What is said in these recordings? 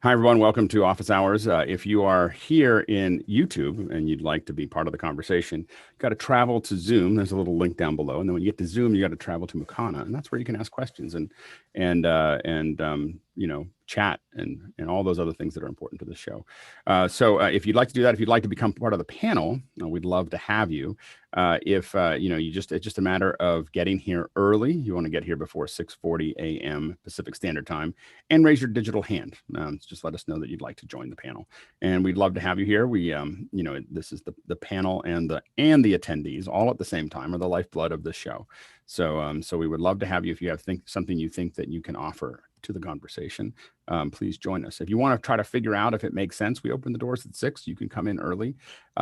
Hi, everyone. Welcome to Office Hours. If you are here in YouTube and you'd like to be part of the conversation, you've got to travel to Zoom. There's a little link down below. And then when you get to Zoom, you got to travel to Mukana. And that's where you can ask questions and chat and all those other things that are important to the show. So if you'd like to do that, if you'd like to become part of the panel, we'd love to have you. It's just a matter of getting here early. You want to get here before 6:40 a.m. Pacific Standard Time and raise your digital hand. Just let us know that you'd like to join the panel, and we'd love to have you here. This is the panel and the attendees all at the same time are the lifeblood of the show. So we would love to have you. If you have something you think that you can offer to the conversation, please join us. If you want to try to figure out if it makes sense, we open the doors at 6. You can come in early.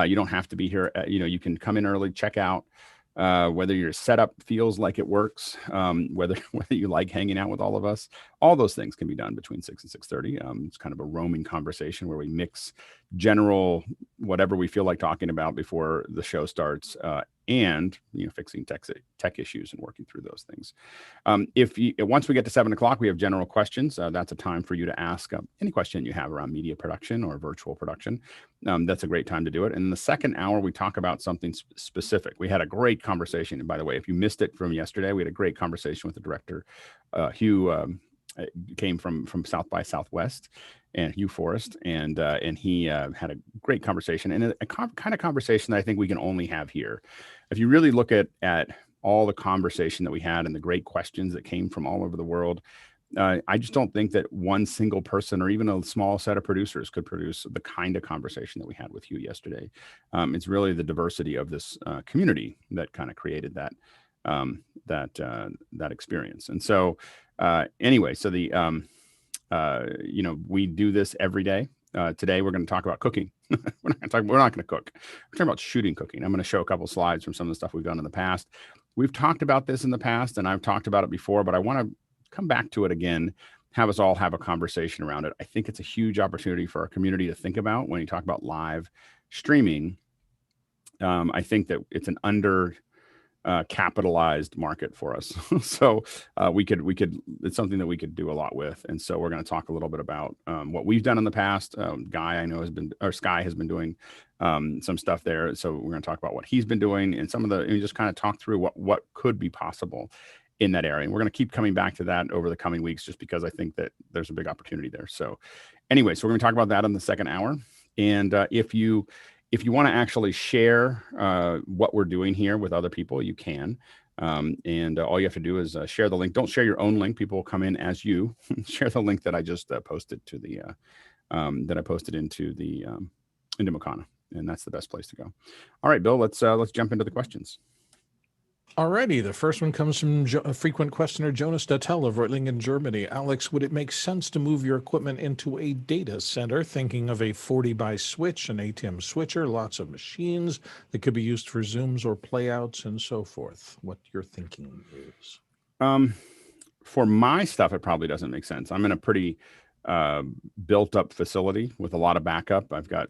You don't have to be here. You can come in early, check out whether your setup feels like it works, whether you like hanging out with all of us. All those things can be done between 6 and 6:30. It's kind of a roaming conversation where we mix general whatever we feel like talking about before the show starts, and fixing tech issues and working through those things. Once we get to 7 o'clock, we have general questions. That's a time for you to ask any question you have around media production or virtual production. That's a great time to do it. And in the second hour, we talk about something specific. We had a great conversation. And by the way, if you missed it from yesterday, we had a great conversation with the director, Hugh. Came from South by Southwest, and Hugh Forrest, and he had a great conversation, and a kind of conversation that I think we can only have here. If you really look at all the conversation that we had and the great questions that came from all over the world, I just don't think that one single person or even a small set of producers could produce the kind of conversation that we had with Hugh yesterday. It's really the diversity of this community that kind of created that experience. And so anyway, so we do this every day. Today we're going to talk about cooking. We're not going to cook. We're talking about shooting cooking. I'm going to show a couple of slides from some of the stuff we've done in the past. We've talked about this in the past, and I've talked about it before, but I want to come back to it again, have us all have a conversation around it. I think it's a huge opportunity for our community to think about when you talk about live streaming. I think that it's an capitalized market for us. So it's something that we could do a lot with. And so we're going to talk a little bit about what we've done in the past. Sky has been doing some stuff there. So we're going to talk about what he's been doing and just kind of talk through what could be possible in that area. And we're going to keep coming back to that over the coming weeks, just because I think that there's a big opportunity there. So anyway, so we're going to talk about that in the second hour. And if you want to actually share what we're doing here with other people, you can. And all you have to do is share the link. Don't share your own link. People will come in as you. Share the link that I just posted to into Mukana, and that's the best place to go. All right, Bill. Let's jump into the questions. Alrighty, the first one comes from a frequent questioner, Jonas Dattel of Reutlingen, Germany. Alex, would it make sense to move your equipment into a data center, thinking of a 40 by switch, an atem switcher, lots of machines that could be used for Zooms or playouts and so forth? What your thinking is? For my stuff, it probably doesn't make sense. I'm in a pretty built up facility with a lot of backup. I've got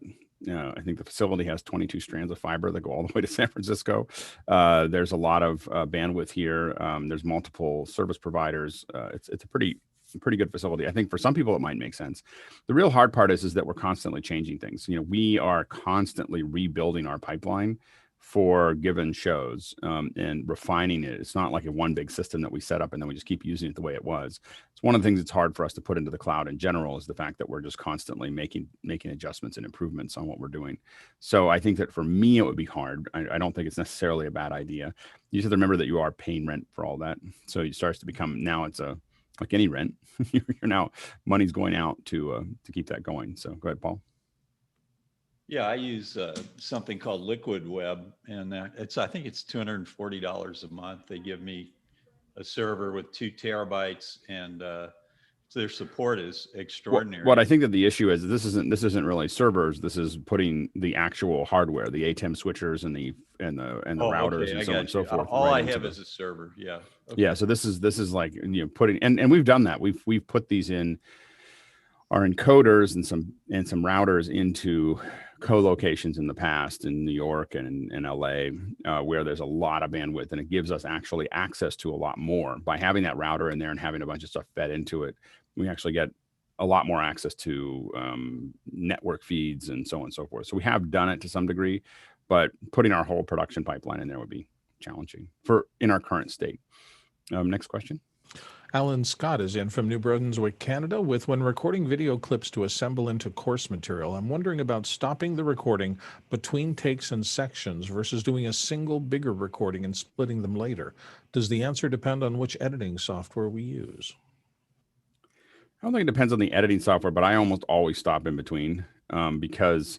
I think the facility has 22 strands of fiber that go all the way to San Francisco. There's a lot of bandwidth here. There's multiple service providers. It's a pretty good facility. I think for some people it might make sense. The real hard part is that we're constantly changing things. We are constantly rebuilding our pipeline for given shows and refining it. It's not like a one big system that we set up and then we just keep using it the way it was. It's one of the things that's hard for us to put into the cloud in general, is the fact that we're just constantly making adjustments and improvements on what we're doing. So I think that for me, it would be hard. I don't think it's necessarily a bad idea. You just have to remember that you are paying rent for all that. So it starts to become, now it's like any rent. You're now, money's going out to keep that going. So go ahead, Paul. Yeah, I use something called Liquid Web, and I think it's $240 a month. They give me a server with 2 terabytes, and so their support is extraordinary. What I think that the issue is, this isn't really servers. This is putting the actual hardware, the atem switchers and the routers and so on and so forth. All I have is a server. Yeah. Okay. Yeah. So this is like putting, and we've done that. We've put these in our encoders and some routers into co-locations in the past in New York and in LA, where there's a lot of bandwidth, and it gives us actually access to a lot more by having that router in there and having a bunch of stuff fed into it. We actually get a lot more access to network feeds and so on and so forth. So we have done it to some degree, but putting our whole production pipeline in there would be challenging in our current state. Next question. Alan Scott is in from New Brunswick, Canada, with when recording video clips to assemble into course material, I'm wondering about stopping the recording between takes and sections versus doing a single bigger recording and splitting them later. Does the answer depend on which editing software we use? I don't think it depends on the editing software, but I almost always stop in between because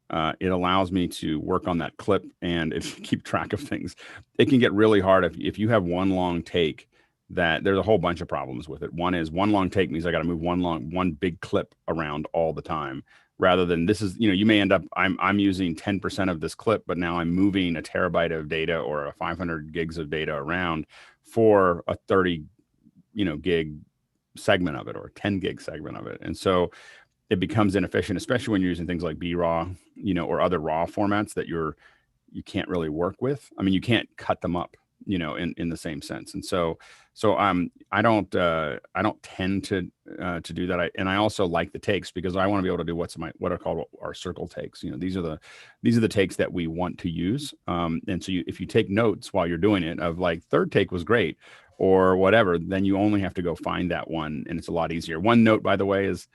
it allows me to work on that clip and keep track of things. It can get really hard if you have one long take. That there's a whole bunch of problems with it. One is one long take means I got to move one big clip around all the time, rather than this is, you may end up, I'm using 10% of this clip, but now I'm moving a terabyte of data or a 500 gigs of data around for a 30, gig segment of it or a 10 gig segment of it. And so it becomes inefficient, especially when you're using things like BRAW, or other RAW formats that you can't really work with. I mean, you can't cut them up, in the same sense. And so I don't tend to do that. I also like the takes because I want to be able to do what are called our circle takes. These are the takes that we want to use. And so if you take notes while you're doing it of like third take was great or whatever, then you only have to go find that one, and it's a lot easier. One note, by the way, is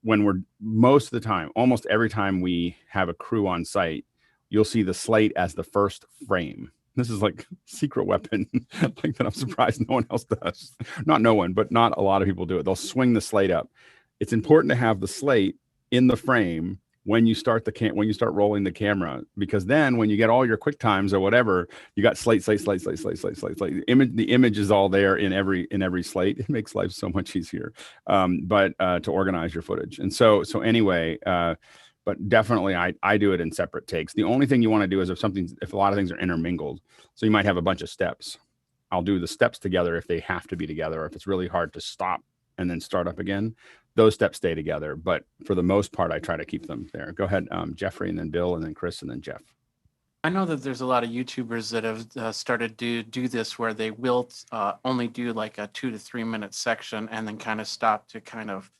when we're most of the time, almost every time we have a crew on site, you'll see the slate as the first frame. This is like secret weapon, like that I'm surprised no one else does. Not no one, but not a lot of people do it. They'll swing the slate up. It's important to have the slate in the frame when you start rolling the camera, because then when you get all your quick times or whatever, you got slate. The image is all there in every slate. It makes life so much easier, but to organize your footage. And so anyway. But definitely I do it in separate takes. The only thing you want to do is if a lot of things are intermingled, so you might have a bunch of steps. I'll do the steps together if they have to be together, or if it's really hard to stop and then start up again, those steps stay together. But for the most part, I try to keep them there. Go ahead, Jeffrey, and then Bill, and then Chris, and then Jeff. I know that there's a lot of YouTubers that have started to do this, where they will only do like a 2 to 3 minute section and then kind of stop to kind of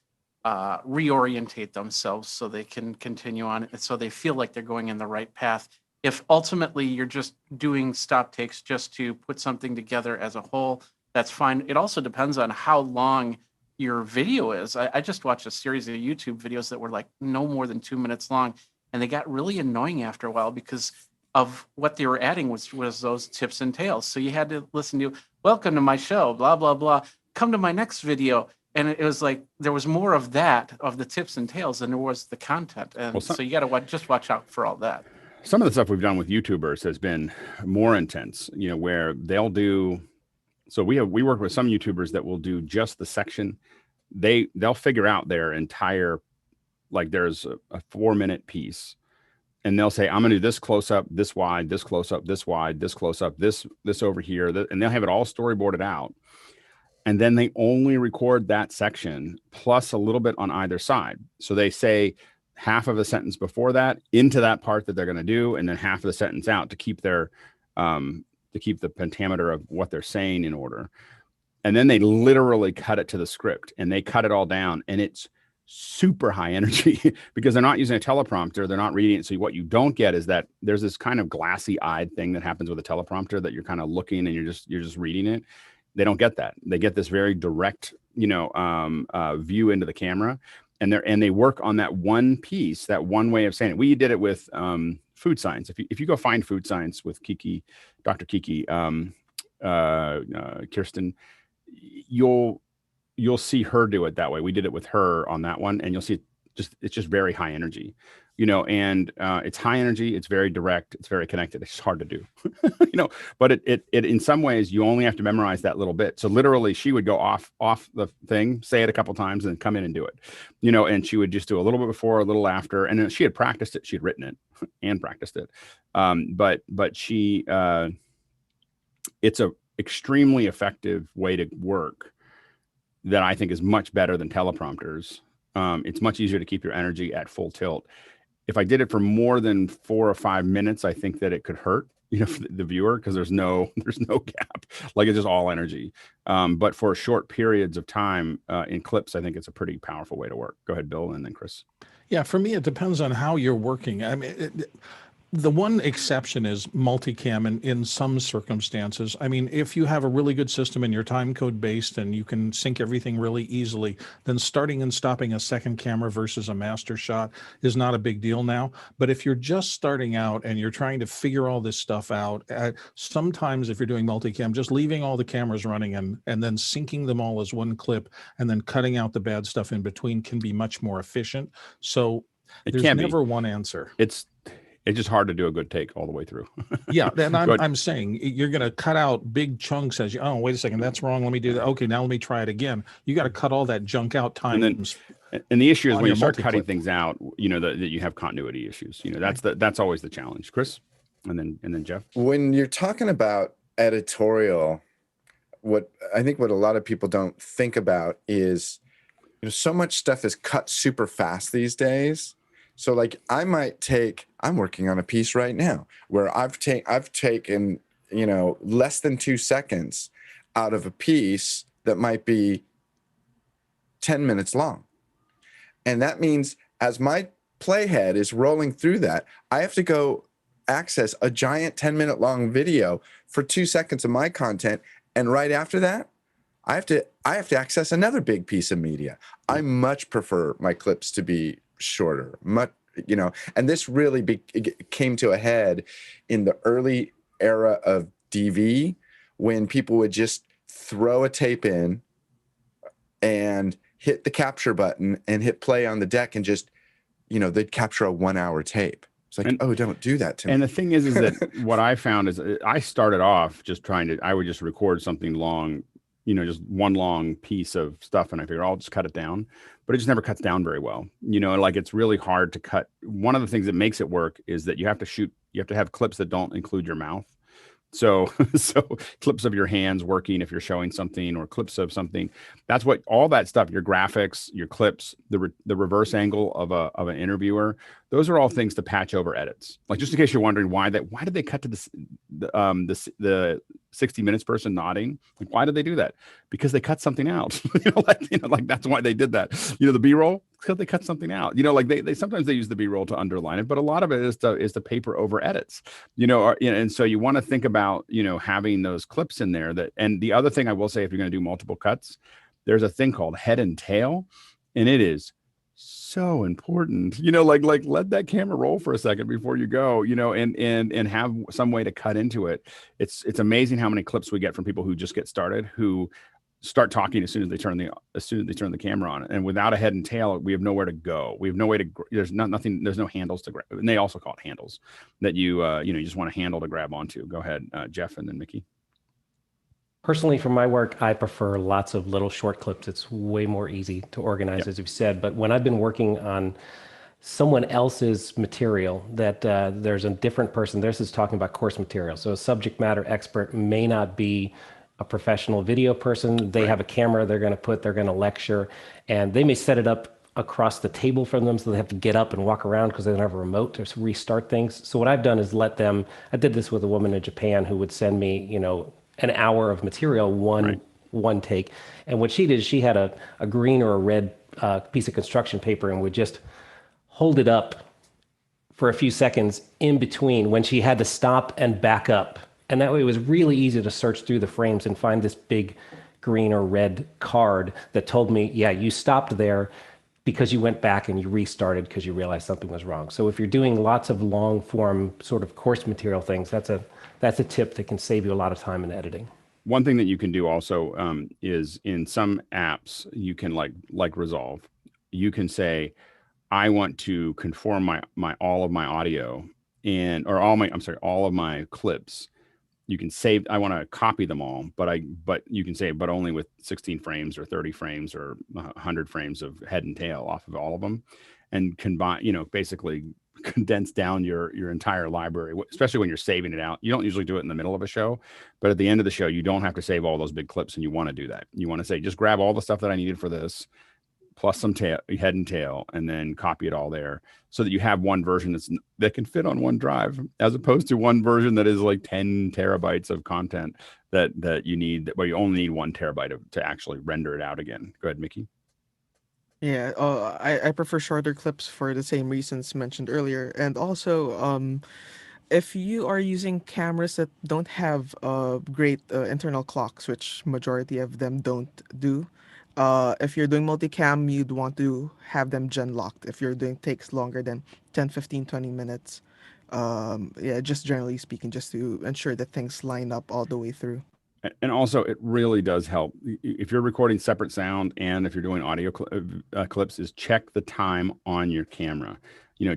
reorientate themselves so they can continue on, so they feel like they're going in the right path. If ultimately you're just doing stop takes just to put something together as a whole, that's fine. It also depends on how long your video is. I just watched a series of YouTube videos that were like no more than 2 minutes long, and they got really annoying after a while because of what they were adding was those tips and tails. So you had to listen to, welcome to my show, blah, blah, blah, come to my next video. And it was like there was more of that, of the tips and tails, than there was the content. And so you got to just watch out for all that. Some of the stuff we've done with YouTubers has been more intense, where they'll do. So we work with some YouTubers that will do just the section. They'll figure out their entire, like there's a 4-minute piece, and they'll say, I'm going to do this close up, this wide, this close up, this wide, this close up, this over here, and they'll have it all storyboarded out. And then they only record that section plus a little bit on either side. So they say half of a sentence before that into that part that they're going to do, and then half of the sentence out to keep the pentameter of what they're saying in order. And then they literally cut it to the script, and they cut it all down, and it's super high energy because they're not using a teleprompter. They're not reading it. So what you don't get is that there's this kind of glassy eyed thing that happens with a teleprompter, that you're kind of looking and you're just reading it. They don't get that. They get this very direct, view into the camera, and they work on that one piece, that one way of saying it. We did it with food science. If you go find food science with Kiki, Dr. Kiki, Kirsten, you'll see her do it that way. We did it with her on that one, and you'll see it's just very high energy. And it's high energy, it's very direct, it's very connected. It's hard to do, but it in some ways you only have to memorize that little bit. So literally she would go off the thing, say it a couple times, and then come in and do it, and she would just do a little bit before, a little after. And then she had practiced it. She had written it and practiced it. But she, it's a extremely effective way to work that I think is much better than teleprompters. It's much easier to keep your energy at full tilt. If I did it for more than 4 or 5 minutes, I think that it could hurt for the viewer, because there's no gap. Like, it's just all energy. But for short periods of time in clips, I think it's a pretty powerful way to work. Go ahead, Bill, and then Chris. Yeah, for me, it depends on how you're working. I mean, the one exception is multicam in some circumstances. I mean, if you have a really good system and you're time code based and you can sync everything really easily, then starting and stopping a second camera versus a master shot is not a big deal now. But if you're just starting out and you're trying to figure all this stuff out, sometimes if you're doing multicam, just leaving all the cameras running and then syncing them all as one clip and then cutting out the bad stuff in between can be much more efficient. So there's never one answer. It's just hard to do a good take all the way through. Yeah, and I'm saying you're going to cut out big chunks as you, oh, wait a second, that's wrong. Let me do that. Okay, now let me try it again. You got to cut all that junk out times. And the issue is when you start cutting things out, that you have continuity issues. That's always the challenge. Chris, and then Jeff. When you're talking about editorial, what a lot of people don't think about is, so much stuff is cut super fast these days. So like I'm working on a piece right now where I've taken, less than 2 seconds out of a piece that might be 10 minutes long. And that means as my playhead is rolling through that, I have to go access a giant 10-minute long video for 2 seconds of my content. And right after that, I have to access another big piece of media. I much prefer my clips to be shorter, and this really came to a head in the early era of DV, when people would just throw a tape in and hit the capture button and hit play on the deck and just, they'd capture a 1-hour tape. It's like, oh, don't do that to me. And the thing is that what I found is I started off just I would just record something long, just one long piece of stuff. And I figured I'll just cut it down, but it just never cuts down very well. Like it's really hard to cut. One of the things that makes it work is that you have to have clips that don't include your mouth. So clips of your hands working if you're showing something, or clips of something. That's what all that stuff, your graphics, your clips, the reverse angle of an interviewer, those are all things to patch over edits. Like, just in case you're wondering why did they cut to the 60 Minutes person nodding? Like, why did they do that? Because they cut something out. Like that's why they did that. The B-roll, because they cut something out. Like they sometimes they use the B-roll to underline it, but a lot of it is to paper over edits. And so you want to think about having those clips in there. And the other thing I will say, if you're going to do multiple cuts, there's a thing called head and tail, and it is so important. Like let that camera roll for a second before you go. And have some way to cut into it. It's amazing how many clips we get from people who just get started, who start talking as soon as they turn the camera on, and without a head and tail, we have nowhere to go. We have no way to. There's no handles to grab, and they also call it handles that you just want a handle to grab onto. Go ahead, Jeff, and then Mickey. Personally, for my work, I prefer lots of little short clips. It's way more easy to organize, as you've said. But when I've been working on someone else's material, that there's a different person, this is talking about course material. So a subject matter expert may not be a professional video person. They have a camera they're going to lecture, and they may set it up across the table from them, so they have to get up and walk around because they don't have a remote to restart things. So what I've done is I did this with a woman in Japan who would send me, an hour of material, one take. And what she did is she had a green or a red piece of construction paper and would just hold it up for a few seconds in between when she had to stop and back up. And that way it was really easy to search through the frames and find this big green or red card that told me, yeah, you stopped there because you went back and you restarted because you realized something was wrong. So if you're doing lots of long form sort of course material things, that's a tip that can save you a lot of time in editing. One thing that you can do also is in some apps, you can like Resolve, you can say, I want to conform all of my audio all of my clips. You can save, I want to copy them all, but you can say, but only with 16 frames or 30 frames or 100 frames of head and tail off of all of them, and combine, basically condense down your entire library, especially when you're saving it out. You don't usually do it in the middle of a show, but at the end of the show, you don't have to save all those big clips, and you want to do that. You want to say, just grab all the stuff that I needed for this, plus some tail, head and tail, and then copy it all there so that you have one version that can fit on one drive, as opposed to one version that is like 10 terabytes of content that you need, where you only need 1 terabyte to actually render it out again. Go ahead, Mickey. Yeah, I prefer shorter clips for the same reasons mentioned earlier. And also, if you are using cameras that don't have great internal clocks, which majority of them don't do, if you're doing multicam, you'd want to have them gen locked. If you're doing takes longer than 10, 15, 20 minutes, yeah, just generally speaking, just to ensure that things line up all the way through. And also, it really does help if you're recording separate sound and if you're doing audio clips, is check the time on your camera.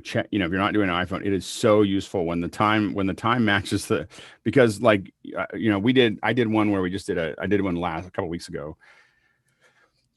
Check, if you're not doing an iPhone, it is so useful when the time matches because like, I did one where I did one a couple weeks ago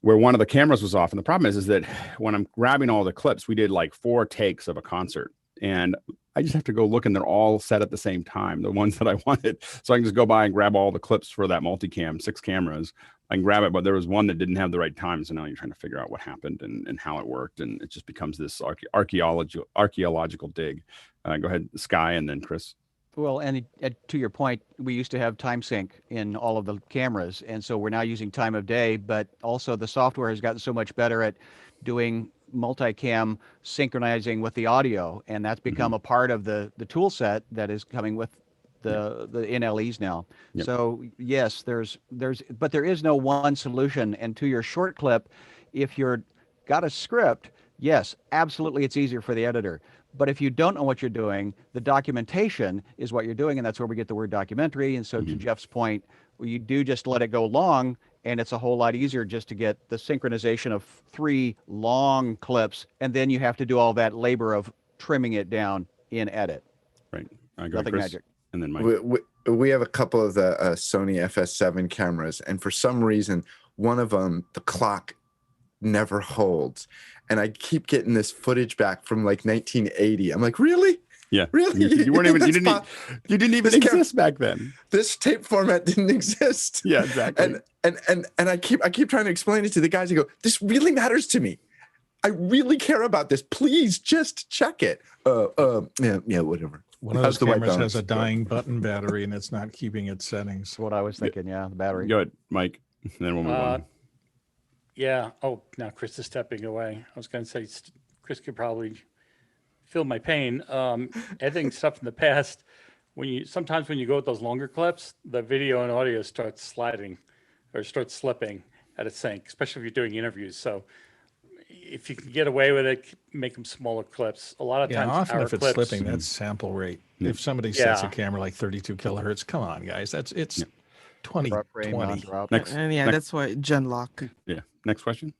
where one of the cameras was off. And the problem is that when I'm grabbing all the clips, we did like 4 takes of a concert, and I just have to go look and they're all set at the same time, the ones that I wanted. So I can just go by and grab all the clips for that multicam, 6 cameras. I can grab it, but there was one that didn't have the right time. So now you're trying to figure out what happened and how it worked. And it just becomes this archaeological dig. Go ahead, Sky, and then Chris. Well, and to your point, we used to have time sync in all of the cameras. And so we're now using time of day, but also the software has gotten so much better at doing multicam synchronizing with the audio. And that's become a part of the tool set that is coming with the NLEs now. Yep. So yes, but there is no one solution. And to your short clip, if you're got a script, yes, absolutely, it's easier for the editor. But if you don't know what you're doing, the documentation is what you're doing, and that's where we get the word documentary. And so to Jeff's point, you do just let it go long, and it's a whole lot easier just to get the synchronization of 3 long clips, and then you have to do all that labor of trimming it down in edit. Right. Nothing magic. And then Mike. We have a couple of the Sony FS7 cameras, and for some reason, one of them, the clock never holds. And I keep getting this footage back from like 1980. I'm like, really? Yeah. Really? You weren't even, you didn't even exist back then. This tape format didn't exist. Yeah, exactly. And I keep trying to explain it to the guys. I go, this really matters to me. I really care about this. Please just check it. Yeah, whatever. One of those cameras has a dying button battery and it's not keeping its settings. That's what I was thinking. Yeah, the battery. Go ahead, Mike. And then we'll move on. Yeah. Oh, now Chris is stepping away. I was going to say Chris could probably feel my pain. Editing stuff in the past, sometimes when you go with those longer clips, the video and audio starts sliding or starts slipping out of sync, especially if you're doing interviews. So if you can get away with it, make them smaller clips. A lot of times, often if it's clips, slipping, that's sample rate. If somebody sets a camera like 32 kilohertz, come on, guys, it's 20. And yeah, that's why gen lock. Yeah. Next question.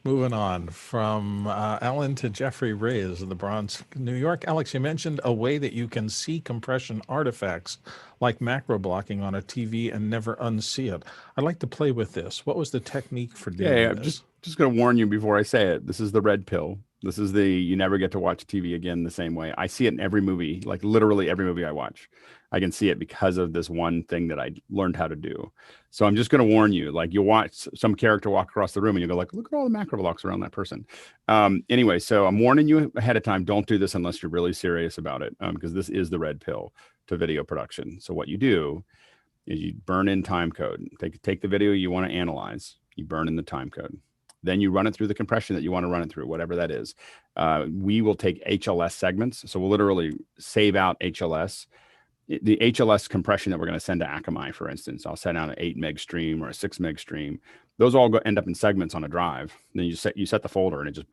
Moving on from Alan to Jeffrey Reyes of the Bronx, New York. Alex, you mentioned a way that you can see compression artifacts like macro blocking on a TV and never unsee it. I'd like to play with this. What was the technique for doing this? Just going to warn you before I say it. This is the red pill. This is you never get to watch TV again the same way. I see it in every movie, like literally every movie I watch. I can see it because of this one thing that I learned how to do. So I'm just going to warn you, like you'll watch some character walk across the room and you go like, look at all the macro blocks around that person. Anyway, so I'm warning you ahead of time. Don't do this unless you're really serious about it, because this is the red pill to video production. So what you do is you burn in time code. Take the video you want to analyze. You burn in the time code. Then you run it through the compression that you want to run it through, whatever that is. We will take HLS segments. So we'll literally save out HLS. The HLS compression that we're going to send to Akamai, for instance, I'll send out an 8 meg stream or a 6 meg stream. Those all end up in segments on a drive. Then you set the folder and it just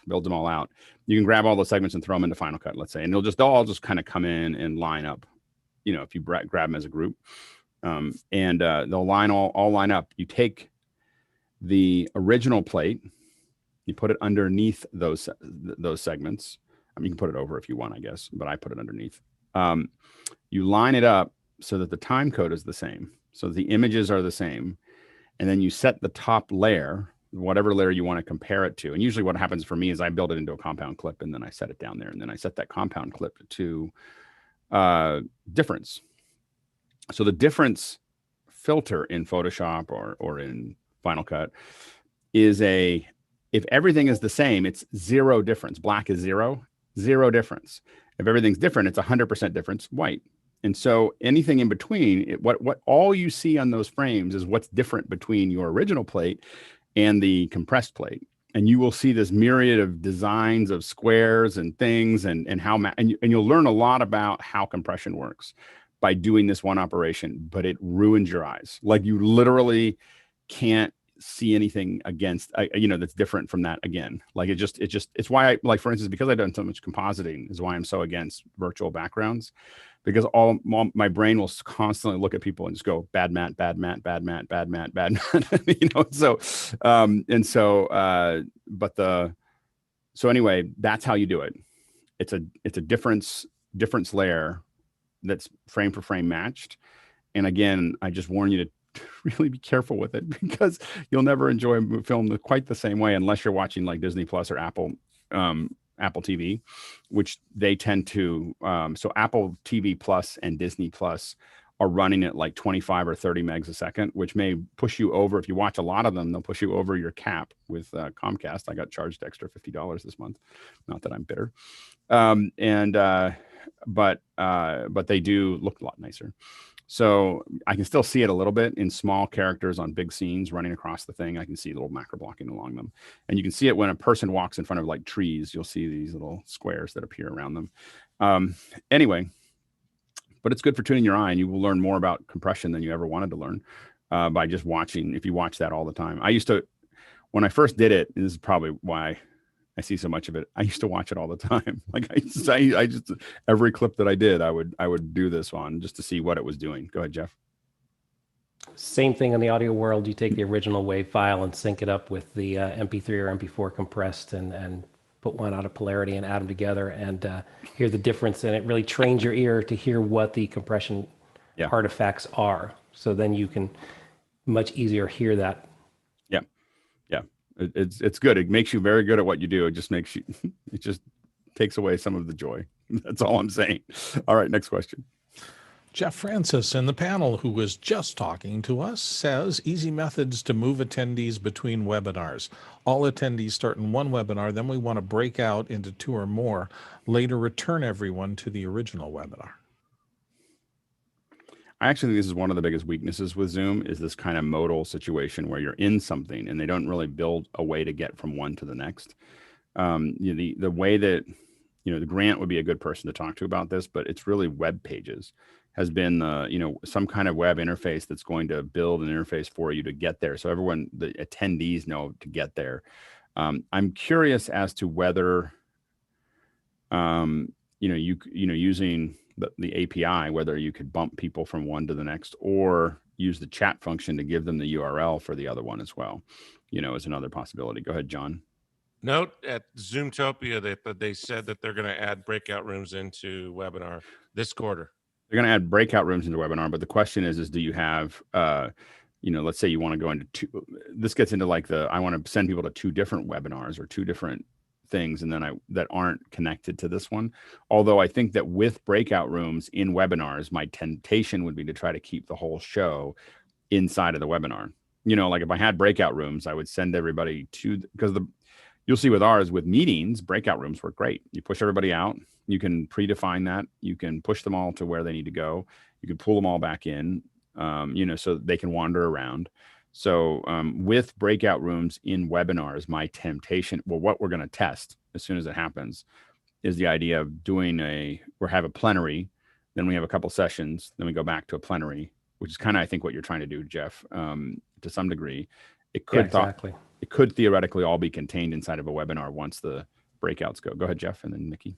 builds them all out. You can grab all those segments and throw them into Final Cut, let's say, and they'll all just kind of come in and line up. If you grab them as a group, and they'll all line up. You take the original plate, you put it underneath those segments. I mean, you can put it over if you want, I guess, but I put it underneath. You line it up so that the time code is the same, so the images are the same, and then you set the top layer, whatever layer you want to compare it to. And usually what happens for me is I build it into a compound clip and then I set it down there, and then I set that compound clip to difference. So the difference filter in Photoshop or in Final Cut is a If everything is the same, it's zero difference. Black is zero, zero difference. If everything's different, it's 100% difference, white. And so anything in between, what all you see on those frames is what's different between your original plate and the compressed plate. And you will see this myriad of designs of squares and things and you'll learn a lot about how compression works by doing this one operation, but it ruins your eyes. Like you literally can't see anything against, that's different from that again. Like it's why I, like, for instance, because I've done so much compositing is why I'm so against virtual backgrounds, because my brain will constantly look at people and just go bad matte, bad matte, bad matte, bad matte, bad matte, so anyway, that's how you do it. It's a difference layer that's frame for frame matched. And again, I just warn you to really be careful with it, because you'll never enjoy a film quite the same way unless you're watching like Disney Plus or Apple TV, which they tend to. So Apple TV Plus and Disney Plus are running at like 25 or 30 megs a second, which may push you over. If you watch a lot of them, they'll push you over your cap with Comcast. I got charged extra $50 this month. Not that I'm bitter. But they do look a lot nicer. So I can still see it a little bit in small characters on big scenes running across the thing. I can see little macro blocking along them. And you can see it when a person walks in front of like trees. You'll see these little squares that appear around them. Anyway, but it's good for tuning your eye, and you will learn more about compression than you ever wanted to learn by just watching, if you watch that all the time. I used to, when I first did it, and this is probably why I see so much of it, I used to watch it all the time. Like I just every clip that I did, I would do this on just to see what it was doing. Go ahead, Jeff. Same thing in the audio world. You take the original WAV file and sync it up with the MP3 or MP4 compressed, and put one out of polarity and add them together and hear the difference. And it really trains your ear to hear what the compression artifacts are. So then you can much easier hear that. Yeah. It's good. It makes you very good at what you do. It just makes you, it just takes away some of the joy. That's all I'm saying. All right, next question. Jeff Francis in the panel, who was just talking to us, says easy methods to move attendees between webinars. All attendees start in one webinar, then we want to break out into two or more. Later, return everyone to the original webinar. I actually think this is one of the biggest weaknesses with Zoom, is this kind of modal situation where you're in something and they don't really build a way to get from one to the next. The way that, the Grant would be a good person to talk to about this, but it's really web pages has been, some kind of web interface that's going to build an interface for you to get there. So everyone, the attendees know to get there. I'm curious as to whether, using the API, whether you could bump people from one to the next or use the chat function to give them the URL for the other one as well, is another possibility. Go ahead, John. Note at Zoomtopia that they said that they're going to add breakout rooms into webinar this quarter. They're going to add breakout rooms into webinar, but the question is do you have, let's say you want to go into two, this gets into like I want to send people to two different webinars or two different things, and then that aren't connected to this one. Although I think that with breakout rooms in webinars, my temptation would be to try to keep the whole show inside of the webinar. Like if I had breakout rooms, I would send everybody to, because you'll see with ours, with meetings, breakout rooms work great. You push everybody out. You can predefine that. You can push them all to where they need to go. You can pull them all back in, so they can wander around. So with breakout rooms in webinars, my temptation, what we're going to test as soon as it happens, is the idea of doing have a plenary, then we have a couple sessions, then we go back to a plenary, which is kind of, I think, what you're trying to do, Jeff, to some degree. It could exactly. It could theoretically all be contained inside of a webinar once the breakouts go. Go ahead, Jeff, and then Nikki.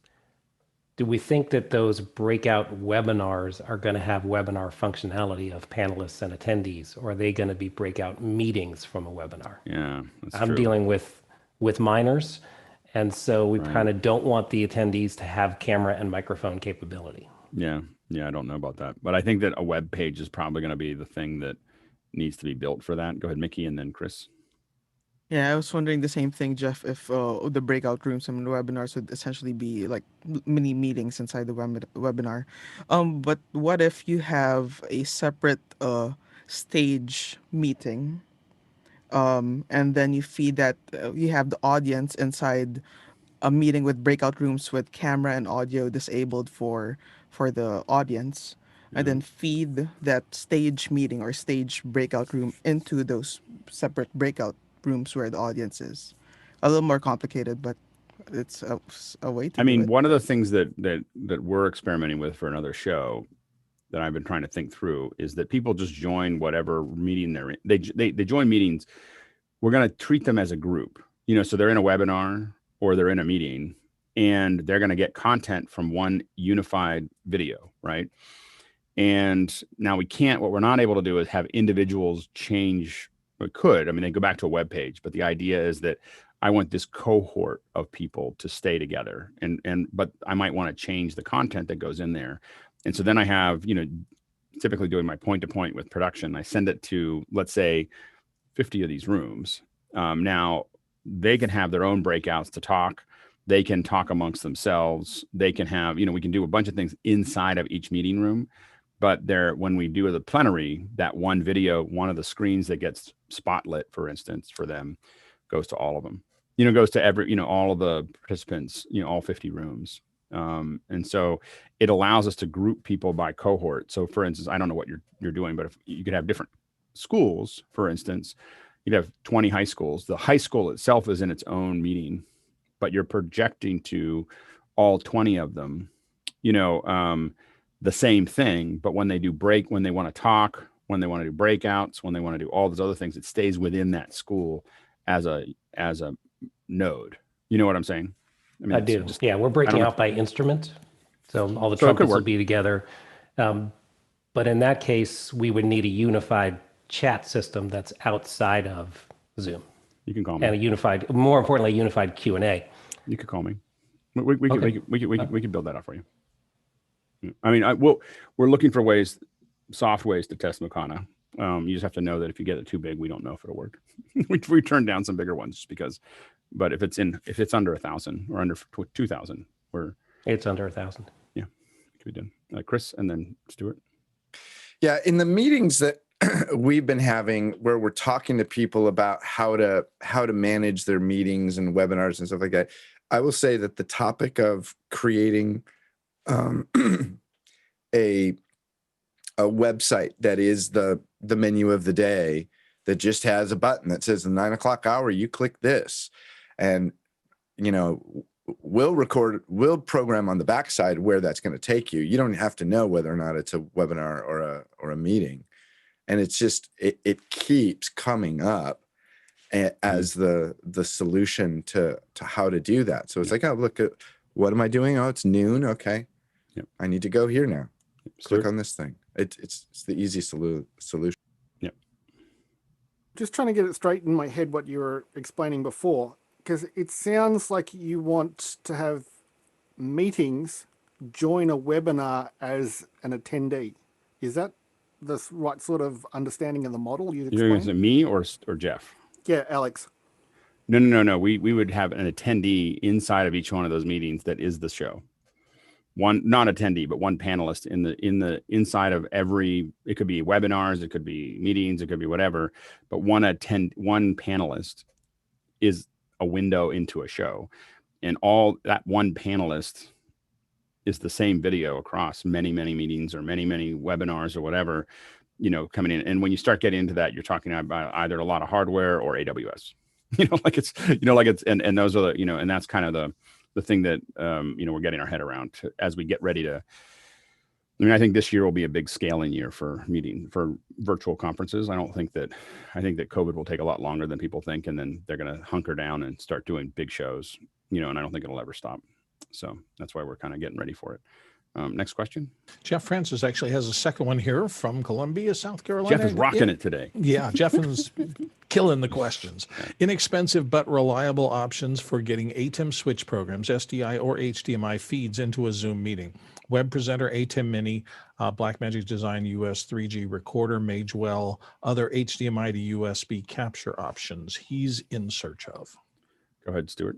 Do we think that those breakout webinars are going to have webinar functionality of panelists and attendees, or are they going to be breakout meetings from a webinar? Yeah, that's I'm true. dealing with minors, and so we kind of don't want the attendees to have camera and microphone capability. Yeah, I don't know about that, but I think that a web page is probably going to be the thing that needs to be built for that. Go ahead, Mickey, and then Chris. Yeah, I was wondering the same thing, Jeff, if the breakout rooms and webinars would essentially be like mini meetings inside the webinar. But what if you have a separate stage meeting and then you feed that. You have the audience inside a meeting with breakout rooms with camera and audio disabled for the audience, and then feed that stage meeting or stage breakout room into those separate breakout rooms where the audience is. A little more complicated, but it's a way to I do mean, it. one of the things that we're experimenting with for another show that I've been trying to think through is that people just join whatever meeting they're in. They join meetings. We're going to treat them as a group, so they're in a webinar or they're in a meeting, and they're going to get content from one unified video, right? And now what we're not able to do is have individuals change. We could, I mean, they go back to a web page, but the idea is that I want this cohort of people to stay together, but I might want to change the content that goes in there. And so then I have, typically doing my point-to-point with production, I send it to, let's say, 50 of these rooms. Now they can have their own breakouts to talk. They can talk amongst themselves. They can have, we can do a bunch of things inside of each meeting room. But when we do the plenary, that one video, one of the screens that gets spotlit, for instance, for them, goes to all of them. Goes to every, all of the participants, all 50 rooms. And so it allows us to group people by cohort. So for instance, I don't know what you're doing, but if you could have different schools, for instance, you'd have 20 high schools. The high school itself is in its own meeting, but you're projecting to all 20 of them, the same thing. But when they want to talk, when they want to do breakouts, when they want to do all those other things, it stays within that school as a node. You know what I'm saying? I mean, I do. Yeah, we're breaking out by instrument. So all the trumpets will be together. But in that case, we would need a unified chat system that's outside of Zoom. You can call me. And more importantly, a unified Q&A. You could call me. We could build that out for you. I mean, we're looking for soft ways to test Mukana. You just have to know that if you get it too big, we don't know if it'll work. we turn down some bigger ones just because. But if it's under 1,000 or under 2,000, it's under 1,000. Yeah, it could be done. Chris and then Stuart. Yeah, in the meetings that we've been having, where we're talking to people about how to manage their meetings and webinars and stuff like that, I will say that the topic of creating a website that is the menu of the day, that just has a button that says the 9 o'clock hour, you click this, and we'll program on the backside where that's going to take you. You don't have to know whether or not it's a webinar or a meeting. And it's just, it keeps coming up as the solution to how to do that. So it's like, oh, look, what am I doing? Oh, it's noon. Okay. Yep. I need to go here now. Click on this thing. It's the easy solution. Yep. Just trying to get it straight in my head what you were explaining before, because it sounds like you want to have meetings join a webinar as an attendee. Is that the right sort of understanding of the model you explained? Is it me or Jeff? Yeah, Alex. No. We would have an attendee inside of each one of those meetings that is the show. One not attendee, but one panelist in the inside of every. It could be webinars, it could be meetings, it could be whatever. But one panelist is a window into a show, and all that one panelist is the same video across many meetings or many webinars or whatever, coming in. And when you start getting into that, you're talking about either a lot of hardware or AWS. And those are the, and that's kind of the thing that we're getting our head around as we get ready to. I mean, I think this year will be a big scaling year for virtual conferences. I think that COVID will take a lot longer than people think, and then they're going to hunker down and start doing big shows, and I don't think it'll ever stop. So that's why we're kind of getting ready for it. Next question. Jeff Francis actually has a second one here from Columbia, South Carolina. Jeff is rocking it today. Yeah, Jeff is killing the questions. Inexpensive but reliable options for getting atem switch programs, SDI or HDMI feeds into a Zoom meeting. Web presenter, atem Mini, Blackmagic Design US 3G recorder, Magewell, other HDMI to USB capture options he's in search of. Go ahead, Stuart.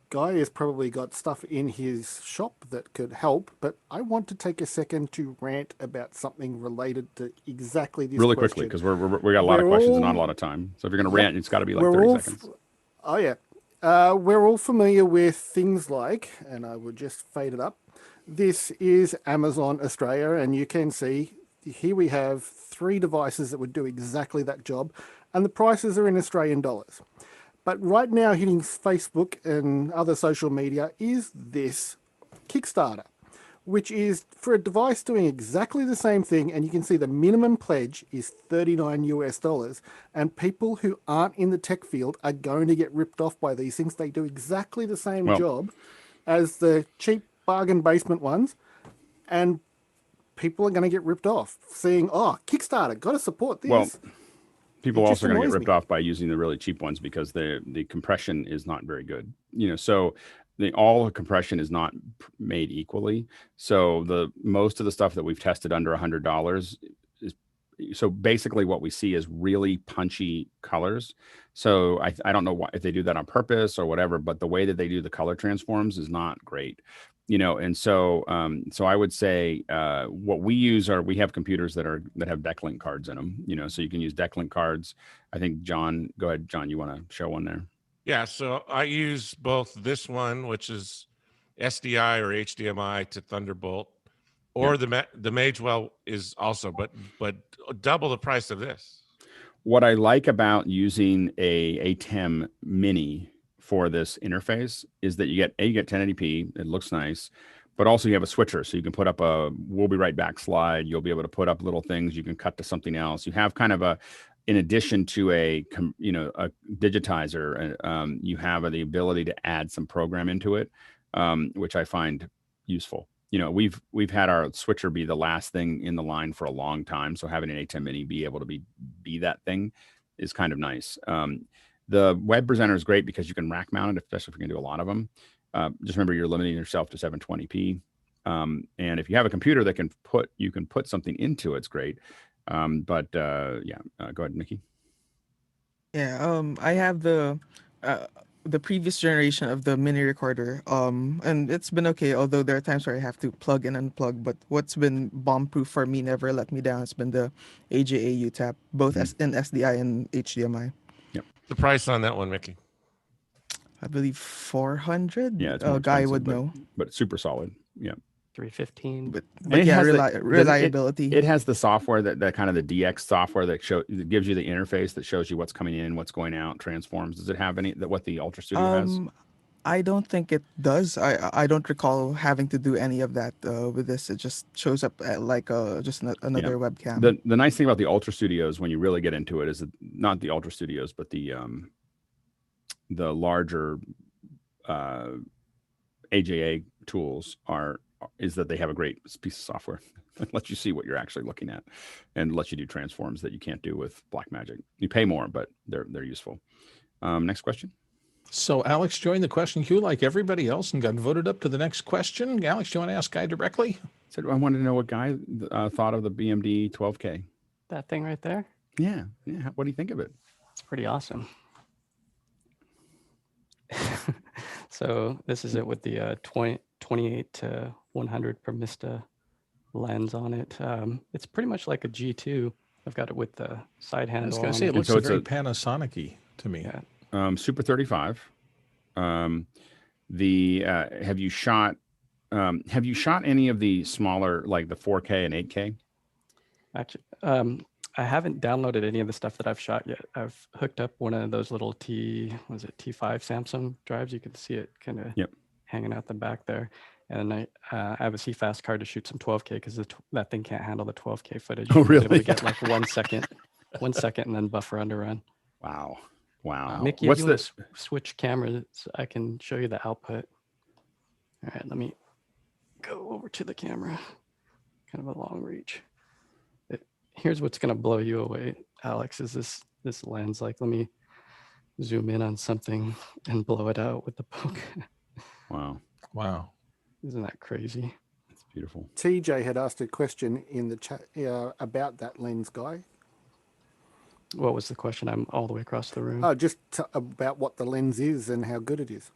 Guy has probably got stuff in his shop that could help, but I want to take a second to rant about something related to exactly this Really question. quickly, because we got a lot of We're questions and not a all- lot of time. So if you're going to Yep. rant, it's got to be like We're 30 all seconds. Oh, yeah. We're all familiar with things like, and I would just fade it up. This is Amazon Australia, and you can see here we have 3 devices that would do exactly that job, and the prices are in Australian dollars. But right now, hitting Facebook and other social media is this Kickstarter, which is for a device doing exactly the same thing. And you can see the minimum pledge is $39 US. And people who aren't in the tech field are going to get ripped off by these things. They do exactly the same Well- job as the cheap bargain basement ones. And people are going to get ripped off seeing, oh, Kickstarter, got to support this. Well, people It are just also going to get annoys ripped me. off by using the really cheap ones because the compression is not very good. So all the compression is not made equally. So the most of the stuff that we've tested under $100 is, so basically what we see is really punchy colors. So I don't know why, if they do that on purpose or whatever, but the way that they do the color transforms is not great. And so I would say what we use are, we have computers that have decklink cards in them, so you can use decklink cards. I think John, go ahead, John, you want to show one there? Yeah, so I use both this one, which is SDI or HDMI to Thunderbolt, or the Magewell is also, but double the price of this. What I like about using a atem mini for this interface is that you get 1080p, it looks nice, but also you have a switcher, so you can put up a "we'll be right back" slide. You'll be able to put up little things. You can cut to something else. You have kind of in addition to a digitizer, you have the ability to add some program into it, which I find useful. We've had our switcher be the last thing in the line for a long time, so having an atem mini be able to be that thing is kind of nice. The web presenter is great because you can rack mount it, especially if you're going to do a lot of them. Just remember, you're limiting yourself to 720p. And if you have a computer that you can put something into it's great. Go ahead, Nikki. Yeah, I have the previous generation of the mini recorder, and it's been okay. Although there are times where I have to plug and unplug, but what's been bomb-proof for me, never let me down, has been the AJA UTAP, both in SDI and HDMI. Yep. The price on that one, Mickey? I believe 400. Yeah, it's more Guy expensive, would but, know, but super solid. Yeah. 315. but it yeah, has reliability. It has the software that kind of the DX software that gives you the interface that shows you what's coming in, what's going out, transforms. Does it have what the Ultra Studio has? I don't think it does. I don't recall having to do any of that with this. It just shows up at like just another webcam. The nice thing about the Ultra Studios, when you really get into it, is that not the Ultra Studios, but the larger AJA tools is that they have a great piece of software that lets you see what you're actually looking at and lets you do transforms that you can't do with Blackmagic. You pay more, but they're useful. Next question. So Alex joined the question queue like everybody else and got voted up to the next question. Alex, do you want to ask Guy directly? I wanted to know what Guy thought of the BMD 12K. That thing right there? Yeah. What do you think of it? It's pretty awesome. So this is it with the 28 to 100 per Mista lens on it. It's pretty much like a G2. I've got it with the side handle. I was going on to say, it it. looks so very Panasonic-y to me. Yeah. Super 35. Have you shot any of the smaller, like the 4K and 8K? Actually, I haven't downloaded any of the stuff that I've shot yet. I've hooked up one of those little T5 Samsung drives. You can see it kind of hanging out the back there. And I have a CFast card to shoot some 12K because that thing can't handle the 12K footage. Oh, really? I was able to get like 1 second, and then buffer underrun. Wow. Mickey, if you want to switch cameras, I can show you the output. All right, let me go over to the camera. Kind of a long reach. Here's what's going to blow you away, Alex, is this lens. Like, let me zoom in on something and blow it out with the poke. Wow. Isn't that crazy? It's beautiful. TJ had asked a question in the chat about that lens, Guy. What was the question? I'm all the way across the room. Just about what the lens is and how good it is.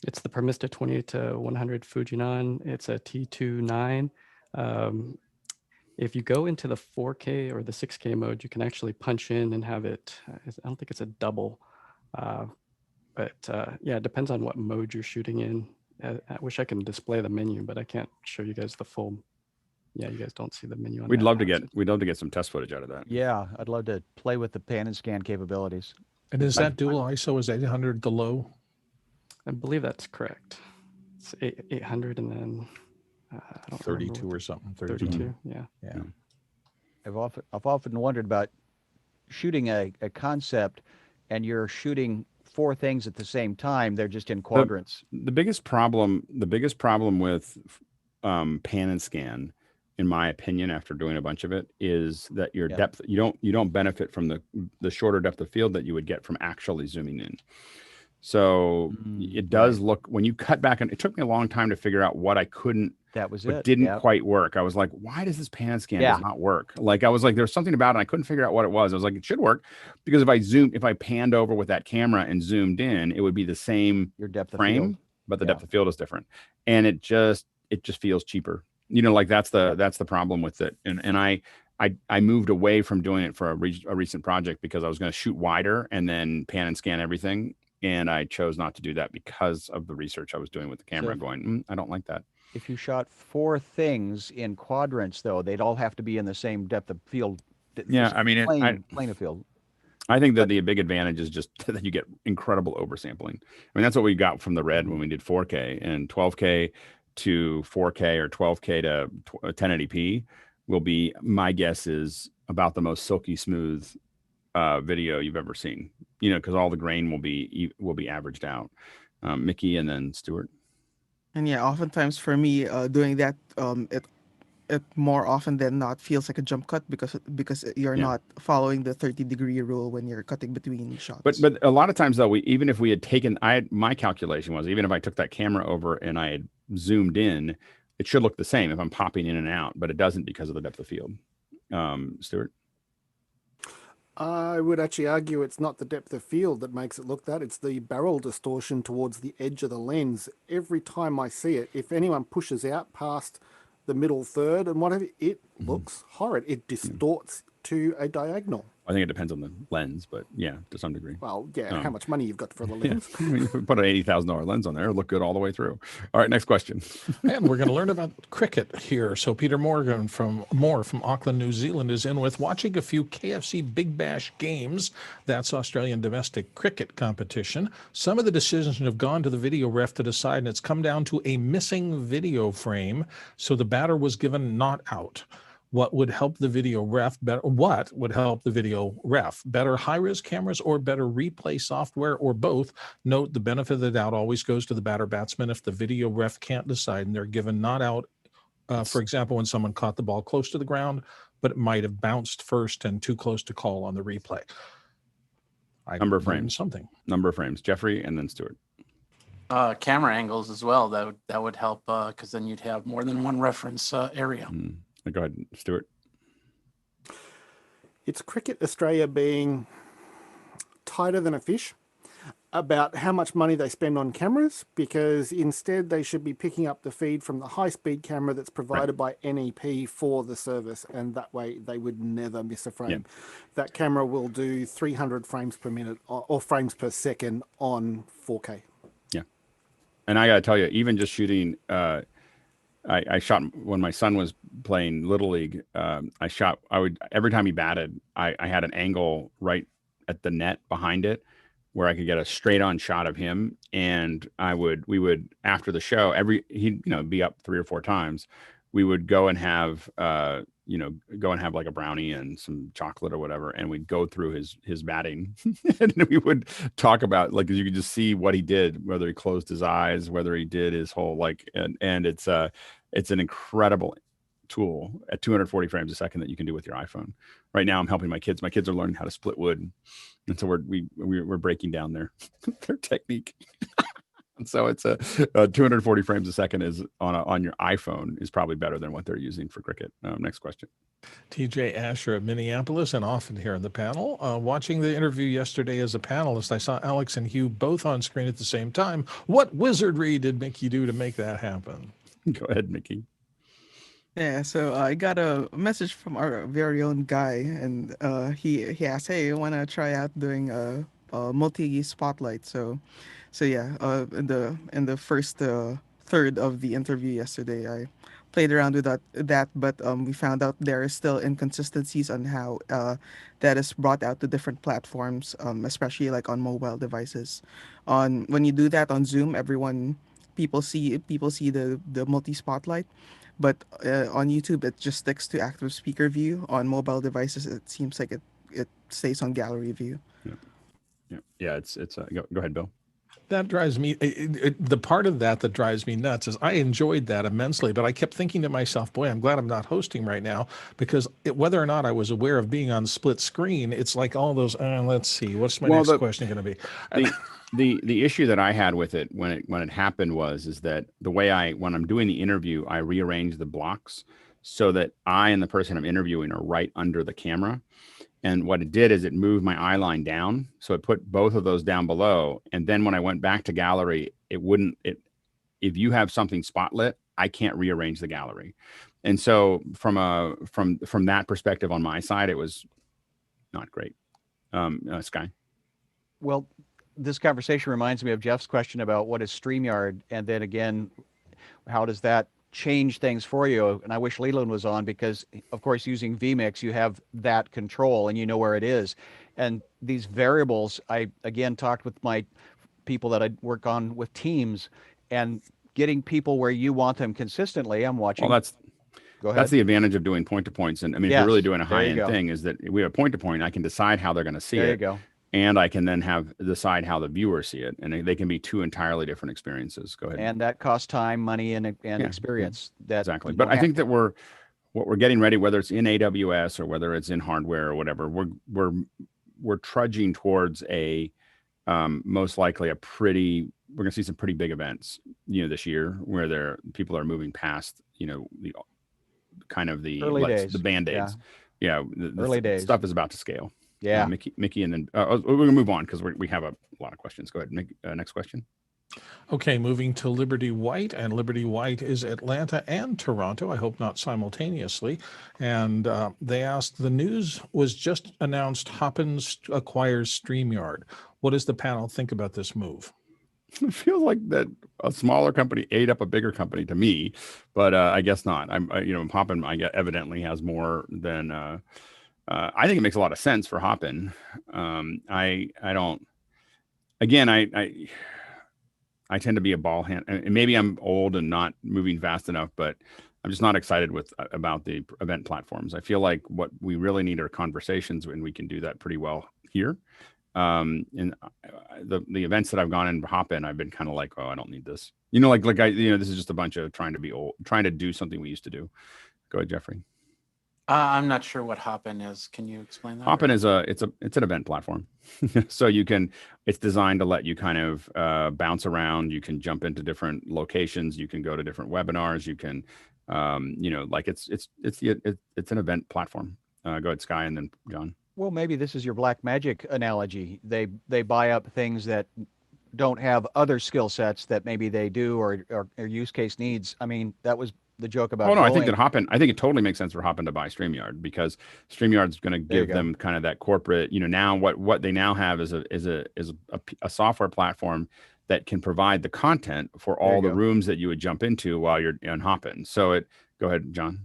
It's the Permista 28-100 Fujinon. It's a T2.9. If you go into the 4K or the 6K mode, you can actually punch in and have it. I don't think it's a double, but yeah, it depends on what mode you're shooting in. I wish I can display the menu, but I can't show you guys the full. Yeah, you guys don't see the menu on We'd that love to now, get so- we'd love to get some test footage out of that. Yeah, I'd love to play with the pan and scan capabilities. And is that dual ISO? Is 800 the low? I believe that's correct. It's 800 and then I don't remember 32 what or something. 32. Yeah. Yeah. I've often wondered about shooting a concept, and you're shooting 4 things at the same time. They're just in quadrants. The biggest problem with pan and scan, in my opinion, after doing a bunch of it, is that your depth, you don't benefit from the shorter depth of field that you would get from actually zooming in. So it does look, when you cut back, and it took me a long time to figure out what I couldn't, didn't quite work. I was like, why does this pan and scan does not work? Like, I was like, there's something about it. I couldn't figure out what it was. I was like, it should work, because if I panned over with that camera and zoomed in, it would be the same depth frame, of field. but the depth of field is different. And it just feels cheaper. You know, like that's the problem with it. And I moved away from doing it for a recent project, because I was going to shoot wider and then pan and scan everything. And I chose not to do that because of the research I was doing with the camera. Going, I don't like that. If you shot 4 things in quadrants, though, they'd all have to be in the same depth of field. Yeah, I mean, plane of field. I think that the big advantage is just that you get incredible oversampling. I mean, that's what we got from the Red when we did 4K, and 12K to 4K or 12K to 1080p will be, my guess is, about the most silky smooth video you've ever seen. You know, because all the grain will be averaged out. Mickey and then Stuart. And yeah, oftentimes for me, doing that, it more often than not feels like a jump cut, because you're not following the 30-degree rule when you're cutting between shots. But a lot of times though, even if we had taken, my calculation was, even if I took that camera over and I had zoomed in, it should look the same if I'm popping in and out, but it doesn't because of the depth of field. Stuart? I would actually argue it's not the depth of field that makes it look that. It's the barrel distortion towards the edge of the lens. Every time I see it, if anyone pushes out past the middle third and whatever, it looks horrid. It distorts to a diagonal. I think it depends on the lens, but yeah, to some degree. Well, yeah, how much money you've got for the lens. You put an $80,000 lens on there, it'll look good all the way through. All right, next question. And we're going to learn about cricket here. So Peter Morgan from Auckland, New Zealand is in with watching a few KFC Big Bash games. That's Australian domestic cricket competition. Some of the decisions have gone to the video ref to decide, and it's come down to a missing video frame. So the batter was given not out. What would help the video ref better? What would help the video ref? Better high-res cameras or better replay software, or both? Note, the benefit of the doubt always goes to the batsman if the video ref can't decide and they're given not out. For example, when someone caught the ball close to the ground, but it might have bounced first and too close to call on the replay. Number of frames. Something. Number of frames. Jeffrey and then Stuart. Camera angles as well. That would help, because then you'd have more than one reference area. Go ahead, Stuart. It's Cricket Australia being tighter than a fish about how much money they spend on cameras, because instead they should be picking up the feed from the high-speed camera that's provided by NEP for the service, and that way they would never miss a frame. That camera will do 300 frames per minute or frames per second on 4K. Yeah. And I got to tell you, even just shooting... I shot when my son was playing Little League. Every time he batted, I had an angle right at the net behind it where I could get a straight on shot of him. And we would, after the show, he'd be up 3 or 4 times. We would go and have, like a brownie and some chocolate or whatever. And we'd go through his batting and we would talk about, like, you could just see what he did, whether he closed his eyes, whether he did his whole, and it's an incredible tool at 240 frames a second that you can do with your iPhone. Right now I'm helping my kids. My kids are learning how to split wood. And so we're breaking down their technique. So it's a 240 frames a second is on your iPhone is probably better than what they're using for Cricket. Next question. TJ Asher of Minneapolis, and often here in the panel. Watching the interview yesterday as a panelist, I saw Alex and Hugh both on screen at the same time. What wizardry did Mickey do to make that happen? Go ahead, Mickey. Yeah, so I got a message from our very own guy, and he asked, "Hey, I want to try out doing a multi spotlight." So yeah, in the first third of the interview yesterday, I played around with that, but we found out there are still inconsistencies on how that is brought out to different platforms, especially like on mobile devices. On when you do that on Zoom, people see the multi spotlight, but on YouTube it just sticks to active speaker view. On mobile devices, it seems like it stays on gallery view. Yeah. It's go ahead, Bill. That drives me, the part of that drives me nuts is I enjoyed that immensely, but I kept thinking to myself, boy, I'm glad I'm not hosting right now, because whether or not I was aware of being on split screen, it's like all those, let's see, what's my next question going to be? The issue that I had with it when it happened is that the way when I'm doing the interview, I rearrange the blocks so that I and the person I'm interviewing are right under the camera. And what it did is it moved my eye line down. So it put both of those down below. And then when I went back to gallery, if you have something spotlit, I can't rearrange the gallery. And so from that perspective on my side, it was not great. Sky. Well, this conversation reminds me of Jeff's question about what is StreamYard, and then again, how does that change things for you? And I wish Leland was on, because of course using vMix you have that control and you know where it is. And these variables, I again talked with my people that I work on with teams, and getting people where you want them consistently. I'm watching. Well, Go ahead. That's the advantage of doing point to points. And I mean, if you're really doing a high end thing, is that we have point to point, I can decide how they're going to see it. There you go. And I can then decide how the viewers see it, and they can be two entirely different experiences. Go ahead. And that costs time, money, and experience. Yeah, exactly. But I think that what we're getting ready, whether it's in AWS or whether it's in hardware or whatever, we're trudging towards a most likely we're going to see some pretty big events, this year, where people are moving past, the kind of the early days, the band-aids. Yeah, the early days stuff is about to scale. Yeah, Mickey, and then we're going to move on because we have a lot of questions. Go ahead, Mickey, next question. Okay, moving to Liberty White, and Liberty White is Atlanta and Toronto. I hope not simultaneously. And they asked, the news was just announced, Hopin acquires StreamYard. What does the panel think about this move? It feels like that a smaller company ate up a bigger company to me, but I guess not. Hopin, evidently has more than. I think it makes a lot of sense for Hopin. I don't. Again, I tend to be a ball hand, and maybe I'm old and not moving fast enough, but I'm just not excited about the event platforms. I feel like what we really need are conversations, and we can do that pretty well here. And the events that I've gone in Hopin, I've been kind of like, oh, I don't need this. This is just a bunch of trying to do something we used to do. Go ahead, Jeffrey. I'm not sure what Hopin is. Can you explain that? Hopin is it's an event platform. So it's designed to let you kind of bounce around. You can jump into different locations. You can go to different webinars. You can, it's an event platform. Go ahead, Sky, and then John. Well, maybe this is your black magic analogy. They buy up things that don't have other skill sets that maybe they do or use case needs. I mean, that was the joke about. Oh no, I think it totally makes sense for Hopin to buy StreamYard, because StreamYard's going to give them kind of that corporate. Now what they now have is a software platform that can provide the content for all the rooms that you would jump into while you're on Hopin. So go ahead, John.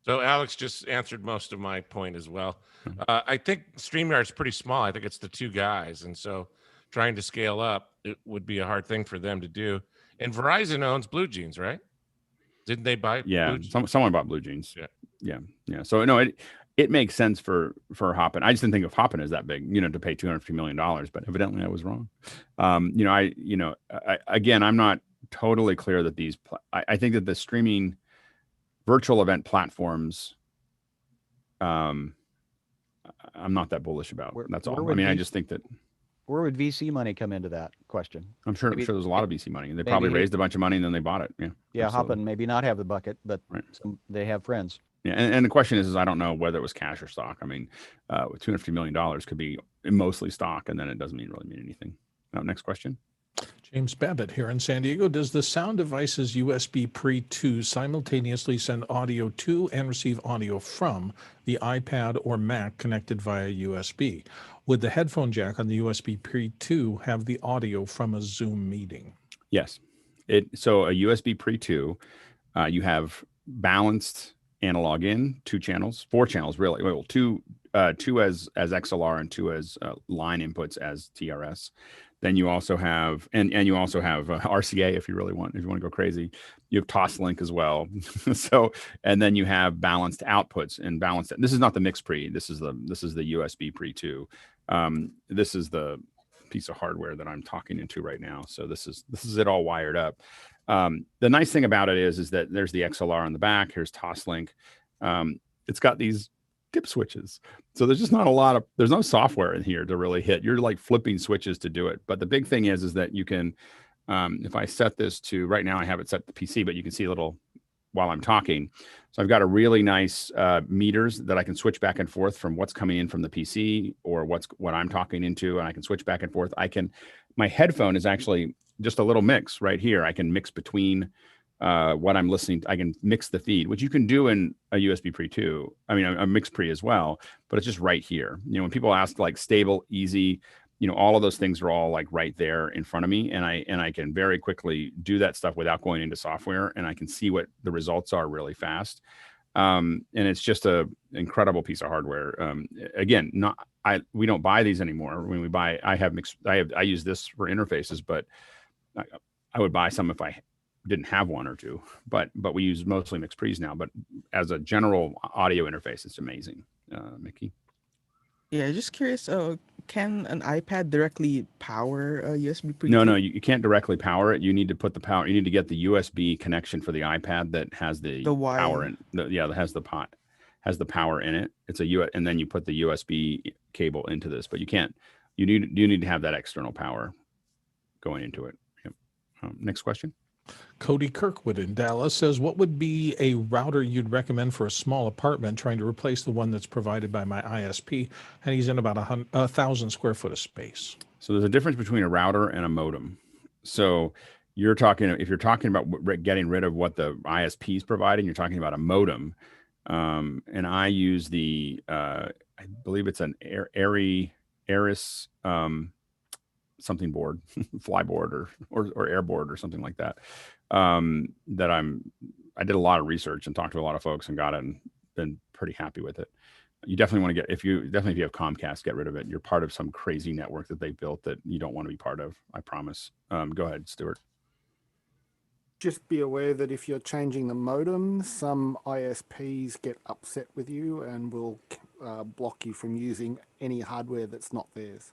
So Alex just answered most of my point as well. I think StreamYard's pretty small. I think it's the two guys, and so trying to scale up, it would be a hard thing for them to do. And Verizon owns Blue Jeans, right? Didn't they buy? Yeah, someone bought Blue Jeans. Yeah. So no, it makes sense for Hopin. I just didn't think of Hopin as that big, to pay $250 million, but evidently I was wrong. Again, I'm not totally clear that I think that the streaming virtual event platforms, I'm not that bullish about. That's all. I mean, I just think that. where would VC money come into that question? I'm sure Maybe- there's a lot of VC money. They maybe probably he- raised a bunch of money and then they bought it. Yeah. Yeah, absolutely. Hopin maybe not have the bucket, but Right. they have friends. Yeah, and the question is I don't know whether it was cash or stock. I mean, with $250 million could be mostly stock, and then it doesn't really mean anything. Next question. James Babbitt here in San Diego. Does the Sound Devices USB-Pre-2 simultaneously send audio to and receive audio from the iPad or Mac connected via USB? Would the headphone jack on the USB-Pre-2 have the audio from a Zoom meeting? Yes. So a USB-Pre-2, you have balanced analog in, 2 channels, 4 channels really. Well, two as XLR and 2 as line inputs as TRS. Then you also have, and you also have RCA if you want to go crazy. You have Toslink as well. So, and then you have balanced outputs and balanced. This is not the mix pre. This is the USB Pre-2. This is the piece of hardware that I'm talking into right now. So this is it all wired up. The nice thing about it is that there's the XLR on the back. Here's Toslink. It's got these dip switches. So there's just not there's no software in here to really hit. You're like flipping switches to do it. But the big thing is that you can, if I set this to, right now I have it set to PC, but you can see a little while I'm talking. So I've got a really nice meters that I can switch back and forth from what's coming in from the PC or what I'm talking into, and I can switch back and forth. My headphone is actually just a little mix right here. I can mix between what I'm listening to. I can mix the feed, which you can do in a USB Pre-2. I mean, a mix pre as well, but it's just right here. When people ask like stable, easy, all of those things are all like right there in front of me. And I can very quickly do that stuff without going into software, and I can see what the results are really fast. And it's just a incredible piece of hardware. Again, we don't buy these anymore. When we buy, I use this for interfaces, but I would buy some if I didn't have one or two, but we use mostly mixed pre's now. But as a general audio interface, it's amazing. Mickey? Yeah, just curious. Can an iPad directly power a USB Pre-2? No, you can't directly power it. You need to put the power. You need to get the USB connection for the iPad that has the wire. Power in. That has the power in it. It's and then you put the USB cable into this. But you can't. You need to have that external power going into it. Yep. Next question. Cody Kirkwood in Dallas says, what would be a router you'd recommend for a small apartment trying to replace the one that's provided by my ISP? And he's in about 1,000 square foot of space. So there's a difference between a router and a modem. So if you're talking about getting rid of what the ISP is providing, you're talking about a modem. And I use I believe it's an Aris something board, fly board or air board or something like that. I did a lot of research and talked to a lot of folks and got it and been pretty happy with it. You definitely want to if you have Comcast, get rid of it. You're part of some crazy network that they built that you don't want to be part of. I promise. Go ahead, Stuart. Just be aware that if you're changing the modem, some ISPs get upset with you and will block you from using any hardware that's not theirs.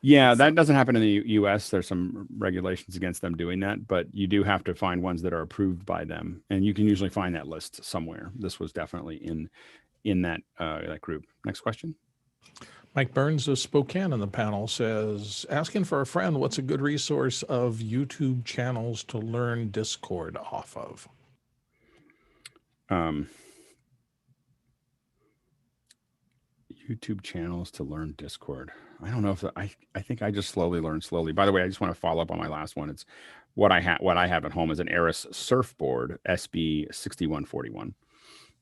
Yeah, that doesn't happen in the US. There's some regulations against them doing that, but you do have to find ones that are approved by them. And you can usually find that list somewhere. This was definitely in that group. Next question. Mike Burns of Spokane on the panel says, asking for a friend, what's a good resource of YouTube channels to learn Discord off of? YouTube channels to learn Discord. I don't know if I think I just learn slowly. By the way, I just want to follow up on my last one. It's what I have at home is an Aris surfboard SB6141.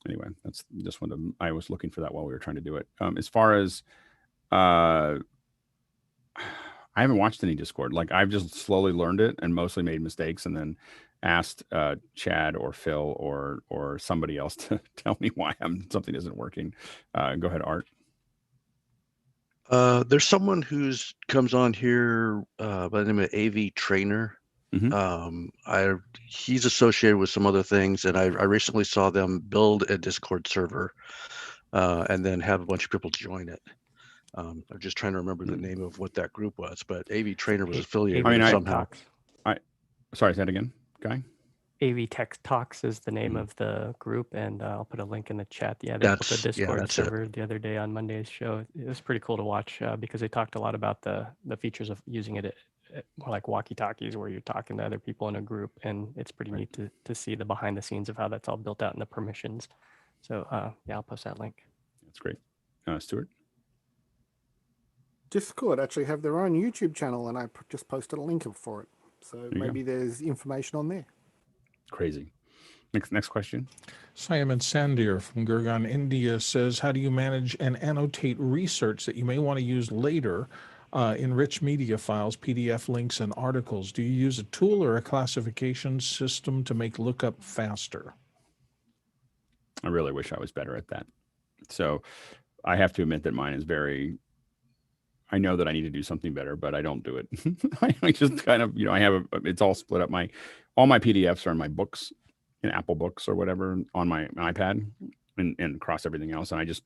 Anyway, that's just I was looking for that while we were trying to do it. As far as I haven't watched any Discord. Like I've just slowly learned it and mostly made mistakes and then asked Chad or Phil or somebody else to tell me why something isn't working. Go ahead, Art. There's someone who's comes on here by the name of AV Trainer. Mm-hmm. He's associated with some other things, and I recently saw them build a Discord server and then have a bunch of people join it. I'm just trying to remember the name of what that group was, but AV Trainer was affiliated with it somehow. Sorry, say that again, Guy. AV Tech Talks is the name of the group, and I'll put a link in the chat. Yeah, they built a That's- yeah, Discord that's it. server the other day on Monday's show. It was pretty cool to watch because they talked a lot about the features of using it more like walkie-talkies, where you're talking to other people in a group, and it's pretty neat to see the behind the scenes of how that's all built out in the permissions. So yeah, I'll post that link. That's great. Stuart? Discord actually have their own YouTube channel, and I just posted a link for it. So you maybe there's information on there. Crazy. Next question. Simon Sandir from Gurgaon, India says, how do you manage and annotate research that you may want to use later in rich media files, PDF links, and articles? Do you use a tool or a classification system to make lookup faster? I really wish I was better at that. So I have to admit that mine is I know that I need to do something better, but I don't do it. I just kind of, it's all split up. All my PDFs are in my books, in Apple Books or whatever, on my iPad, and across everything else. And I just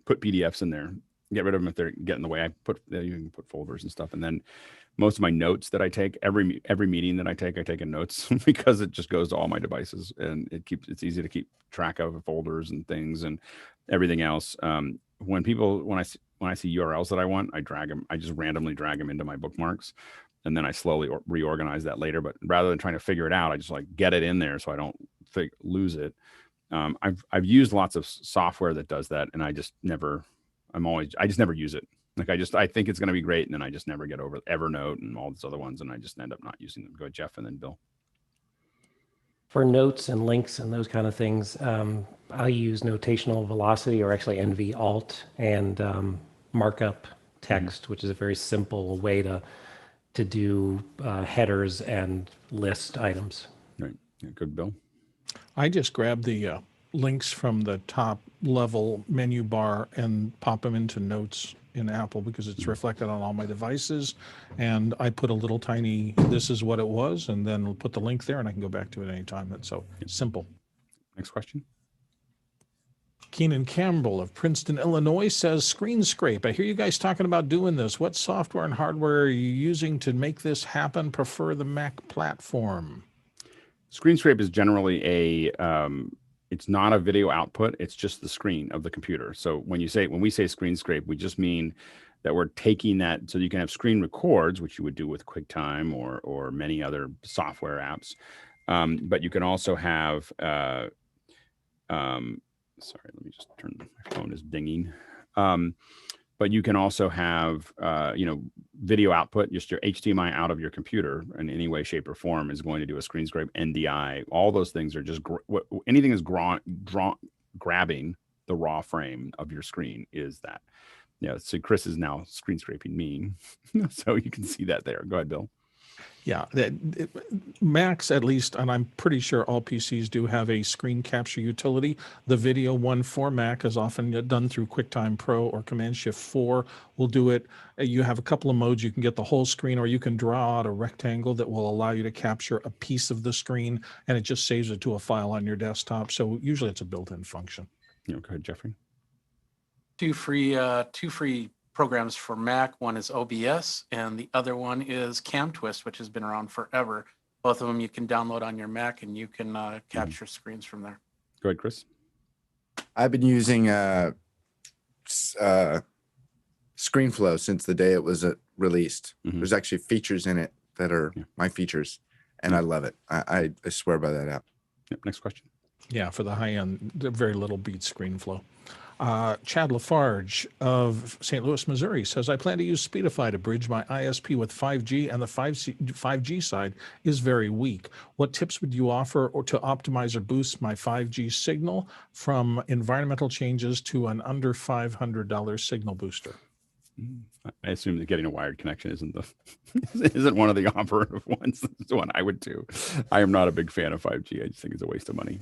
put PDFs in there, get rid of them if they get in the way. You can put folders and stuff. And then most of my notes that I take, every meeting that I take in notes because it just goes to all my devices, and it's easy to keep track of folders and things and everything else. When I see URLs that I want, I just randomly drag them into my bookmarks, and then I slowly reorganize that later. But rather than trying to figure it out, I just like get it in there so I don't lose it. I've used lots of software that does that, and I just never use it. Like I think it's going to be great, and then I just never get over Evernote and all these other ones, and I just end up not using them. Go ahead, Jeff, and then Bill. For notes and links and those kind of things, I use notational velocity, or actually NV Alt, and markup text, which is a very simple way to do headers and list items. Right. Yeah, good, Bill. I just grab the links from the top level menu bar and pop them into notes in Apple because it's reflected on all my devices. And I put a little tiny, this is what it was, and then we'll put the link there and I can go back to it anytime. That's so simple. Next question. Keenan Campbell of Princeton, Illinois says, screen scrape. I hear you guys talking about doing this. What software and hardware are you using to make this happen? Prefer the Mac platform. Screen scrape is generally it's not a video output. It's just the screen of the computer. So when we say screen scrape, we just mean that we're taking that, so you can have screen records, which you would do with QuickTime or many other software apps. But you can also have, sorry, let me just turn, my phone is dinging. But you can also have, video output, just your HDMI out of your computer in any way, shape, or form is going to do a screen scrape, NDI. All those things are just, anything is grabbing the raw frame of your screen is that. Yeah, so Chris is now screen scraping me. So you can see that there. Go ahead, Bill. Yeah, Macs at least, and I'm pretty sure all PCs do have a screen capture utility. The video one for Mac is often done through QuickTime Pro or Command Shift 4 will do it. You have a couple of modes. You can get the whole screen, or you can draw out a rectangle that will allow you to capture a piece of the screen, and it just saves it to a file on your desktop. So usually it's a built-in function. Go ahead, Jeffrey. Two free programs for Mac. One is OBS, and the other one is CamTwist, which has been around forever. Both of them you can download on your Mac, and you can capture screens from there. Go ahead, Chris. I've been using ScreenFlow since the day it was released. There's actually features in it that are my features, and I love it. I swear by that app. Yep. Next question. Yeah, for the high end, very little beats ScreenFlow. Chad Lafarge of St. Louis, Missouri says, I plan to use Speedify to bridge my ISP with 5G, and the 5G side is very weak. What tips would you offer to optimize or boost my 5G signal from environmental changes to an under $500 signal booster? I assume that getting a wired connection isn't one of the operative ones. That's the one I would do. I am not a big fan of 5G. I just think it's a waste of money.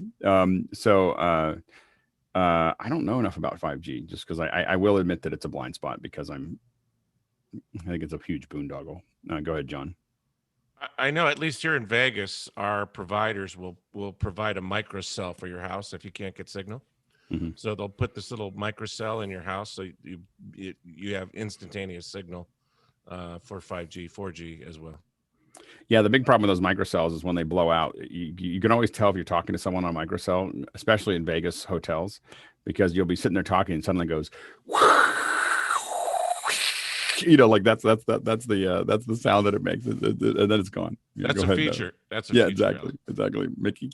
I don't know enough about 5G, just because I will admit that it's a blind spot because I think it's a huge boondoggle. Go ahead, John. I know at least here in Vegas, our providers will provide a microcell for your house if you can't get signal. So they'll put this little microcell in your house, so you have instantaneous signal for 5G, 4G as well. Yeah, the big problem with those microcells is when they blow out. You can always tell if you're talking to someone on a microcell, especially in Vegas hotels, because you'll be sitting there talking and suddenly it goes, like that's the sound that it makes, and then it's gone. Yeah, That's go a ahead, feature. That's a yeah, feature. exactly, Mickey.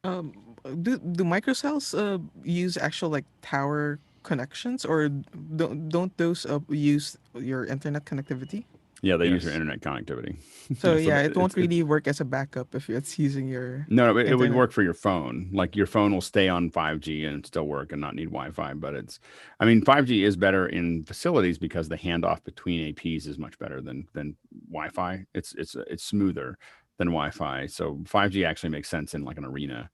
Do microcells use actual like tower connections, or don't those use your internet connectivity? Yeah, they use your Yes. internet connectivity. So Yeah, yeah, it won't it's- really work as a backup if it's using your No, it would internet. work for your phone. Like your phone will stay on 5G and still work and not need Wi-Fi. But 5G is better in facilities because the handoff between APs is much better than Wi-Fi. It's smoother than Wi-Fi. So 5G actually makes sense in like an arena,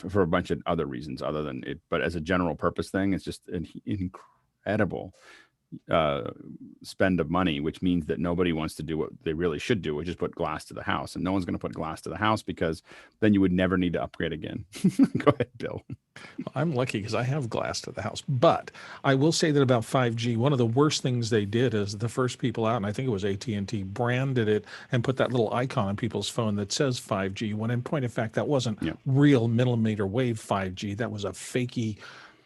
for a bunch of other reasons other than it. But as a general purpose thing, it's just an incredible spend of money, which means that nobody wants to do what they really should do, which is put glass to the house. And no one's going to put glass to the house because then you would never need to upgrade again. Go ahead, Bill. I'm lucky because I have glass to the house. But I will say that about 5G, one of the worst things they did is the first people out, and I think it was AT&T, branded it and put that little icon on people's phone that says 5G, when in point of fact, that wasn't real millimeter wave 5G. That was a fakey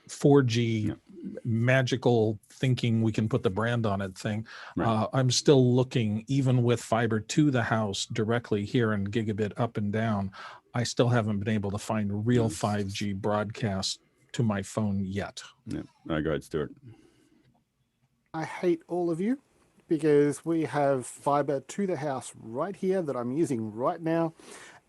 4G magical thinking we can put the brand on it thing. Right. I'm still looking, even with fiber to the house directly here and gigabit up and down, I still haven't been able to find real 5G broadcast to my phone yet. Yeah. Go ahead, Stuart. I hate all of you because we have fiber to the house right here that I'm using right now,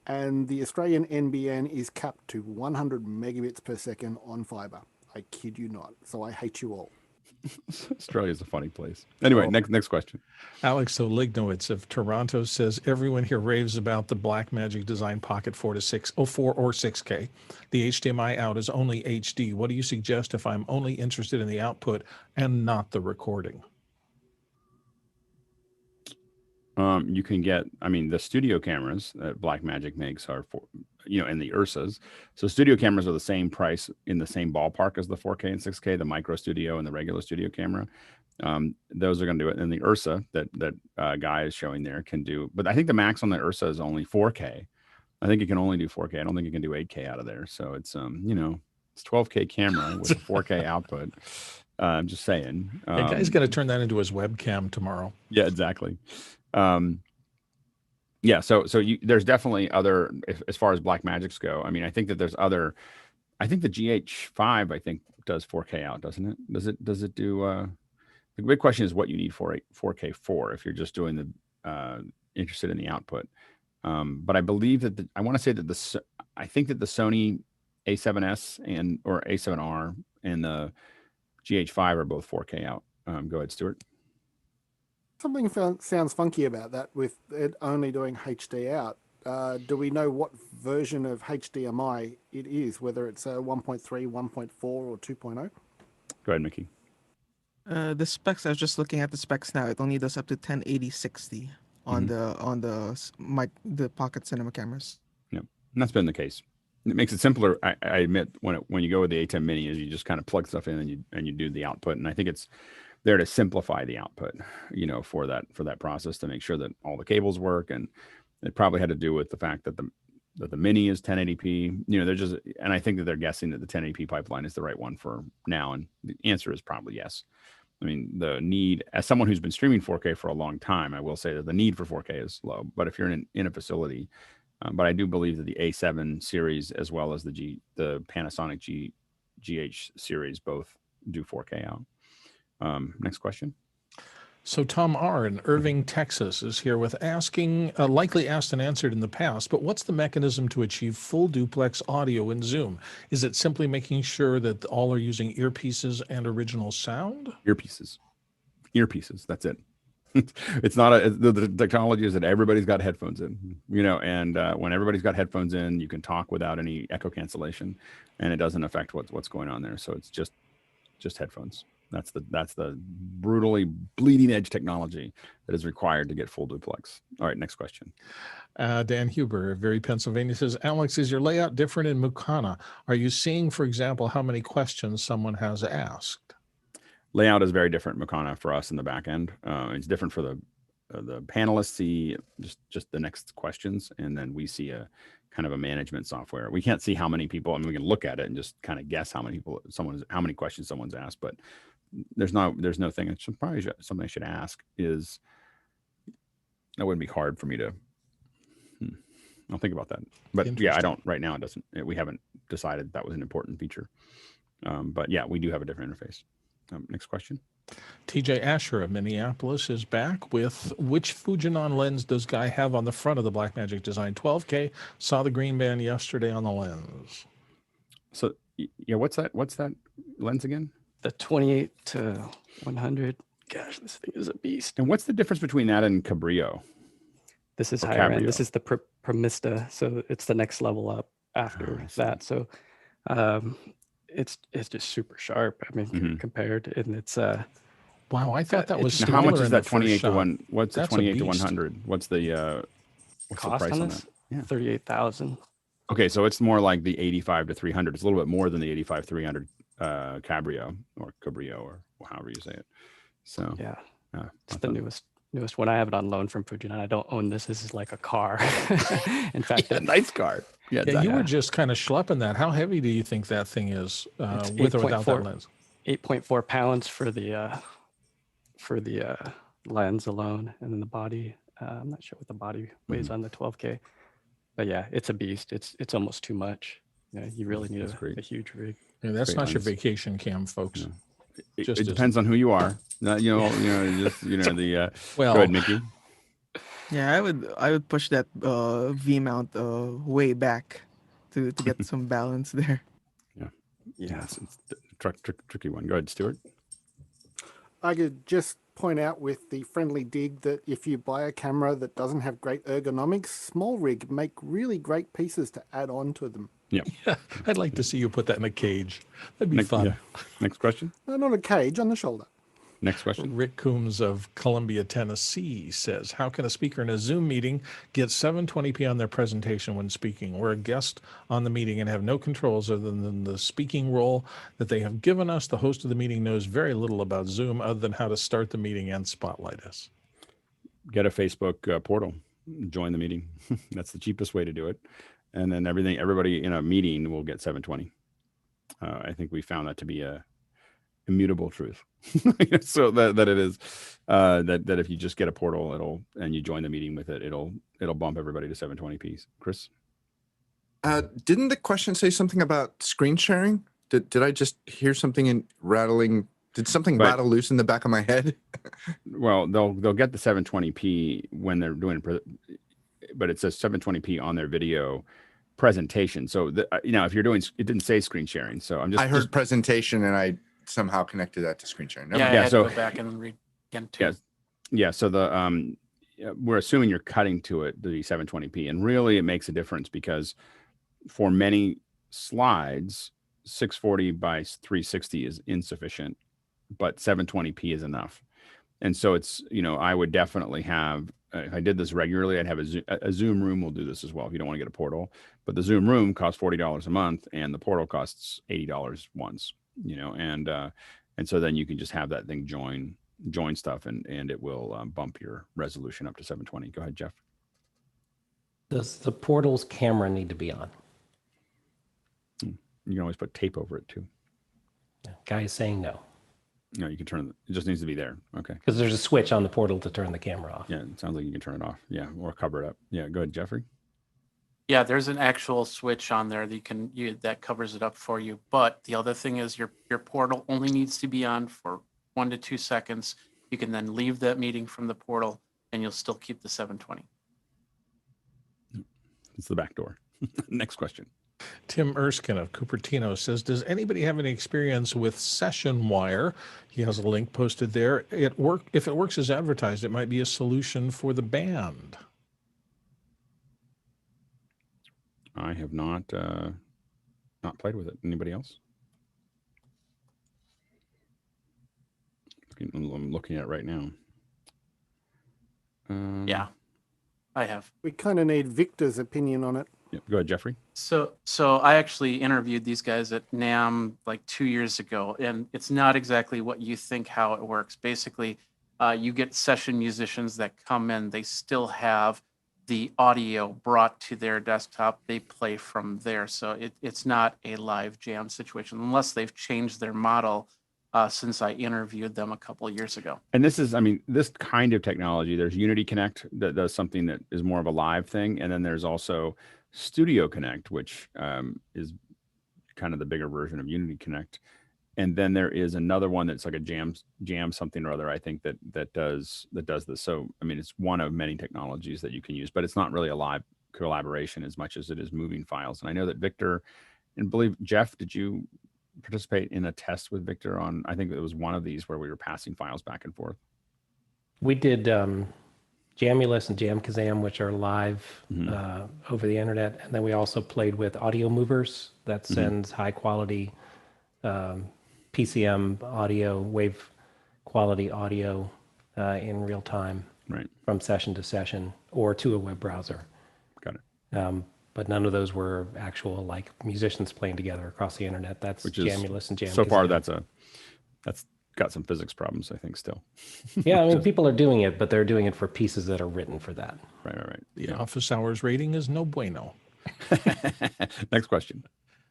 and the Australian NBN is capped to 100 megabits per second on fiber. I kid you not. So I hate you all. Australia's a funny place. Anyway, next question. Alex Olignowitz of Toronto says, everyone here raves about the Blackmagic Design Pocket 4 or 6K. The HDMI out is only HD. What do you suggest if I'm only interested in the output and not the recording? You can get, the studio cameras that Blackmagic makes are for, and the URSAs. So studio cameras are the same price in the same ballpark as the 4K and 6K, the micro studio and the regular studio camera. Those are going to do it. And the URSA that guy is showing there can do, but I think the max on the URSA is only 4K. I think it can only do 4K. I don't think it can do 8K out of there. So it's, it's 12K camera with a 4K output. I'm just saying. The guy's going to turn that into his webcam tomorrow. Yeah, exactly. Yeah, so there's definitely other, as far as Blackmagics go. I think that there's other. I think the GH5 does 4K out, doesn't it? Does it do? The big question is what you need for a 4K for if you're just doing the interested in the output. But I believe that I want to say that I think that the Sony A7S or A7R and the GH5 are both 4K out. Go ahead, Stuart. Something sounds funky about that with it only doing HD out. Do we know what version of HDMI it is, whether it's a 1.3, 1.4, or 2.0? Go ahead, Mickey. The specs, I was just looking at the specs now. It only does up to 1080/60 on the Pocket Cinema cameras. Yeah, and that's been the case. It makes it simpler. I admit when you go with the ATEM Mini, is you just kind of plug stuff in and you do the output, and I think it's there to simplify the output, for that process, to make sure that all the cables work. And it probably had to do with the fact that the Mini is 1080p. They're just, and I think that they're guessing that the 1080p pipeline is the right one for now. And the answer is probably yes. The need, as someone who's been streaming 4K for a long time, I will say that the need for 4K is low. But if you're in a facility, but I do believe that the A7 series as well as the Panasonic GH series both do 4K out. Next question. So Tom R. in Irving, Texas is here with asking, likely asked and answered in the past, but what's the mechanism to achieve full duplex audio in Zoom? Is it simply making sure that all are using earpieces and original sound? Earpieces. That's it. It's not the technology is that everybody's got headphones in, and when everybody's got headphones in, you can talk without any echo cancellation, and it doesn't affect what's going on there. So it's just headphones. That's the brutally bleeding edge technology that is required to get full duplex. All right, next question. Dan Huber of Very Pennsylvania says, Alex, is your layout different in Mukana? Are you seeing, for example, how many questions someone has asked? Layout is very different in Mukana for us in the back end. It's different for the panelists see just the next questions, and then we see a kind of a management software. We can't see how many people. I mean, we can look at it and just kind of guess how many questions someone's asked, but there's no thing. It's probably something I should ask is that wouldn't be hard for me to. I'll think about that. But yeah, I don't right now. It doesn't. We haven't decided that was an important feature. But yeah, we do have a different interface. Next question. TJ Asher of Minneapolis is back with which Fujinon lens does Guy have on the front of the Blackmagic Design 12K? Saw the green band yesterday on the lens. So yeah, what's that lens again? The 28 to 100. Gosh, this thing is a beast. And what's the difference between that and Cabrillo? This is Or higher end. Cabrio? This is the Premista, so it's the next level up after that. So it's just super sharp. I mean, compared, and it's wow. I thought that was Now, how much smaller is in that the 28 first to shot. 1? What's the That's a 28 to beast. 100? What's the cost price on on this. that? Yeah. 38,000. Okay, so it's more like the 85 to 300. It's a little bit more than the 85 300 Cabrio or however you say it. So yeah, it's the newest one. I have it on loan from Fujinon. I don't own this. This is like a car. In fact, yeah, nice car. Yeah, Yeah, you were just kind of schlepping that. How heavy do you think that thing is it's with or without that lens? 8.4 pounds for the lens alone, and then the body. I'm not sure what the body weighs on the 12K, but yeah, it's a beast. It's almost too much. Yeah, you really need a huge rig. Yeah, that's Great not your lens. vacation cam, folks. It Just depends on who you are. Well, go ahead, Mickey. Yeah, I would push that V mount way back to get some balance there. Yeah, it's a tricky one. Go ahead, Stuart. I could just point out with the friendly dig that if you buy a camera that doesn't have great ergonomics, small rig make really great pieces to add on to them. Yeah. I'd like to see you put that in a cage. That'd be fun. Yeah. Next question. No, not a cage, on the shoulder. Next question. Rick Coombs of Columbia, Tennessee says, how can a speaker in a Zoom meeting get 720p on their presentation when speaking? We're a guest on the meeting and have no controls other than the speaking role that they have given us. The host of the meeting knows very little about Zoom other than how to start the meeting and spotlight us. Get a Facebook portal. Join the meeting. That's the cheapest way to do it. And then everybody in a meeting will get 720. I think we found that to be a immutable truth. So that it is that if you just get a portal, and you join the meeting with it, it'll bump everybody to 720p. Chris, didn't the question say something about screen sharing? Did I just hear something in rattling? Did something rattle loose in the back of my head? Well, they'll get the 720p when they're doing, but it says 720p on their video presentation. So if you're doing, it didn't say screen sharing. So I heard presentation and I somehow connected that to screen sharing. Yeah, I had to go back and read again too. Yeah. So we're assuming you're cutting to it the 720p, and really it makes a difference because for many slides, 640 by 360 is insufficient, but 720p is enough. And so it's, I would definitely have, if I did this regularly, I'd have a Zoom room will do this as well if you don't want to get a portal. But the Zoom room costs $40 a month and the portal costs $80 once, and so then you can just have that thing join stuff and it will bump your resolution up to 720. Go ahead, Jeff. Does the portal's camera need to be on? You can always put tape over it too. Guy is saying no. No, you can turn it. It just needs to be there. Okay. Because there's a switch on the portal to turn the camera off. Yeah, it sounds like you can turn it off. Yeah, or cover it up. Yeah, go ahead, Jeffrey. Yeah, there's an actual switch on there that that covers it up for you. But the other thing is your portal only needs to be on for 1 to 2 seconds. You can then leave that meeting from the portal and you'll still keep the 720. It's the back door. Next question. Tim Erskine of Cupertino says, does anybody have any experience with Session Wire? He has a link posted there. If it works as advertised, it might be a solution for the band. I have not played with it. Anybody else? I'm looking at it right now. Yeah, I have. We kind of need Victor's opinion on it. Yeah, go ahead, Jeffrey. So I actually interviewed these guys at NAMM like 2 years ago, and it's not exactly what you think how it works. Basically, you get session musicians that come in, they still have the audio brought to their desktop. They play from there. So it's not a live jam situation unless they've changed their model since I interviewed them a couple of years ago. And this is, I mean, this kind of technology, there's Unity Connect that does something that is more of a live thing. And then there's also Studio Connect, which is kind of the bigger version of Unity Connect. And then there is another one that's like a jam something or other, I think that does this. So, I mean, it's one of many technologies that you can use, but it's not really a live collaboration as much as it is moving files. And I know that Victor, and believe Jeff, did you participate in a test with Victor on, I think it was one of these where we were passing files back and forth? We did Jamulus and Jamkazam, which are live over the internet. And then we also played with Audio Movers that sends high quality PCM audio, wave quality audio in real time, right, from session to session or to a web browser. Got it. But none of those were actual like musicians playing together across the internet. That's Jamulus and Jamkazam. So far, that's got some physics problems, I think, still. Yeah, I mean, people are doing it, but they're doing it for pieces that are written for that. Right. The office hours rating is no bueno. Next question.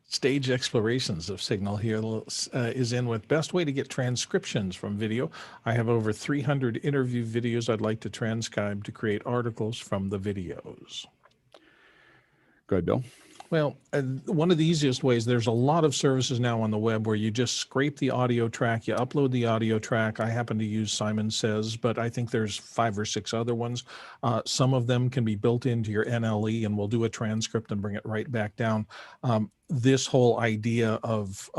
Stage Explorations of Signal here is in with best way to get transcriptions from video. I have over 300 interview videos I'd like to transcribe to create articles from the videos. Go ahead, Bill. Well, one of the easiest ways, there's a lot of services now on the web where you just scrape the audio track, you upload the audio track. I happen to use Simon Says, but I think there's 5 or 6 other ones. Some of them can be built into your NLE and we'll do a transcript and bring it right back down. This whole idea of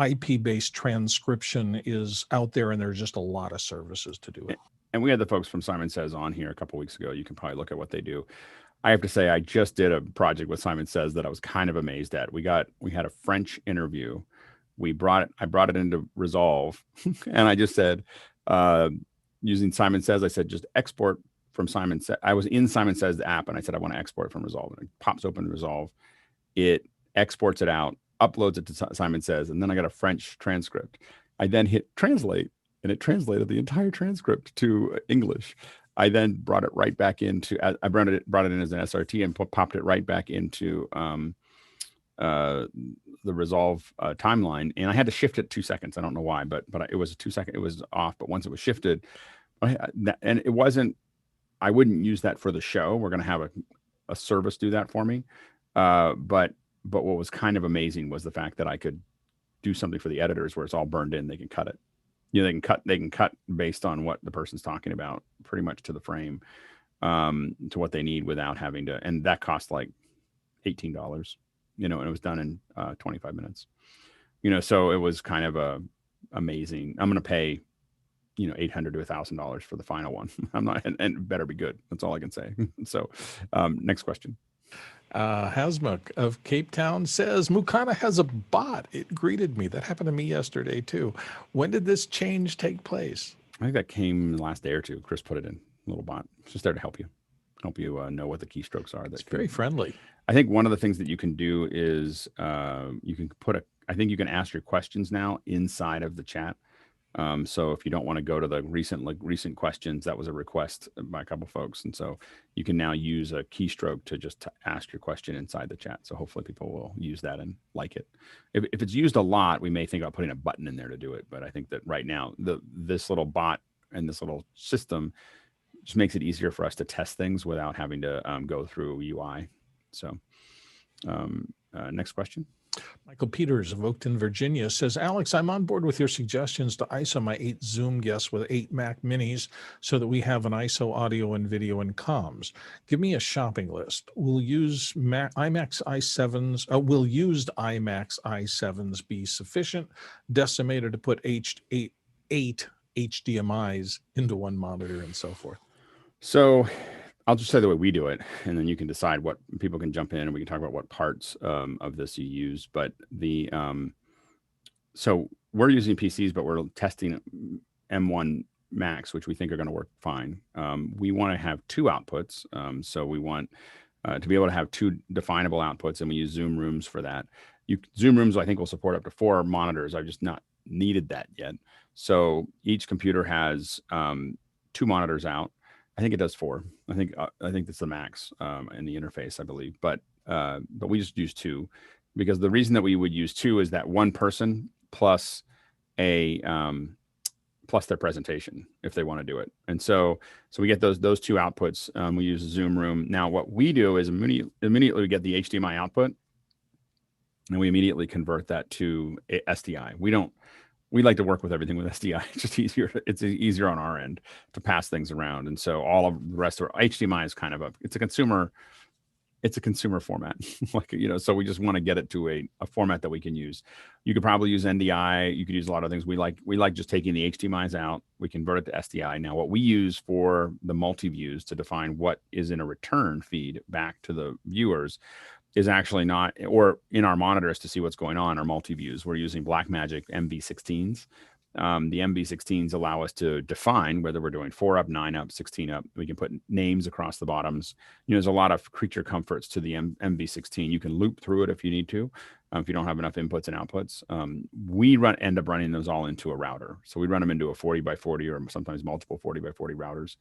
IP-based transcription is out there, and there's just a lot of services to do it. And we had the folks from Simon Says on here a couple weeks ago. You can probably look at what they do. I have to say, I just did a project with Simon Says that I was kind of amazed at. We had a French interview. I brought it into Resolve, and I just said, using Simon Says, I said, just export from Simon Says. I was in Simon Says app, and I said, I want to export from Resolve. And it pops open Resolve. It exports it out, uploads it to Simon Says, and then I got a French transcript. I then hit translate, and it translated the entire transcript to English. I then brought it right back into, I brought it in as an SRT and popped it right back into the Resolve timeline. And I had to shift it 2 seconds. I don't know why, but it was a 2 second, it was off. But once it was shifted, and it wasn't, I wouldn't use that for the show. We're going to have a service do that for me. But what was kind of amazing was the fact that I could do something for the editors where it's all burned in. They can cut it. They can cut based on what the person's talking about, pretty much to the frame, to what they need without having to, and that cost like $18, and it was done in 25 minutes, so it was kind of amazing. I'm going to pay, $800 to $1,000 for the final one. I'm not, and it better be good. That's all I can say. So next question. Hasmuk of Cape Town says, Mukana has a bot. It greeted me. That happened to me yesterday too. When did this change take place? I think that came the last day or two. Chris put it in, a little bot. It's just there to help you know what the keystrokes are. It's very friendly. I think one of the things that you can do is you can I think you can ask your questions now inside of the chat. So if you don't want to go to the recent questions, that was a request by a couple folks. And so you can now use a keystroke to ask your question inside the chat. So hopefully people will use that and like it. If it's used a lot, we may think about putting a button in there to do it. But I think that right now, this little bot and this little system just makes it easier for us to test things without having to go through UI. So next question. Michael Peters of Oakton, Virginia says, Alex, I'm on board with your suggestions to ISO my 8 Zoom guests with 8 Mac Minis so that we have an ISO audio and video and comms. Give me a shopping list. Will used IMAX i7s be sufficient? Decimated to put 8 HDMIs into one monitor and so forth. So I'll just say the way we do it, and then you can decide what people can jump in, and we can talk about what parts of this you use. But so we're using PCs, but we're testing M1 Max, which we think are going to work fine. We want to have 2 outputs, so we want to be able to have 2 definable outputs, and we use Zoom Rooms for that. Zoom Rooms, I think, will support up to 4 monitors. I've just not needed that yet. So each computer has 2 monitors out. I think it does 4. I think that's the max in the interface, I believe. But we just use 2 because the reason that we would use 2 is that one person plus plus their presentation if they want to do it. And so we get those 2 outputs. We use a Zoom room. Now what we do is immediately we get the HDMI output and we immediately convert that to SDI. We like to work with everything with SDI. It's just easier. It's easier on our end to pass things around. And so all of the rest of HDMI is kind of it's a consumer format. Like, so we just want to get it to a format that we can use. You could probably use NDI. You could use a lot of things. We like just taking the HDMIs out. We convert it to SDI. Now, what we use for the multi-views to define what is in a return feed back to the viewers is actually not, or in our monitors to see what's going on, our multi-views. We're using Blackmagic MV16s. The MV16s allow us to define whether we're doing 4 up, 9 up, 16 up. We can put names across the bottoms. There's a lot of creature comforts to the MV16. You can loop through it if you need to, if you don't have enough inputs and outputs. We end up running those all into a router. So we run them into a 40 by 40 or sometimes multiple 40 by 40 routers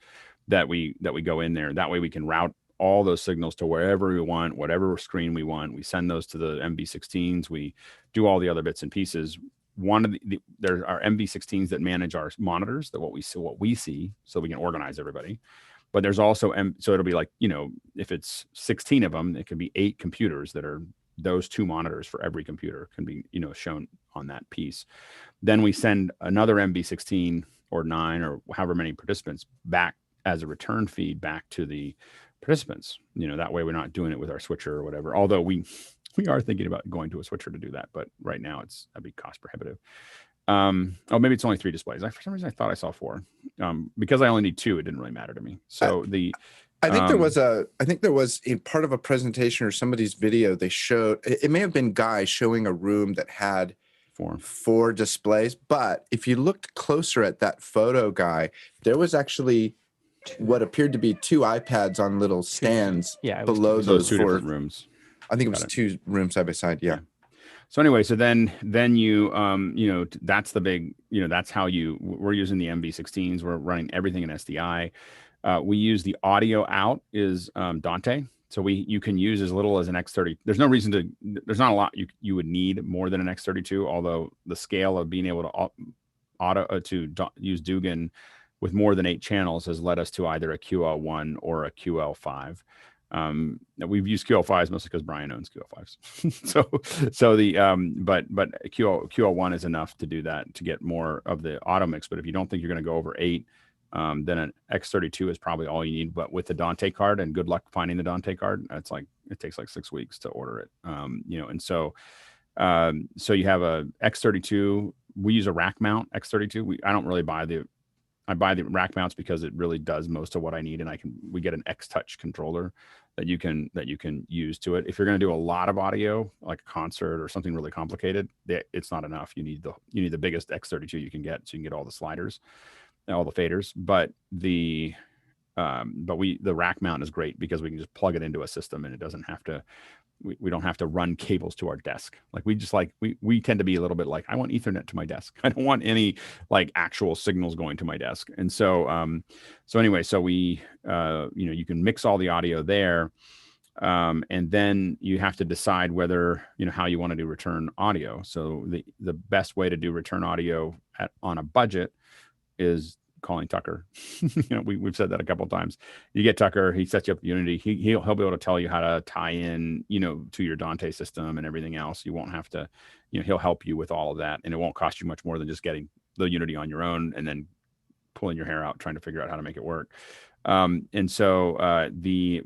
that we go in there. That way we can route all those signals to wherever we want, whatever screen we want. We send those to the MV16s. We do all the other bits and pieces. One of there are MV16s that manage our monitors, that what we see, so we can organize everybody. But there's also so it'll be like, if it's 16 of them, it could be 8 computers that are those 2 monitors for every computer can be shown on that piece. Then we send another MV16 or 9 or however many participants back as a return feed back to the participants. That way we're not doing it with our switcher or whatever. Although we are thinking about going to a switcher to do that, but right now that'd be cost prohibitive. Maybe it's only 3 displays. For some reason I thought I saw 4. Because I only need 2, it didn't really matter to me. So I think there was in part of a presentation or somebody's video, they showed, it may have been Guy showing a room that had 4 displays, but if you looked closer at that photo, Guy, there was actually what appeared to be 2 iPads on little stands below those 2 4 different rooms. I think it was 2 rooms side by side. Yeah. So anyway, so then you, that's the big, that's how we're using the MV16s. We're running everything in SDI. We use the audio out is Dante. So you can use as little as an X30. There's no reason there's not a lot you would need more than an X32, although the scale of being able to use Dugan with more than 8 channels has led us to either a QL1 or a QL5. We've used QL5s mostly because Brian owns QL5s. so the but QL1 is enough to do that, to get more of the auto mix. But if you don't think you're going to go over 8, then an X32 is probably all you need. But with the Dante card, and good luck finding the Dante card, it takes like 6 weeks to order it. And so you have a X32. We use a rack mount X32. I don't really buy I buy the rack mounts because it really does most of what I need, and we get an X Touch controller that you can use to it. If you're going to do a lot of audio, like a concert or something really complicated, it's not enough. You need the biggest X32 you can get, so you can get all the sliders, all the faders. But the rack mount is great because we can just plug it into a system, and it doesn't have to. We don't have to run cables to our desk. Like we tend to be a little bit like, I want Ethernet to my desk. I don't want any like actual signals going to my desk. And so anyway, so we, you can mix all the audio there. And then you have to decide whether, how you want to do return audio. So the best way to do return audio on a budget is calling Tucker. We've said that a couple of times. You get Tucker, he sets you up Unity. He'll be able to tell you how to tie in, to your Dante system and everything else. You won't have to, he'll help you with all of that, and it won't cost you much more than just getting the Unity on your own and then pulling your hair out trying to figure out how to make it work. And so the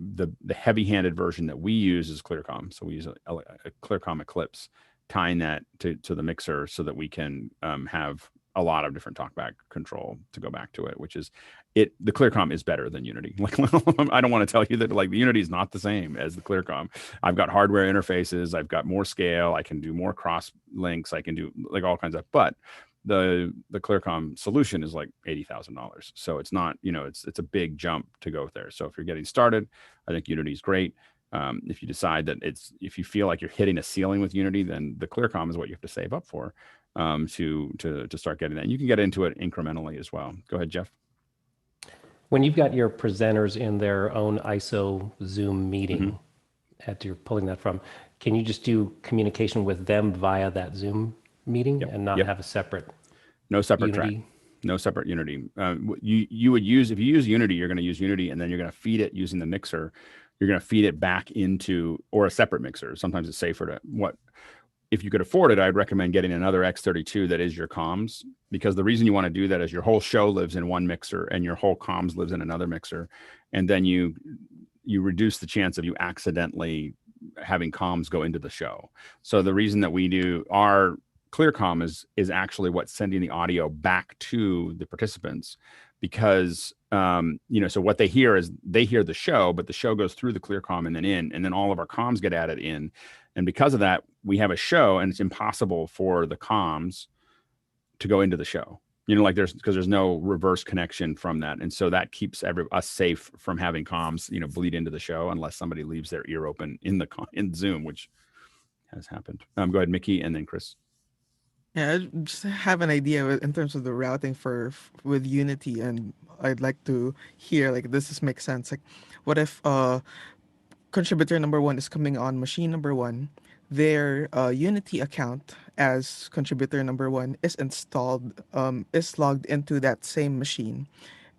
heavy-handed version that we use is ClearCom. So we use a ClearCom Eclipse, tying that to the mixer so that we can have a lot of different talkback control to go back to it, which is the ClearCom is better than Unity. Like, I don't want to tell you that like the Unity is not the same as the ClearCom. I've got hardware interfaces. I've got more scale. I can do more cross links. I can do like all kinds of, but the ClearCom solution is like $80,000. So it's not, it's a big jump to go there. So if you're getting started, I think Unity is great. If you decide that if you feel like you're hitting a ceiling with Unity, then the ClearCom is what you have to save up for. to start getting that. You can get into it incrementally as well. Go ahead, Jeff. When you've got your presenters in their own ISO Zoom meeting, that you're pulling that from, can you just do communication with them via that Zoom meeting and not have a separate no separate Unity? track, no separate Unity. You would use, if you use Unity, you're going to use Unity, and then you're going to feed it using the mixer. You're going to feed it back into, or a separate mixer. Sometimes it's safer to if you could afford it, I'd recommend getting another X32 that is your comms, because the reason you want to do that is your whole show lives in one mixer and your whole comms lives in another mixer. And then you reduce the chance of you accidentally having comms go into the show. So the reason that we do our ClearComm is actually what's sending the audio back to the participants, because so what they hear is they hear the show, but the show goes through the ClearComm and then all of our comms get added in. And because of that, we have a show, and it's impossible for the comms to go into the show. Because there's no reverse connection from that, and so that keeps us safe from having comms, bleed into the show, unless somebody leaves their ear open in Zoom, which has happened. Go ahead, Mickey, and then Chris. Yeah, I just have an idea in terms of the routing with Unity, and I'd like to hear this makes sense. Like, what if contributor number 1 is coming on machine number 1, their Unity account as contributor number 1 is installed, is logged into that same machine,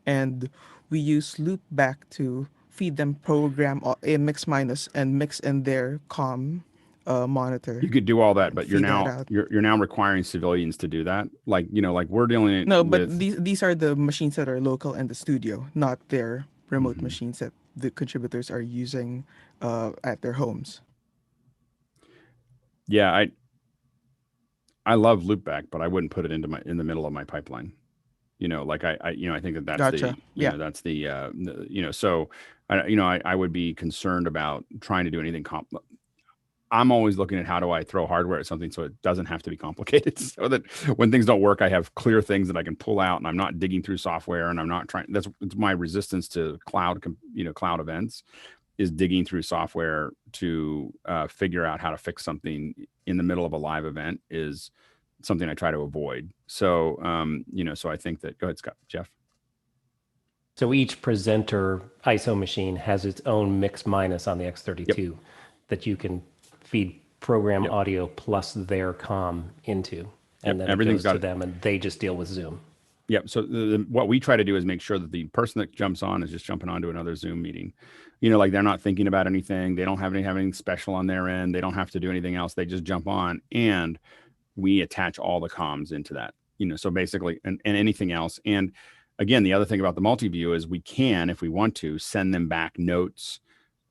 and we use loopback to feed them program a mix minus and mix in their comm monitor. You could do all that, but you're now requiring civilians to do that. Like we're dealing. No, but these are the machines that are local in the studio, not their remote machines that the contributors are using at their homes. Yeah, I love loopback, but I wouldn't put it in the middle of my pipeline. I think that's Gotcha. that's so I would be concerned about trying to do anything I'm always looking at how do I throw hardware at something so it doesn't have to be complicated, so that when things don't work, I have clear things that I can pull out, and I'm not digging through software, and I'm not trying. It's my resistance to cloud events is digging through software to figure out how to fix something in the middle of a live event is something I try to avoid. So, so I think that, go ahead, Scott, Jeff. So each presenter ISO machine has its own mix minus on the X32 that you can feed program audio plus their comm into, and then everything's goes to them, and they just deal with Zoom. Yep. So what we try to do is make sure that the person that jumps on is just jumping onto another Zoom meeting. They're not thinking about anything. They don't have anything special on their end. They don't have to do anything else. They just jump on, and we attach all the comms into that. So basically, and anything else. And again, the other thing about the multi-view is we can, if we want to, send them back notes,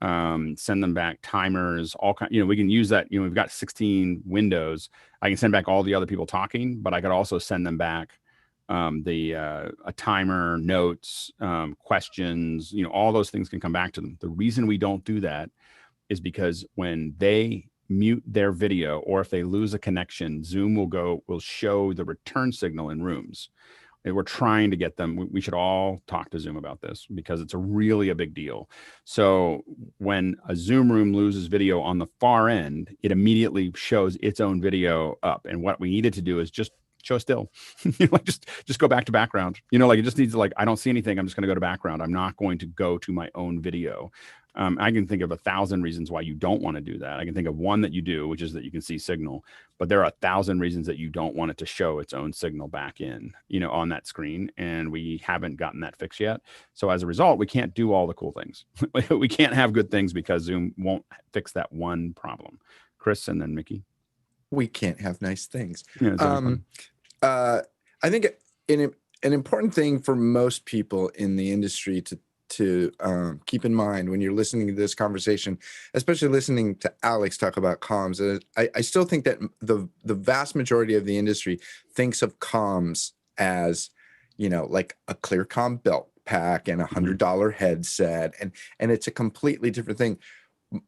send them back timers, all kind. We can use that. We've got 16 windows. I can send back all the other people talking, but I could also send them back a timer, notes, questions. All those things can come back to them. The reason we don't do that is because when they mute their video, or if they lose a connection, Zoom will show the return signal in rooms. And we're trying to get them. We should all talk to Zoom about this, because it's really a big deal. So when a Zoom room loses video on the far end, it immediately shows its own video up. And what we needed to do is just show still, just go back to background. It just needs to, I don't see anything. I'm just going to go to background. I'm not going to go to my own video. I can think of 1,000 reasons why you don't want to do that. I can think of one that you do, which is that you can see signal, but there are 1,000 reasons that you don't want it to show its own signal back in, on that screen. And we haven't gotten that fixed yet. So as a result, we can't do all the cool things. We can't have good things because Zoom won't fix that one problem. Chris, and then Mickey. We can't have nice things. Yeah, I think an important thing for most people in the industry to keep in mind when you're listening to this conversation, especially listening to Alex talk about comms, I still think that the vast majority of the industry thinks of comms as, like a ClearComm belt pack and $100 headset, and it's a completely different thing.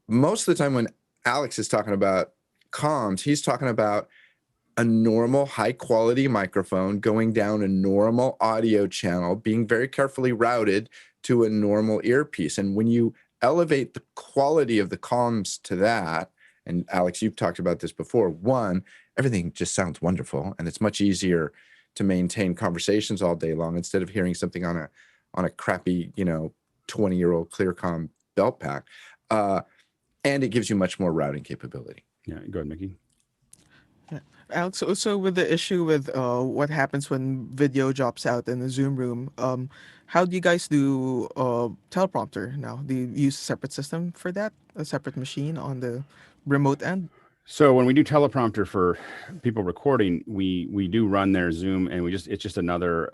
Most of the time when Alex is talking about comms, he's talking about a normal high quality microphone going down a normal audio channel, being very carefully routed to a normal earpiece. And when you elevate the quality of the comms to that, and Alex, you've talked about this before. One, everything just sounds wonderful, and it's much easier to maintain conversations all day long instead of hearing something on a crappy, 20-year-old Clearcom belt pack. And it gives you much more routing capability. Yeah, go ahead, Mickey. Alex, also with the issue with what happens when video drops out in the Zoom room, how do you guys do teleprompter now? Do you use a separate system for that? A separate machine on the remote end? So when we do teleprompter for people recording, we do run their Zoom, and it's just another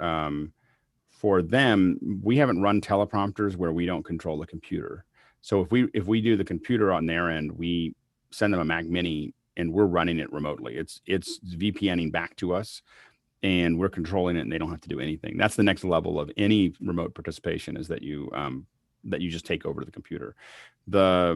for them. We haven't run teleprompters where we don't control the computer. So if we do the computer on their end, we send them a Mac Mini and we're running it remotely. It's VPNing back to us, and we're controlling it, and they don't have to do anything. That's the next level of any remote participation, is that you just take over the computer. I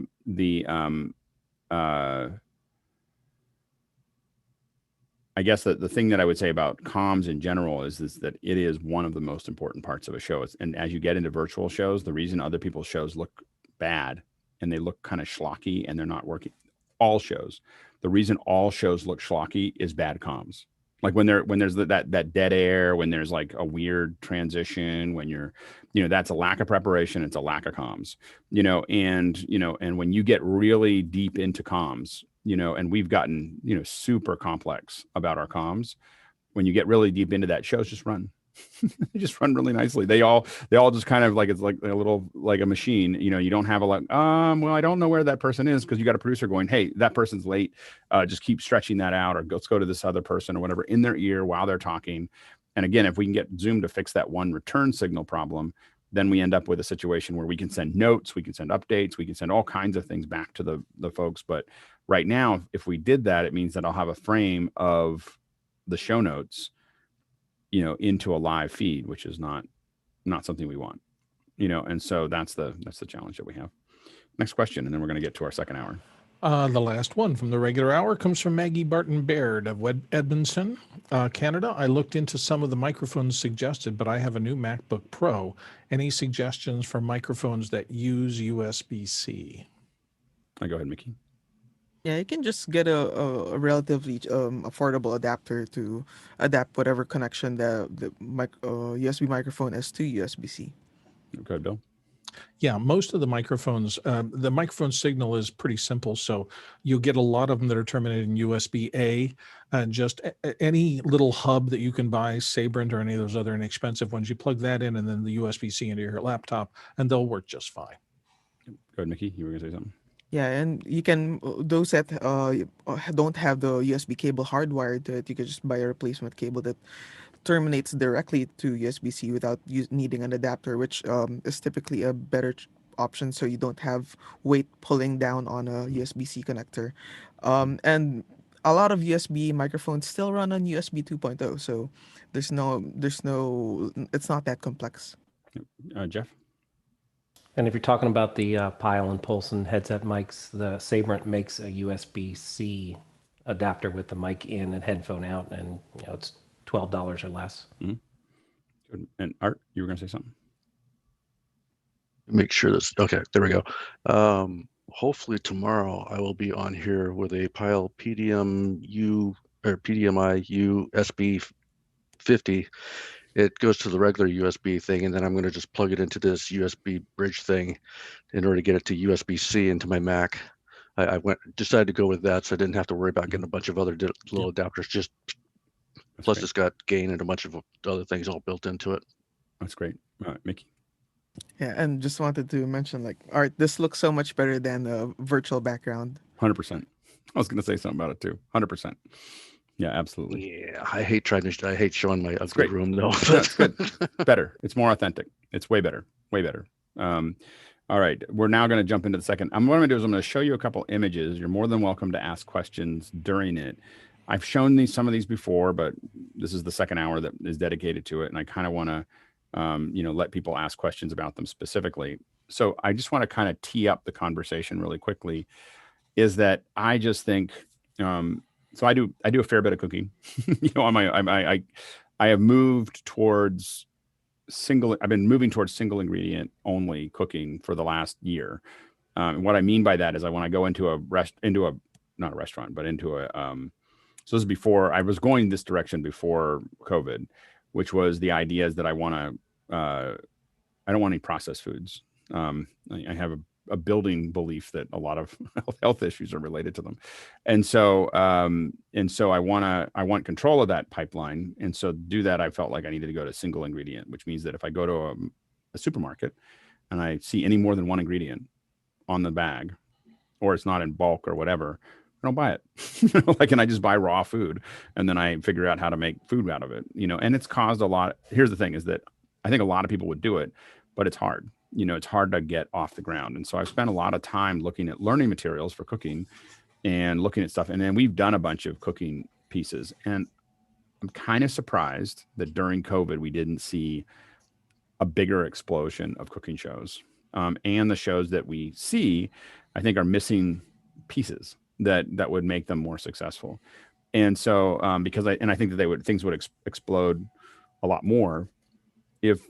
guess the thing that I would say about comms in general is that it is one of the most important parts of a show. And as you get into virtual shows, the reason other people's shows look bad and they look kind of schlocky and they're not working, the reason all shows look schlocky is bad comms. Like when there's that dead air, when there's like a weird transition, when that's a lack of preparation, it's a lack of comms, and when you get really deep into comms, and we've gotten, super complex about our comms. When you get really deep into that, shows just run. They just run really nicely. They all just kind of like, it's like a little, like a machine, you don't have a lot, well, I don't know where that person is, because you got a producer going, hey, that person's late. Just keep stretching that out, or let's go to this other person or whatever in their ear while they're talking. And again, if we can get Zoom to fix that one return signal problem, then we end up with a situation where we can send notes, we can send updates, we can send all kinds of things back to the folks. But right now, if we did that, it means that I'll have a frame of the show notes, into a live feed, which is not something we want, and so that's the challenge that we have. Next question, and then we're going to get to our second hour. The last one from the regular hour comes from Maggie Barton Baird of Edmonton, Canada. I looked into some of the microphones suggested, but I have a new MacBook Pro. Any suggestions for microphones that use USB-C? Go ahead, Mickey. Yeah, you can just get a relatively affordable adapter to adapt whatever connection the USB microphone is to USB-C. Go ahead, Bill. Yeah, most of the microphones, the microphone signal is pretty simple. So you'll get a lot of them that are terminated in USB-A, and just any little hub that you can buy, Sabrent or any of those other inexpensive ones, you plug that in and then the USB-C into your laptop, and they'll work just fine. Go ahead, Mickey. You were going to say something? Yeah, and you can, those that don't have the USB cable hardwired to it, you can just buy a replacement cable that terminates directly to USB-C without needing an adapter, which is typically a better option, so you don't have weight pulling down on a USB-C connector. And a lot of USB microphones still run on USB 2.0, so there's no, it's not that complex. Jeff? And if you're talking about the Pile and Pulson headset mics, the Sabrent makes a USB-C adapter with the mic in and headphone out, and it's $12 or less. Mm-hmm. Good. And Art, you were going to say something? Make sure this, okay, there we go. Hopefully tomorrow I will be on here with a Pile PDMI USB 50. It goes to the regular USB thing, and then I'm going to just plug it into this USB bridge thing in order to get it to USB-C into my Mac. I decided to go with that, so I didn't have to worry about getting a bunch of other little adapters. Just That's plus great. It's got gain and a bunch of other things all built into it. That's great. Mickey? Yeah, and just wanted to mention, Art, this looks so much better than a virtual background. 100%. I was going to say something about it too. 100%. Yeah, absolutely. Yeah, I hate showing my ugly great. room though. No, it's good. Better. It's more authentic. It's way better. Way better. All right. We're now going to jump into the second. What I'm going to do is I'm going to show you a couple images. You're more than welcome to ask questions during it. I've shown some of these before, but this is the second hour that is dedicated to it. And I kind of want to, let people ask questions about them specifically. So I just want to kind of tee up the conversation really quickly, is that I just think, so I do a fair bit of cooking. I have moved towards I've been moving towards single ingredient only cooking for the last year. And what I mean by that is when I go into not a restaurant, but into a, so this is before I was going this direction before COVID, which was the idea is that I want to, I don't want any processed foods. I have a building belief that a lot of health issues are related to them. And so I want control of that pipeline. And so to do that, I felt like I needed to go to single ingredient, which means that if I go to a supermarket and I see any more than one ingredient on the bag, or it's not in bulk or whatever, I don't buy it. Like, and I just buy raw food and then I figure out how to make food out of it, and it's caused a lot. Here's the thing is that I think a lot of people would do it, but it's hard. It's hard to get off the ground. And so I've spent a lot of time looking at learning materials for cooking and looking at stuff. And then we've done a bunch of cooking pieces. And I'm kind of surprised that during COVID, we didn't see a bigger explosion of cooking shows. And the shows that we see, I think, are missing pieces that would make them more successful. And so because I think that things would explode a lot more if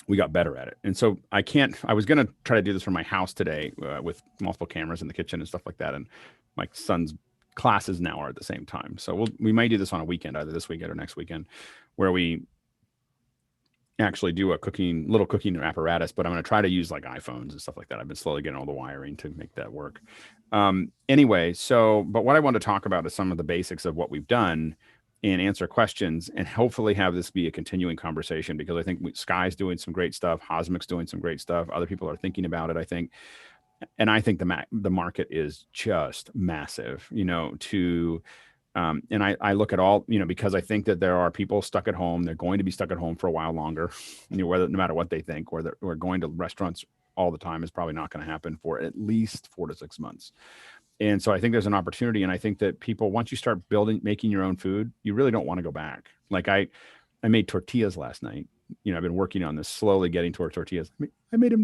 we got better at it. And so I was going to try to do this from my house today with multiple cameras in the kitchen and stuff like that. And my son's classes now are at the same time. So we might do this on a weekend, either this weekend or next weekend, where we actually do a little cooking apparatus, but I'm going to try to use like iPhones and stuff like that. I've been slowly getting all the wiring to make that work. Anyway, but what I want to talk about is some of the basics of what we've done and answer questions, and hopefully have this be a continuing conversation, because I think Sky's doing some great stuff. Hosmic's doing some great stuff. Other people are thinking about it, I think. And I think the market is just massive, and I look at all, because I think that there are people stuck at home. They're going to be stuck at home for a while longer, no matter what they think, or we're going to restaurants all the time is probably not going to happen for at least 4 to 6 months. And so I think there's an opportunity. And I think that people, once you start making your own food, you really don't want to go back. Like I made tortillas last night. I've been working on this, slowly getting toward tortillas. I made them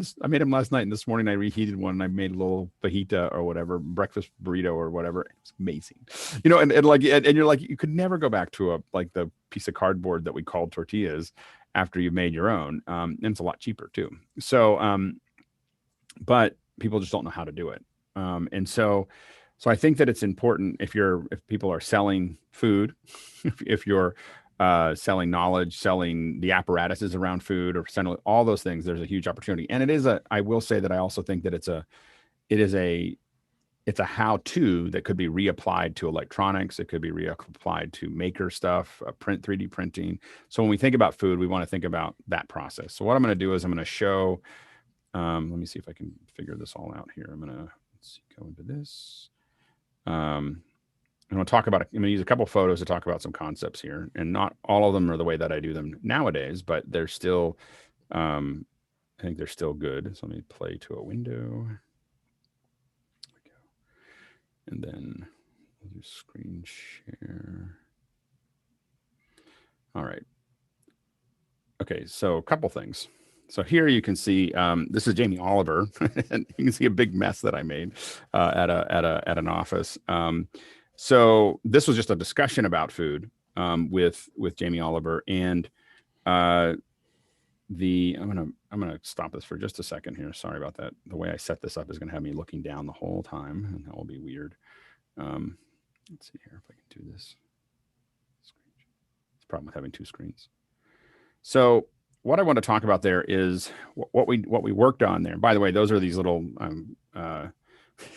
last night, and this morning I reheated one and I made a little fajita or whatever, breakfast burrito or whatever. It's amazing. And you're like, you could never go back to the piece of cardboard that we called tortillas after you've made your own. And it's a lot cheaper too. So, but people just don't know how to do it. And so I think that it's important if people are selling food, if you're selling knowledge, selling the apparatuses around food, or selling all those things, there's a huge opportunity. And I will say that I also think that it's a how-to that could be reapplied to electronics. It could be reapplied to maker stuff, 3D printing. So when we think about food, we want to think about that process. So what I'm going to do is I'm going to show, let me see if I can figure this all out here. I'm going to go into this. I'm going to talk about I'm going to use a couple of photos to talk about some concepts here, and not all of them are the way that I do them nowadays, but they're still, I think they're still good. So let me play to a window. There we go. And then we'll do screen share. All right. Okay. So a couple things. So here you can see, this is Jamie Oliver, and you can see a big mess that I made at an office. So this was just a discussion about food with Jamie Oliver, and I'm gonna stop this for just a second here. Sorry about that. The way I set this up is gonna have me looking down the whole time, and that will be weird. Let's see here if I can do this. It's a problem with having two screens. So what I want to talk about there is what we worked on there. By the way, those are these little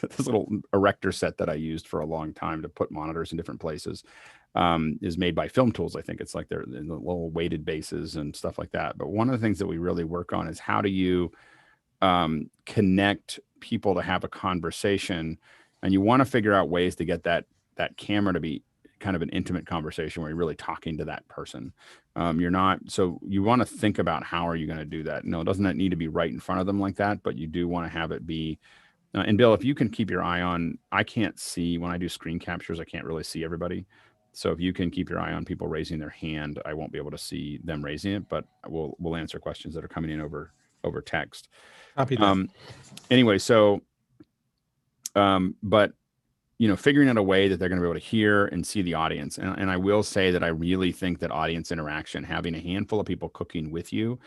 this little erector set that I used for a long time to put monitors in different places. Is made by Film Tools. I think it's like they're in the little weighted bases and stuff like that. But one of the things that we really work on is how do you connect people to have a conversation, and you want to figure out ways to get that camera to be kind of an intimate conversation where you're really talking to that person. So you want to think about how are you going to do that? No, it doesn't need to be right in front of them like that, but you do want to have it be, and Bill, if you can keep your eye on, I can't see when I do screen captures, I can't really see everybody. So if you can keep your eye on people raising their hand, I won't be able to see them raising it, but we'll answer questions that are coming in over text. Copy that. Anyway, so, but figuring out a way that they're going to be able to hear and see the audience. And I will say that I really think that audience interaction, having a handful of people cooking with you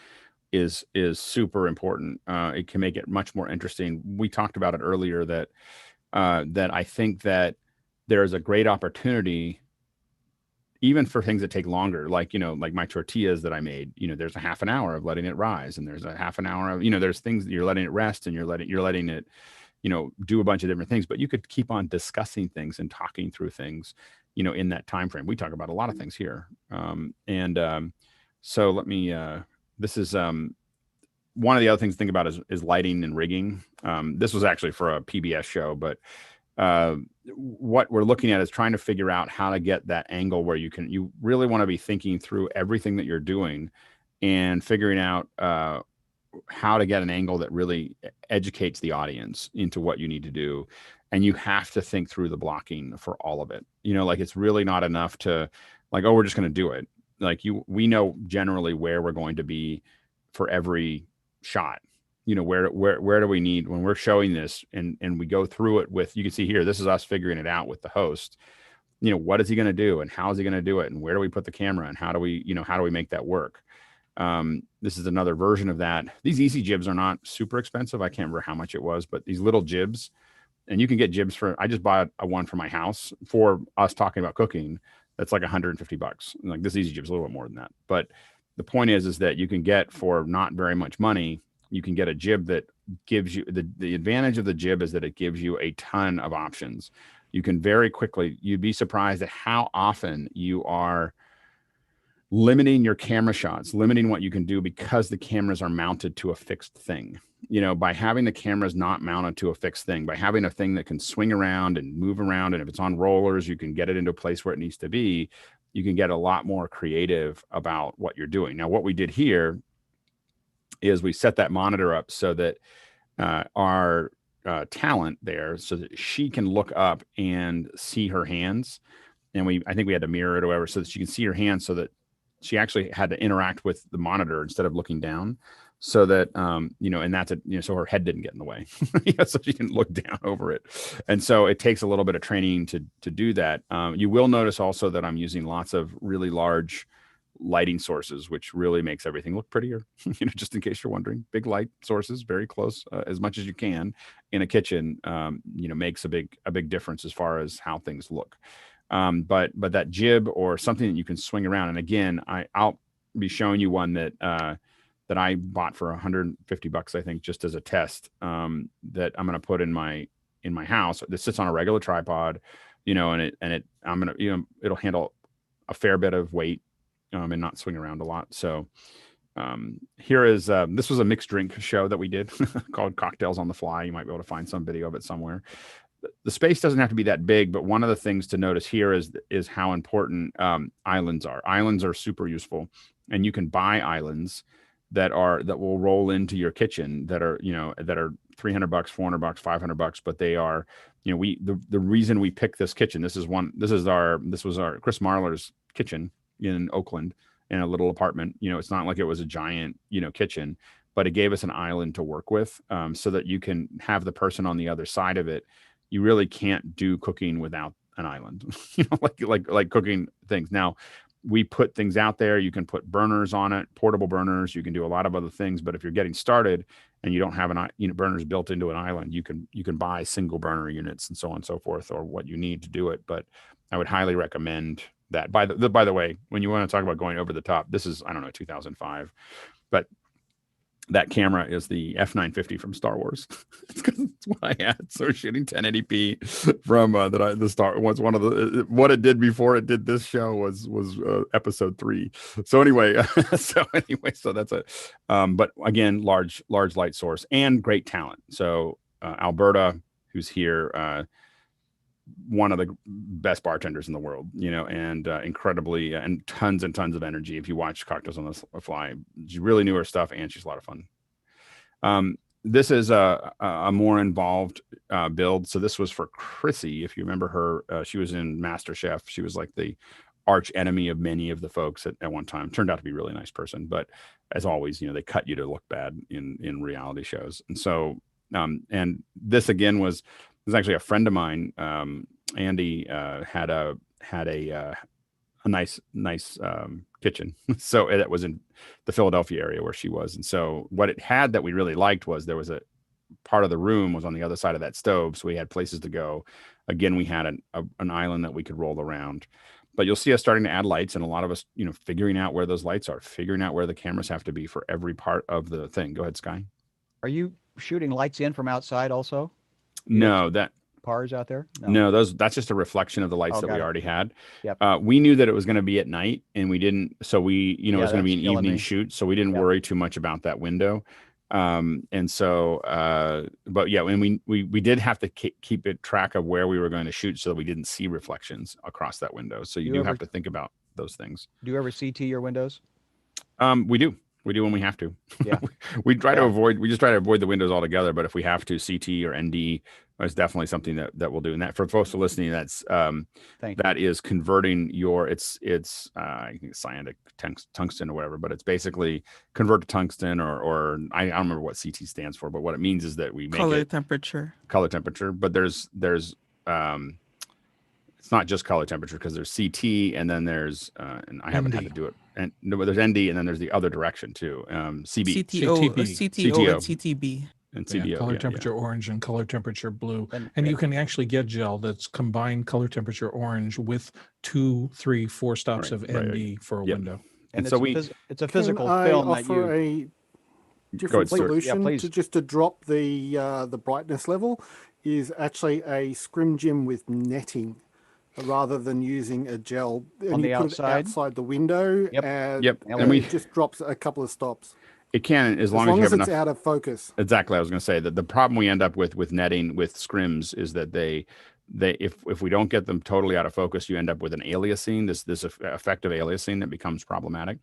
is super important. It can make it much more interesting. We talked about it earlier that that I think that there's a great opportunity even for things that take longer, like, like my tortillas that I made, there's a half an hour of letting it rise, and there's a half an hour of, there's things that you're letting it rest, and you're letting it, do a bunch of different things, but you could keep on discussing things and talking through things, in that time frame. We talk about a lot of things here. So let me, this is, one of the other things to think about is lighting and rigging. This was actually for a PBS show, but what we're looking at is trying to figure out how to get that angle where you really want to be thinking through everything that you're doing and figuring out how to get an angle that really educates the audience into what you need to do. And you have to think through the blocking for all of it. Like, it's really not enough to like, oh, we're just going to do it. Like, we know generally where we're going to be for every shot. Where do we need when we're showing this, and we go through it with, you can see here, this is us figuring it out with the host. What is he going to do, and how is he going to do it, and where do we put the camera, and how do we make that work? This is another version of that. These easy jibs are not super expensive. I can't remember how much it was, but these little jibs, and you can get jibs I just bought one for my house for us talking about cooking. That's like $150. Like, this easy jib is a little bit more than that. But the point is that you can get, for not very much money, you can get a jib that gives you the advantage of the jib is that it gives you a ton of options. You can very quickly, you'd be surprised at how often you are limiting your camera shots, limiting what you can do, because the cameras are mounted to a fixed thing. By having the cameras not mounted to a fixed thing, by having a thing that can swing around and move around, and if it's on rollers, you can get it into a place where it needs to be. You can get a lot more creative about what you're doing. Now, what we did here is we set that monitor up so that our talent there, so that she can look up and see her hands. And I think we had to mirror it or whatever, so that she can see her hands, so that she actually had to interact with the monitor instead of looking down, so that, and that's so her head didn't get in the way, so she can look down over it. And so it takes a little bit of training to do that. You will notice also that I'm using lots of really large lighting sources, which really makes everything look prettier. Just in case you're wondering, big light sources, very close, as much as you can in a kitchen, makes a big difference as far as how things look. But that jib or something that you can swing around. And again, I'll be showing you one that I bought for $150, I think, just as a test, that I'm going to put in my house. That sits on a regular tripod, and it'll handle a fair bit of weight, and not swing around a lot. So here is, this was a mixed drink show that we did called Cocktails on the Fly. You might be able to find some video of it somewhere. The space doesn't have to be that big, but one of the things to notice here is how important islands are. Islands are super useful, and you can buy islands that will roll into your kitchen that are $300, $400, $500, but they are, the reason we picked this kitchen, this was our Chris Marler's kitchen in Oakland, in a little apartment. It's not like it was a giant, kitchen, but it gave us an island to work with, so that you can have the person on the other side of it. You really can't do cooking without an island, like cooking things. Now, we put things out there. You can put burners on it, portable burners. You can do a lot of other things. But if you're getting started and you don't have burners built into an island, you can buy single burner units and so on and so forth, or what you need to do it. But I would highly recommend that. By the way, when you want to talk about going over the top, this is, I don't know, 2005, but that camera is the F950 from Star Wars. It's because it's what I had. So shooting 1080p from what it did before it did this show was episode 3. So anyway, so that's it. But again, large light source and great talent. So Alberta, who's here, one of the best bartenders in the world, and incredibly, and tons of energy. If you watch Cocktails on the Fly, she really knew her stuff, and she's a lot of fun. This is a more involved build. So this was for Chrissy. If you remember her, she was in MasterChef. She was like the arch enemy of many of the folks at one time. Turned out to be a really nice person, but as always, they cut you to look bad in reality shows. And so, and this again was actually a friend of mine, Andy, had a nice kitchen. So that was in the Philadelphia area where she was. And so what it had that we really liked was there was a part of the room was on the other side of that stove, so we had places to go. Again, we had an island that we could roll around. But you'll see us starting to add lights, and a lot of us, figuring out where those lights are, figuring out where the cameras have to be for every part of the thing. Go ahead, Sky. Are you shooting lights in from outside also? No, that PARs out there? no, that's just a reflection of the lights that we already had. Yep. We knew that it was going to be at night, and we didn't. So we, it was going to be an evening shoot, so we didn't worry too much about that window. And so, but yeah, and we did have to keep it track of where we were going to shoot so that we didn't see reflections across that window. So you do have to think about those things. Do you ever CT your windows? We do when we have to. Yeah. we just try to avoid the windows altogether. But if we have to, CT or ND is definitely something that we'll do. And that, for folks who are listening, that's that is converting your it's I think it's cyanic tungsten or whatever, but it's basically convert to tungsten or I don't remember what CT stands for, but what it means is that we make color temperature. But there's it's not just color temperature, because there's CT and then there's and I haven't had to do it, and no, but there's ND and then there's the other direction too, CB, CTO, CTO, and CTB. And CDO, color temperature orange and color temperature blue. And you can actually get gel that's combined color temperature orange with 2, 3, 4 stops of ND for a window. And so it's a physical film that you offer a different solution to drop the brightness level, is actually a scrim gym with netting rather than using a gel. On the outside? Put it outside the window, and it just drops a couple of stops. It can, as long as you have it's enough out of focus. Exactly. I was going to say that the problem we end up with netting with scrims is that they if we don't get them totally out of focus, you end up with an aliasing, this effective aliasing that becomes problematic.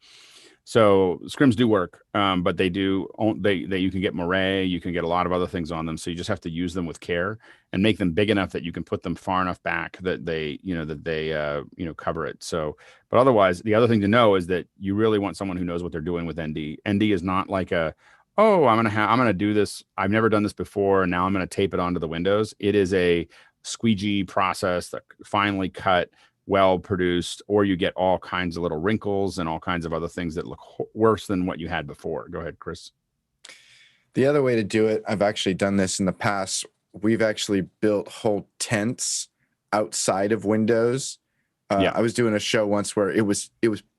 So scrims do work, but they you can get moire, you can get a lot of other things on them. So you just have to use them with care and make them big enough that you can put them far enough back that they cover it. So, but otherwise, the other thing to know is that you really want someone who knows what they're doing with ND. ND is not like I'm gonna do this. I've never done this before, and now I'm gonna tape it onto the windows. It is a squeegee process, that finely cut, well produced, or you get all kinds of little wrinkles and all kinds of other things that look worse than what you had before. Go ahead, Chris. The other way to do it, I've actually done this in the past. We've actually built whole tents outside of windows. I was doing a show once where it was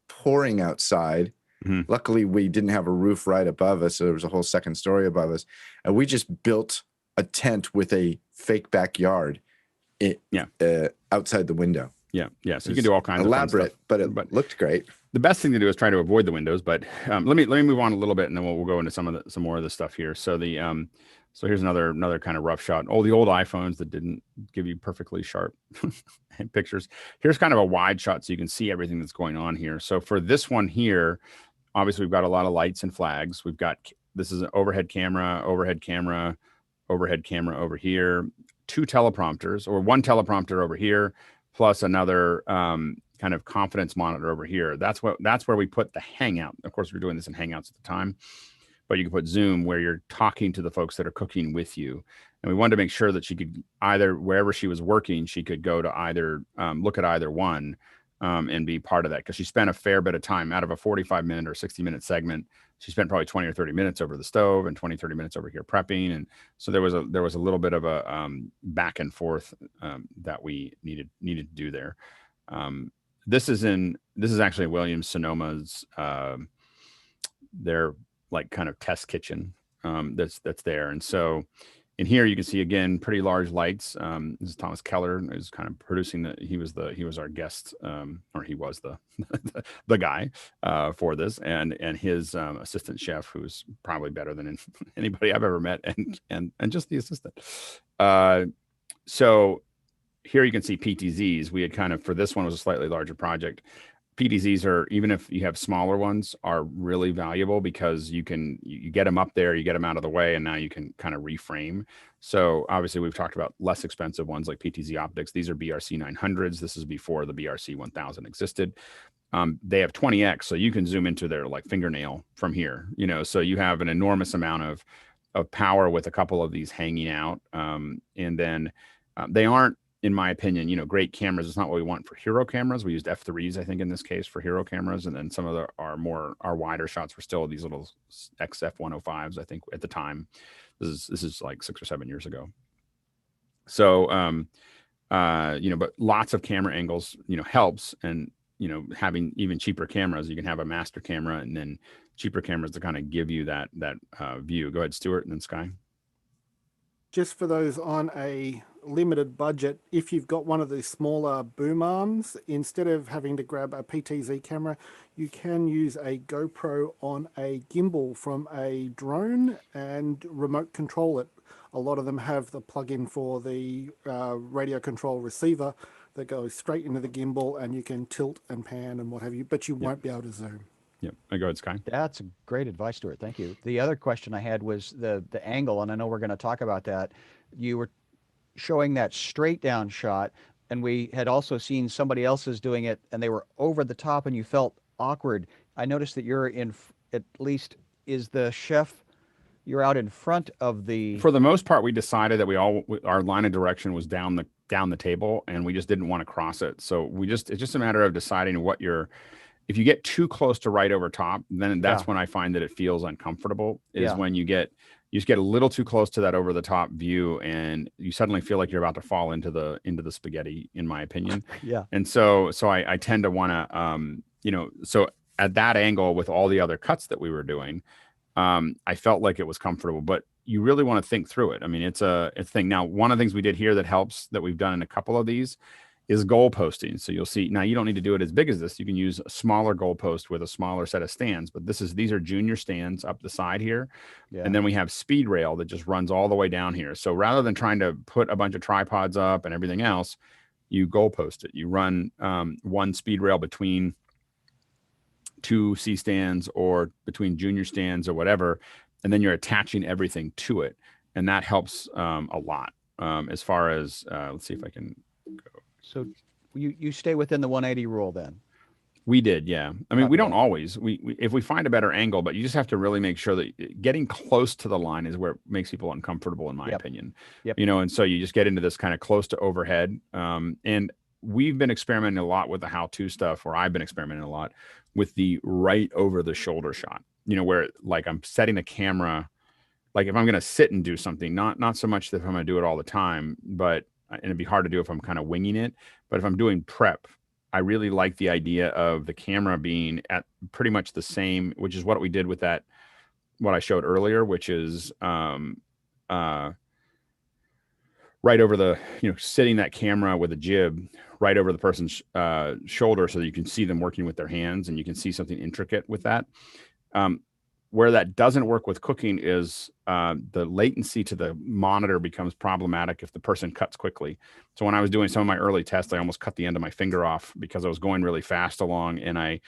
pouring outside. Mm-hmm. Luckily, we didn't have a roof right above us, so there was a whole second story above us, and we just built a tent with a fake backyard outside the window. Yeah. So you can do all kinds elaborate, of fun stuff, but it looked great. The best thing to do is try to avoid the windows. But let me move on a little bit, and then we'll go into some more of the stuff here. So so here's another kind of rough shot. The old iPhones that didn't give you perfectly sharp pictures. Here's kind of a wide shot so you can see everything that's going on here. So for this one here, obviously we've got a lot of lights and flags. This is an overhead camera over here, 2 teleprompters, or 1 teleprompter over here, plus another kind of confidence monitor over here. That's where we put the Hangout. Of course, we're doing this in Hangouts at the time, but you can put Zoom where you're talking to the folks that are cooking with you. And we wanted to make sure that she could wherever she was working, she could go to either look at either one and be part of that, because she spent a fair bit of time out of a 45-minute or 60-minute segment. She spent probably 20 or 30 minutes over the stove and 20, 30 minutes over here prepping. And so there was a little bit of a back and forth that we needed to do there. This is actually Williams Sonoma's their like kind of test kitchen that's there. And so in here you can see again pretty large lights. This is Thomas Keller, who's kind of producing he was our guest, or he was the guy for this, and his assistant chef, who's probably better than anybody I've ever met, and just the assistant. So here you can see PTZs. We had kind of, for this one, was a slightly larger project. PTZs are, even if you have smaller ones, are really valuable because you get them up there, you get them out of the way, and now you can kind of reframe. So obviously we've talked about less expensive ones like PTZ optics. These are BRC 900s. This is before the BRC 1000 existed. They have 20x, so you can zoom into their like fingernail from here, so you have an enormous amount of power with a couple of these hanging out. And then they aren't, in my opinion, great cameras. It's not what we want for hero cameras. We used F3s, I think, in this case for hero cameras. And then some of our wider shots were still these little XF105s, I think, at the time. This is like 6 or 7 years ago. So, but lots of camera angles, helps. And, having even cheaper cameras, you can have a master camera and then cheaper cameras to kind of give you that view. Go ahead, Stuart, and then Sky. Just for those on a limited budget, if you've got one of the smaller boom arms, instead of having to grab a PTZ camera, you can use a GoPro on a gimbal from a drone and remote control it. A lot of them have the plug-in for the radio control receiver that goes straight into the gimbal, and you can tilt and pan and what have you, but you won't be able to zoom. Yep. Go ahead, Sky. That's great advice, Stuart. Thank you. The other question I had was the angle, and I know we're going to talk about that. You were showing that straight down shot, and we had also seen somebody else's doing it, and they were over the top, and you felt awkward. I noticed that you're at least is the chef. You're out in front of the. For the most part, we decided that our line of direction was down the table, and we just didn't want to cross it. So it's just a matter of deciding if you get too close to right over top, then that's when I find that it feels uncomfortable, is when you just get a little too close to that over the top view, and you suddenly feel like you're about to fall into the spaghetti, in my opinion. Yeah. And so I tend to want to, so at that angle with all the other cuts that we were doing, I felt like it was comfortable, but you really want to think through it. I mean, it's a thing. Now, one of the things we did here that helps, that we've done in a couple of these, is goal posting. So you'll see, now you don't need to do it as big as this. You can use a smaller goal post with a smaller set of stands, but these are junior stands up the side here. Yeah. And then we have speed rail that just runs all the way down here. So rather than trying to put a bunch of tripods up and everything else, you goal post it. You run one speed rail between two C stands or between junior stands or whatever, and then you're attaching everything to it. And that helps a lot as far as, let's see if I can go. So you stay within the 180 rule then? We did, yeah. I mean, we don't always. We if we find a better angle, but you just have to really make sure that getting close to the line is where it makes people uncomfortable, in my opinion. Yep. And so you just get into this kind of close to overhead. And we've been experimenting a lot with the how-to stuff, or I've been experimenting a lot with the right over the shoulder shot. Where like I'm setting the camera, like if I'm going to sit and do something, not so much that if I'm going to do it all the time, but and it'd be hard to do if I'm kind of winging it. But if I'm doing prep, I really like the idea of the camera being at pretty much the same, which is what we did with what I showed earlier, which is right over the, sitting that camera with a jib right over the person's shoulder so that you can see them working with their hands and you can see something intricate with that. Where that doesn't work with cooking is the latency to the monitor becomes problematic if the person cuts quickly. So when I was doing some of my early tests, I almost cut the end of my finger off because I was going really fast along. And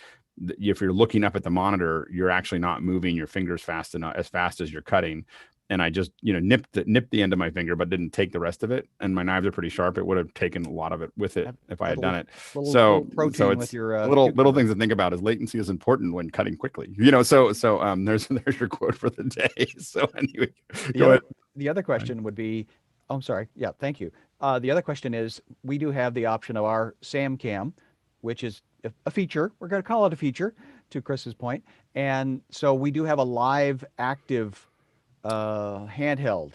if you're looking up at the monitor, you're actually not moving your fingers as fast as you're cutting. And I just, nipped the end of my finger, but didn't take the rest of it. And my knives are pretty sharp. It would have taken a lot of it with it if I had done it. So it's little things to think about is latency is important when cutting quickly. There's your quote for the day. So anyway, the other question would be, oh, I'm sorry. Yeah, thank you. The other question is, we do have the option of our Sam Cam, which is a feature. We're going to call it a feature, to Chris's point. And so we do have a live active handheld.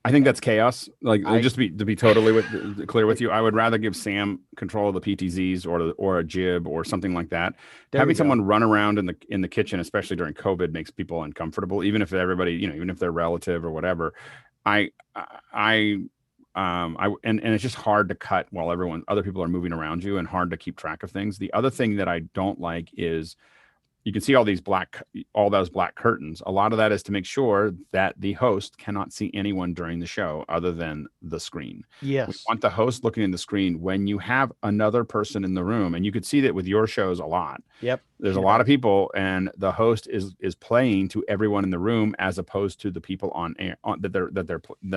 I think that's chaos. Just to be totally clear with you, I would rather give Sam control of the PTZs or a jib or something like that. Having someone run around in the kitchen, especially during COVID, makes people uncomfortable. Even if everybody, even if they're relative or whatever. And it's just hard to cut while other people are moving around you, and hard to keep track of things. The other thing that I don't like is, you can see all those black curtains. A lot of that is to make sure that the host cannot see anyone during the show other than the screen. Yes. We want the host looking in the screen when you have another person in the room. And you could see that with your shows a lot. Yep. There's a lot of people, and the host is playing to everyone in the room as opposed to the people on air that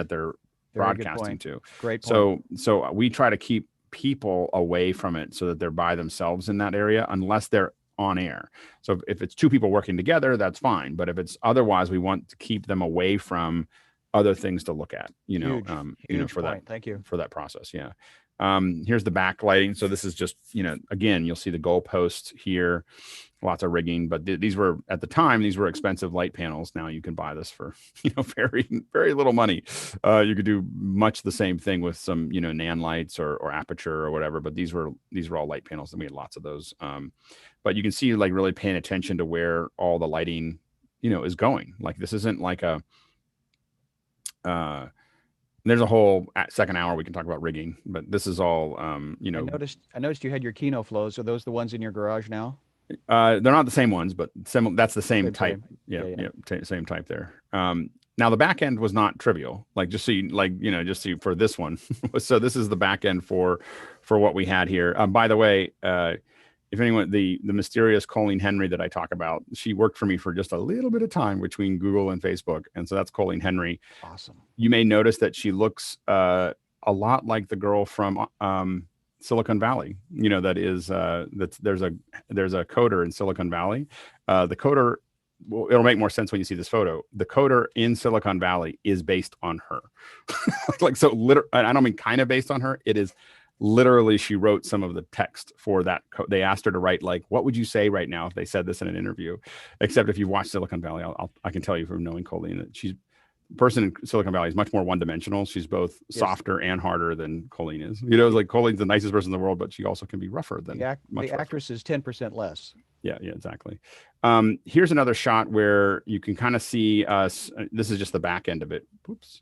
they're broadcasting to. Great point. So we try to keep people away from it so that they're by themselves in that area, unless they're on air. So if it's two people working together, that's fine. But if it's otherwise, we want to keep them away from other things to look at, Huge for point. Thank you. for that process. Yeah. Here's the backlighting. So this is just, again, you'll see the goalpost here, lots of rigging, but these were, at the time, these were expensive light panels. Now you can buy this for, very, very little money. You could do much the same thing with some, nan lights or aperture or whatever, but these were all light panels, and we had lots of those. But you can see, like, really paying attention to where all the lighting, is going. Like, this isn't like a, there's a whole second hour we can talk about rigging, but this is all, I noticed you had your Kino flows. Are those the ones in your garage now? They're not the same ones, but that's the same type. Same. Same type there. Now the back end was not trivial. Like, just so you, for this one. So this is the back end for what we had here. By the way, if anyone, the mysterious Colleen Henry that I talk about, she worked for me for just a little bit of time between Google and Facebook. And so that's Colleen Henry. Awesome. You may notice that she looks a lot like the girl from Silicon Valley. That is there's a coder in Silicon Valley. The coder, well, it'll make more sense when you see this photo. The coder in Silicon Valley is based on her. I don't mean kind of based on her. It is literally, she wrote some of the text for that. They asked her to write, like, what would you say right now if they said this in an interview? Except if you watch Silicon Valley, I can tell you from knowing Colleen that the person in Silicon Valley is much more one-dimensional. She's both softer and harder than Colleen is. It's like Colleen's the nicest person in the world, but she also can be rougher than the actress is 10% less. Yeah, exactly. Here's another shot where you can kind of see us. This is just the back end of it. Oops.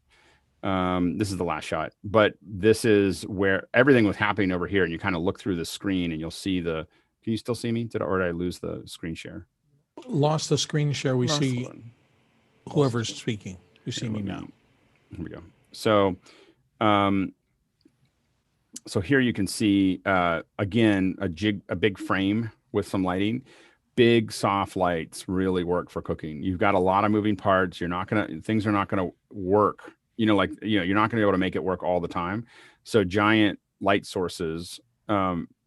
This is the last shot, but this is where everything was happening over here. And you kind of look through the screen and you'll see can you still see me? Or did I lose the screen share? Lost the screen share. We see whoever's speaking. You see me now. Here we go. So, so here you can see, again, a big frame with some lighting. Big soft lights really work for cooking. You've got a lot of moving parts. Things are not gonna work. You're not gonna be able to make it work all the time. So giant light sources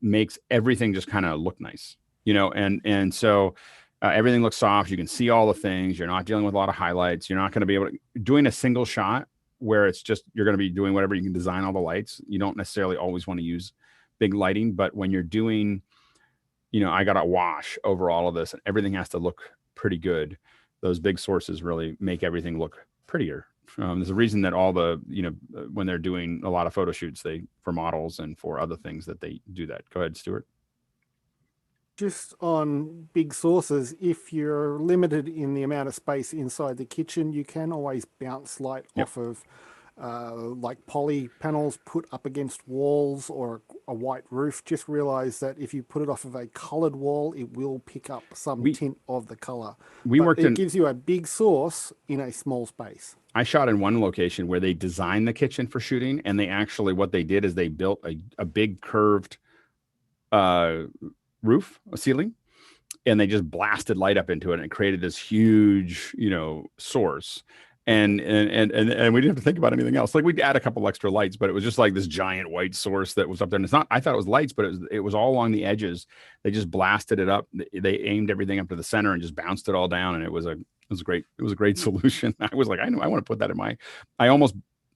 makes everything just kind of look nice. And so everything looks soft. You can see all the things. You're not dealing with a lot of highlights. You're not going to be able to doing a single shot where it's just, you're going to be doing whatever. You can design all the lights. You don't necessarily always want to use big lighting, but when you're doing, I got to wash over all of this and everything has to look pretty good. Those big sources really make everything look prettier. There's a reason that all the, when they're doing a lot of photo shoots, for models and for other things that they do that. Go ahead, Stuart. Just on big sources, if you're limited in the amount of space inside the kitchen, you can always bounce light off of like poly panels put up against walls or a white roof. Just realize that if you put it off of a colored wall, it will pick up some tint of the color. It gives you a big source in a small space. I shot in one location where they designed the kitchen for shooting, and they actually, what they did is they built a big curved roof, a ceiling, and they just blasted light up into it and it created this huge, source. And we didn't have to think about anything else. Like, we'd add a couple extra lights, but it was just like this giant white source that was up there. And I thought it was lights, but it was all along the edges. They just blasted it up. They aimed everything up to the center and just bounced it all down. And it was a great solution. I was like, I want to put that in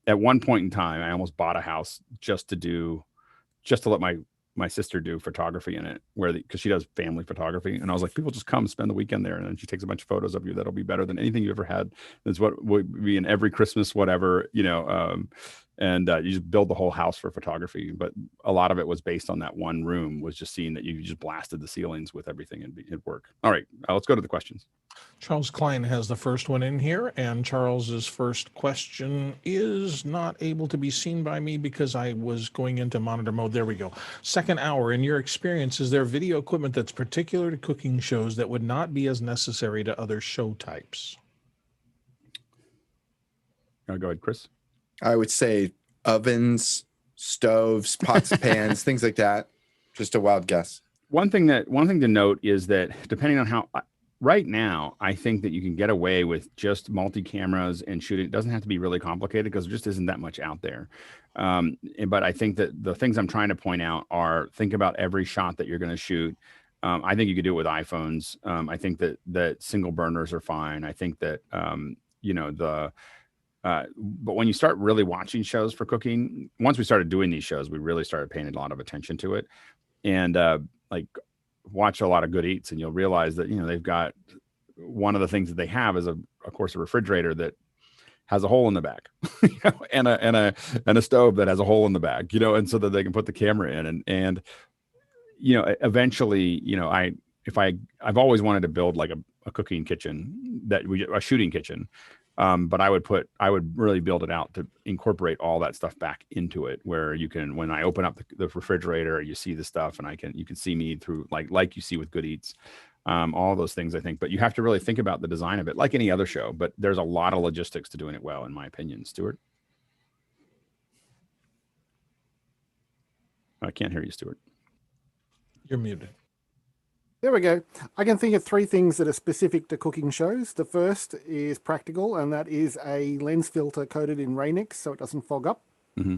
at one point in time, I almost bought a house just to let my sister do photography in it, because she does family photography. And I was like, people just come spend the weekend there. And then she takes a bunch of photos of you. That'll be better than anything you ever had. That's what would be in every Christmas, whatever, and you just build the whole house for photography. But a lot of it was based on that one room, was just seeing that you just blasted the ceilings with everything and it'd work. All right, let's go to the questions. Charles Klein has the first one in here, and Charles's first question is not able to be seen by me because I was going into monitor mode. There we go. Second hour, in your experience, is there video equipment that's particular to cooking shows that would not be as necessary to other show types? Go ahead, Chris. I would say ovens, stoves, pots, pans, things like that. Just a wild guess. One thing to note is that depending on how, right now, I think that you can get away with just multi-cameras and shooting. It doesn't have to be really complicated because there just isn't that much out there. But I think that the things I'm trying to point out are, think about every shot that you're going to shoot. I think you could do it with iPhones. I think that single burners are fine. I think that, but when you start really watching shows for cooking, once we started doing these shows, we really started paying a lot of attention to it, and like watch a lot of Good Eats, and you'll realize that, you know, they've got one of the things that they have is of course a refrigerator that has a hole in the back, you know, and a stove that has a hole in the back, you know, and so that they can put the camera in, and you know, eventually, you know, I've always wanted to build like a cooking kitchen, a shooting kitchen. But I would really build it out to incorporate all that stuff back into it, where you can, when I open up the refrigerator, you see the stuff, and you can see me through, like you see with Good Eats, all those things, I think. But you have to really think about the design of it like any other show, but there's a lot of logistics to doing it well, in my opinion. Stuart? I can't hear you, Stuart. You're muted. There we go. I can think of 3 things that are specific to cooking shows. The first is practical, and that is a lens filter coated in Rainix so it doesn't fog up. Mm-hmm.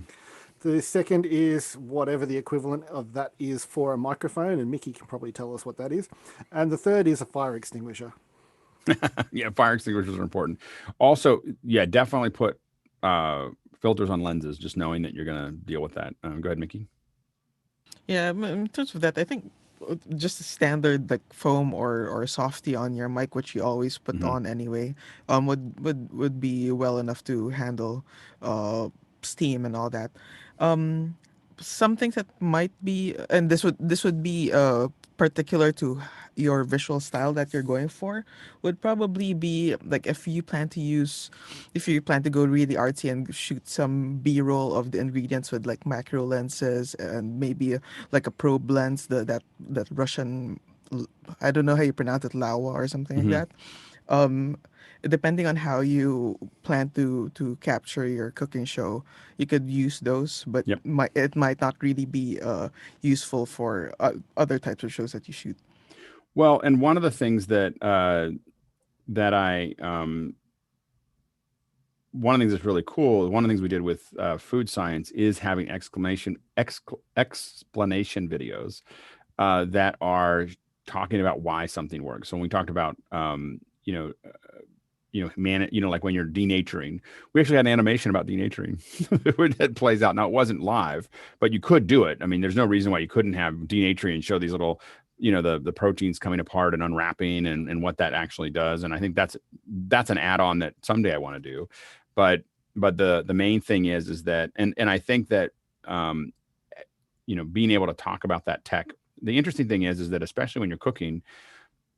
The second is whatever the equivalent of that is for a microphone, and Mickey can probably tell us what that is. And the third is a fire extinguisher. Yeah, fire extinguishers are important. Also, yeah, definitely put filters on lenses, just knowing that you're going to deal with that. Go ahead, Mickey. Yeah, in terms of that, I think just a standard like foam or softy on your mic, which you always put on anyway, would be well enough to handle steam and all that. Some things that might be, and this would be particular to your visual style that you're going for, would probably be like if you plan to go really artsy and shoot some B-roll of the ingredients with like macro lenses and maybe like a probe lens, that Russian, I don't know how you pronounce it, Laowa or something like that. Depending on how you plan to capture your cooking show, you could use those, but it might not really be useful for other types of shows that you shoot. Well, and one of the things that one of the things that's really cool, one of the things we did with food science is having explanation videos that are talking about why something works. So when we talked about like when you're denaturing, we actually had an animation about denaturing that plays out. Now, it wasn't live, but you could do it. I mean, there's no reason why you couldn't have denaturing and show these little, you know, the proteins coming apart and unwrapping and what that actually does. And I think that's an add-on that someday I want to do. But the main thing is that, and I think that, being able to talk about that tech, the interesting thing is that especially when you're cooking,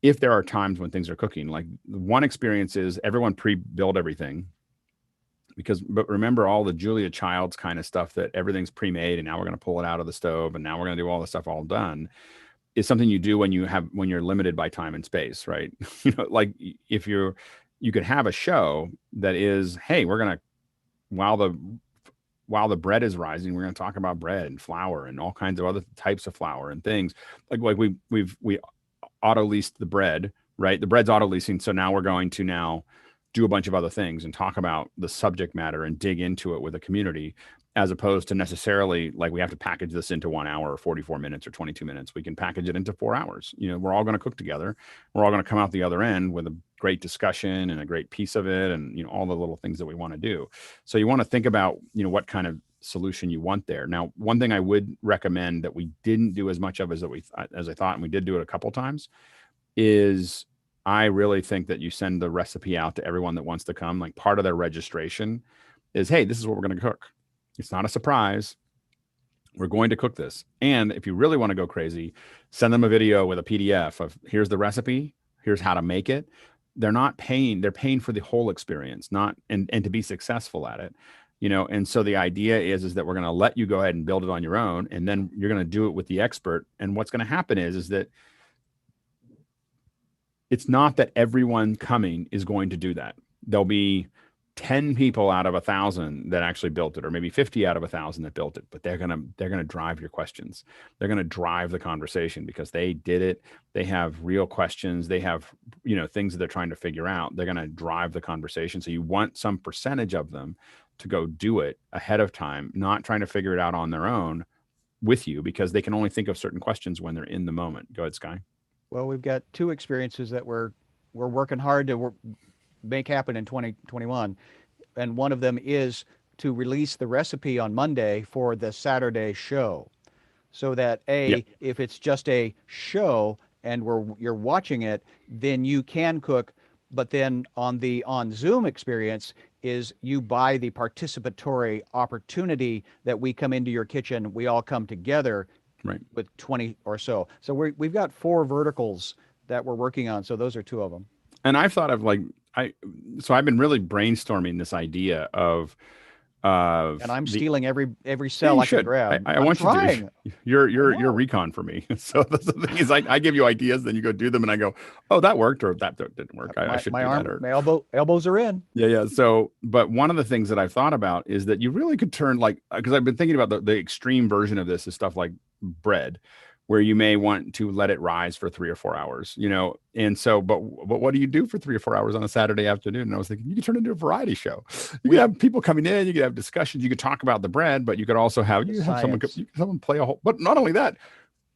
if there are times when things are cooking, like one experience is everyone pre-build everything, but remember all the Julia Childs kind of stuff that everything's pre-made and now we're going to pull it out of the stove and now we're going to do all the stuff all done, is something you do when you're limited by time and space, right? Like if you could have a show that is, hey, we're going to, while the bread is rising, we're going to talk about bread and flour and all kinds of other types of flour and things like we auto leased the bread, right? The bread's auto leasing. So now we're going to do a bunch of other things and talk about the subject matter and dig into it with the community, as opposed to necessarily like we have to package this into 1 hour or 44 minutes or 22 minutes. We can package it into 4 hours. We're all going to cook together. We're all going to come out the other end with a great discussion and a great piece of it. And, all the little things that we want to do. So you want to think about, what kind of solution you want there. Now, one thing I would recommend that we didn't do as much of as I thought, and we did do it a couple times, is I really think that you send the recipe out to everyone that wants to come. Like part of their registration is, hey, this is what we're going to cook. It's not a surprise. We're going to cook this. And if you really want to go crazy, send them a video with a PDF of here's the recipe, here's how to make it. They're paying for the whole experience, and to be successful at it. And so the idea is that we're going to let you go ahead and build it on your own, and then you're going to do it with the expert. And what's going to happen is that it's not that everyone coming is going to do that. There'll be 10 people out of 1,000 that actually built it, or maybe 50 out of 1,000 that built it, but they're going to drive your questions. They're going to drive the conversation because they did it. They have real questions. They have, things that they're trying to figure out. They're going to drive the conversation. So you want some percentage of them to go do it ahead of time, not trying to figure it out on their own with you, because they can only think of certain questions when they're in the moment. Go ahead, Sky. Well, we've got 2 experiences that we're working hard to make happen in 2021. and one of them is to release the recipe on Monday for the Saturday show, so that if it's just a show and you're watching it, then you can cook. But then on Zoom experience is you buy the participatory opportunity that we come into your kitchen, we all come together, right, with 20 or so. So we've got 4 verticals that we're working on. So those are 2 of them. And I've thought of like so I've been really brainstorming this idea of and I'm stealing every cell I can grab. I want you to. You're recon for me. So the thing is, I give you ideas, then you go do them, and I go, oh, that worked, or that didn't work. I should do that. Or, my elbows are in. Yeah. So, but one of the things that I've thought about is that you really could turn because I've been thinking about the extreme version of this is stuff like bread, where you may want to let it rise for 3 or 4 hours, and so, but what do you do for 3 or 4 hours on a Saturday afternoon? And I was thinking, you could turn it into a variety show. You could have people coming in, you could have discussions, you could talk about the bread, but you could also have, someone play a whole, but not only that,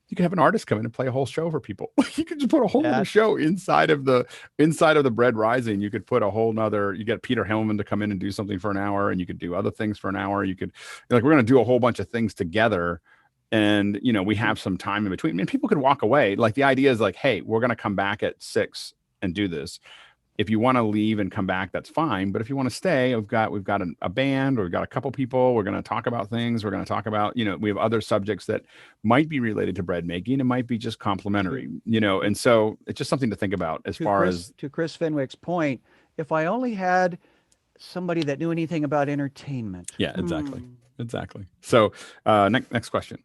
you could have an artist come in and play a whole show for people. You could just put a whole other show inside of the bread rising. You could put a whole nother, you get Peter Hellman to come in and do something for an hour, and you could do other things for an hour. You could, we're going to do a whole bunch of things together. And, we have some time in between. I mean, people could walk away. Like the idea is like, hey, we're going to come back at 6 and do this. If you want to leave and come back, that's fine. But if you want to stay, we've got a band, or we've got a couple people. We're going to talk about things. We're going to talk about, we have other subjects that might be related to bread making. It might be just complementary, and so it's just something to think about as far as. To Chris Fenwick's point, if I only had somebody that knew anything about entertainment. Yeah, exactly. Exactly. So next question.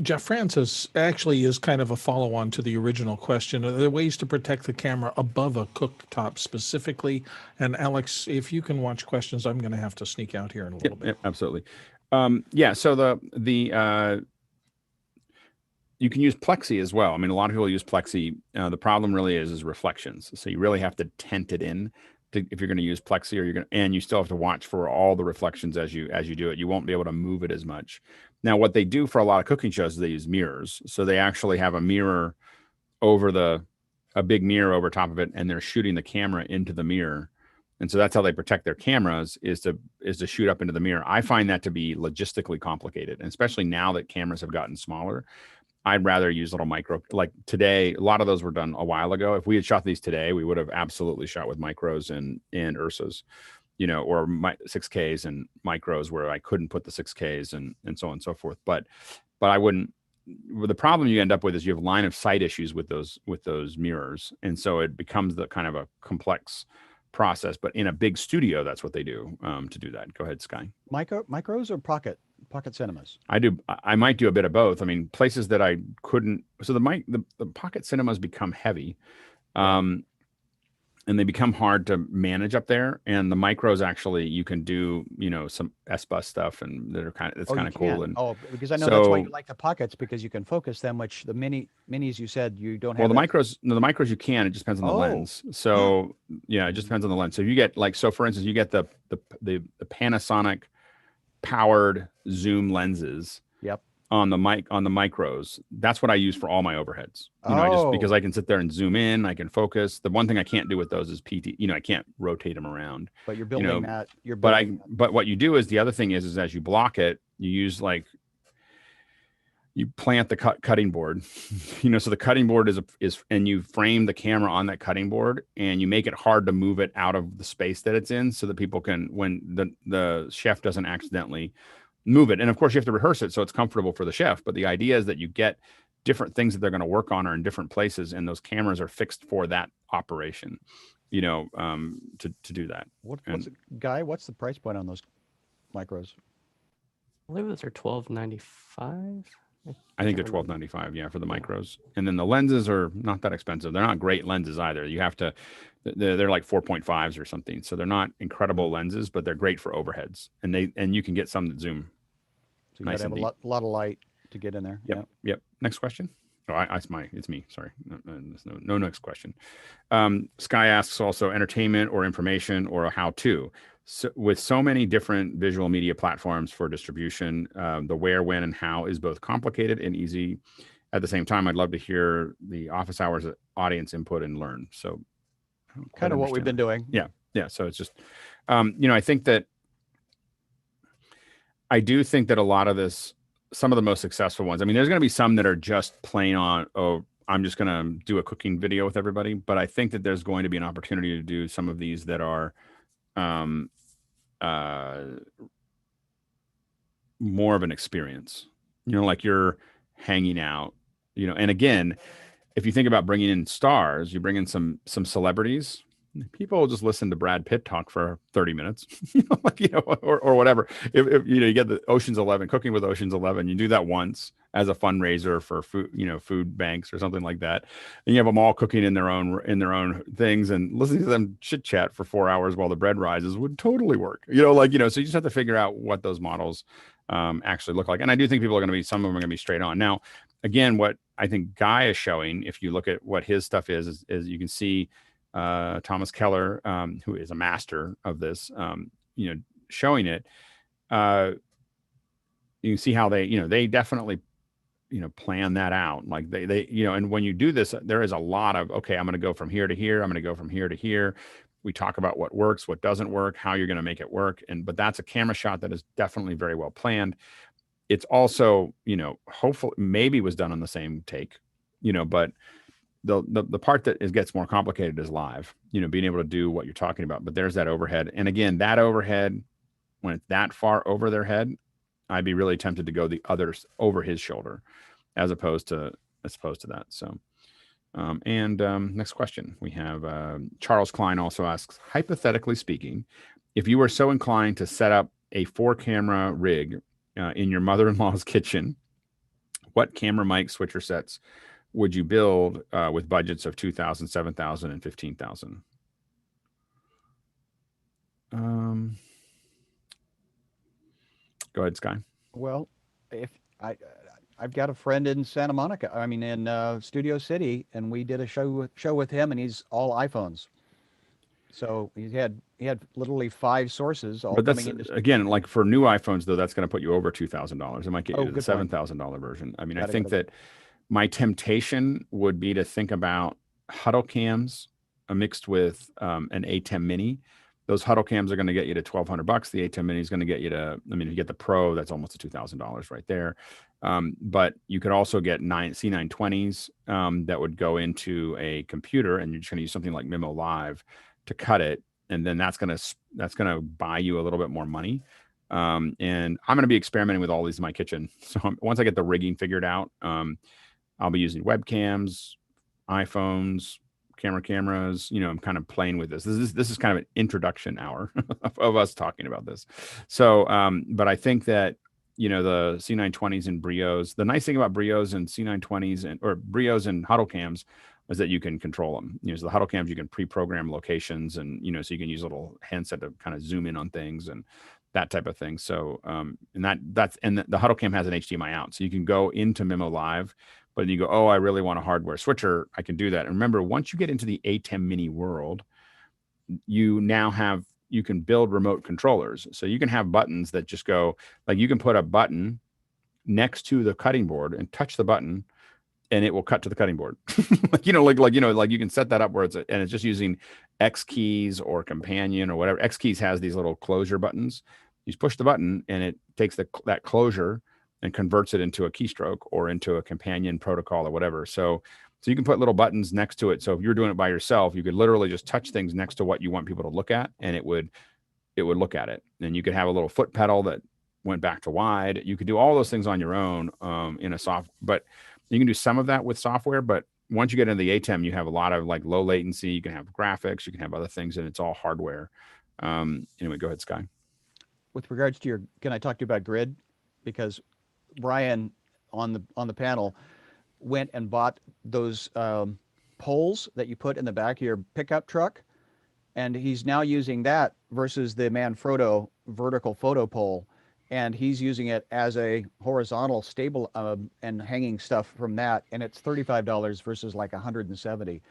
Jeff Francis actually is kind of a follow-on to the original question. Are there ways to protect the camera above a cooktop specifically? And Alex, if you can watch questions, I'm going to have to sneak out here in a little bit. Yep, absolutely. So the you can use plexi as well. I mean, a lot of people use plexi. The problem really is reflections. So you really have to tent it in. If you're going to use plexi, and you still have to watch for all the reflections as you do it. You won't be able to move it as much. Now, what they do for a lot of cooking shows is they use mirrors. So they actually have a mirror a big mirror over top of it, and they're shooting the camera into the mirror. And so that's how they protect their cameras is to shoot up into the mirror. I find that to be logistically complicated, and especially now that cameras have gotten smaller. I'd rather use little micro, like today, a lot of those were done a while ago. If we had shot these today, we would have absolutely shot with micros and URSAs, or 6Ks and micros where I couldn't put the 6Ks and so on and so forth. But I wouldn't. The problem you end up with is you have line of sight issues with those mirrors. And so it becomes the kind of a complex process, but in a big studio, that's what they do to do that. Go ahead, Sky. Micros or pocket cinemas? I might do a bit of both. I mean, places that I couldn't, so the pocket cinemas become heavy, and they become hard to manage up there. And the micros, actually, you can do, some S-bus stuff, and that are kind of cool. And because I know that's why you like the pockets, because you can focus them, which the minis you said you don't have. Well, the micros you can. It just depends on the lens. So yeah, it just depends on the lens. So you get for instance, you get the Panasonic powered zoom lenses. Yep. On the micros, that's what I use for all my overheads. Because I can sit there and zoom in, I can focus. The one thing I can't do with those is PT. I can't rotate them around. But you're building that. But what you do is the other thing is as you block it, you use you plant the cutting board. So the cutting board is and you frame the camera on that cutting board, and you make it hard to move it out of the space that it's in, so that people can, when the chef doesn't accidentally move it. And of course you have to rehearse it so it's comfortable for the chef. But the idea is that you get different things that they're going to work on are in different places, and those cameras are fixed for that operation, to do that. What's the price point on those micros? I believe those are $12.95. I think they're $12.95, yeah, for the micros. And then the lenses are not that expensive. They're not great lenses either. You have to, they're like 4.5s or something. So they're not incredible lenses, but they're great for overheads. And you can get some that zoom. So you gotta have a lot of light to get in there. Yep. Next question. Oh, it's me. Sorry. No next question. Sky asks also entertainment or information or a how-to. So with so many different visual media platforms for distribution, the where, when, and how is both complicated and easy at the same time. I'd love to hear the office hours audience input and learn. So kind of what we've been doing. Yeah. So it's just, I think that a lot of this, some of the most successful ones, I mean, there's going to be some that are just plain on, oh, I'm just going to do a cooking video with everybody. But I think that there's going to be an opportunity to do some of these that are more of an experience, like you're hanging out, and again, if you think about bringing in stars, you bring in some celebrities, people will just listen to Brad Pitt talk for 30 minutes, or whatever. If you get the Ocean's 11, Cooking with Ocean's 11, you do that once as a fundraiser for food, food banks or something like that. And you have them all cooking in their own things, and listening to them chit chat for 4 hours while the bread rises would totally work. So you just have to figure out what those models actually look like. And I do think people are going to be, some of them are going to be straight on. Now, again, what I think Guy is showing, if you look at what his stuff is you can see Thomas Keller, who is a master of this, showing it. You can see how they definitely, plan that out. Like they, and when you do this, there is a lot of, okay, I'm going to go from here to here. I'm going to go from here to here. We talk about what works, what doesn't work, how you're going to make it work. But that's a camera shot that is definitely very well planned. It's also, hopefully maybe was done on the same take, but the part that gets more complicated is live, being able to do what you're talking about. But there's that overhead. And again, that overhead, when it's that far over their head, I'd be really tempted to go the others over his shoulder as opposed to that. So, next question we have, Charles Klein also asks, hypothetically speaking, if you were so inclined to set up a 4-camera rig in your mother-in-law's kitchen, what camera mic switcher sets would you build with budgets of $2,000, $7,000, and $15,000? Go ahead, Sky. Well, if I've got a friend in Santa Monica, in Studio City, and we did a show with him, and he's all iPhones. So he had literally 5 sources all coming into. Again, like for new iPhones though, that's going to put you over $2,000. It might get you the $7,000 version. I mean, I think that my temptation would be to think about huddle cams mixed with an atem mini. Those huddle cams are going to get you to $1,200. The atem mini is going to get you to, if you get the Pro, that's almost $2,000 right there. But you could also get C920s that would go into a computer, and you're just going to use something like Mimo Live to cut it, and then that's gonna buy you a little bit more money. And I'm gonna be experimenting with all these in my kitchen. So once I get the rigging figured out, I'll be using webcams, iPhones, cameras. I'm kind of playing with this. This is kind of an introduction hour of us talking about this. So, but I think that the C920s and Brios. The nice thing about Brios and C920s or Brios and huddle cams is that you can control them. So the huddle cams, you can pre-program locations, and so you can use a little handset to kind of zoom in on things and that type of thing. So and the huddle cam has an HDMI out, so you can go into Mimo Live, but then you go, oh, I really want a hardware switcher. I can do that. And remember, once you get into the atem mini world, you can build remote controllers. So you can have buttons that just go, like you can put a button next to the cutting board and touch the button, and it will cut to the cutting board. like you can set that up where and it's just using X keys or companion or whatever. X keys has these little closure buttons. You just push the button and it takes that closure and converts it into a keystroke or into a companion protocol or whatever. So you can put little buttons next to it. So if you're doing it by yourself, you could literally just touch things next to what you want people to look at, and it would look at it. And you could have a little foot pedal that went back to wide. You could do all those things on your own in a but you can do some of that with software. But once you get into the atem, you have a lot of like low latency. You can have graphics, you can have other things, and it's all hardware. Anyway, go ahead, Sky. With regards to can I talk to you about grid? Because Brian on the panel went and bought those poles that you put in the back of your pickup truck, and he's now using that versus the Manfrotto vertical photo pole, and he's using it as a horizontal stable and hanging stuff from that, and it's $35 versus like $170,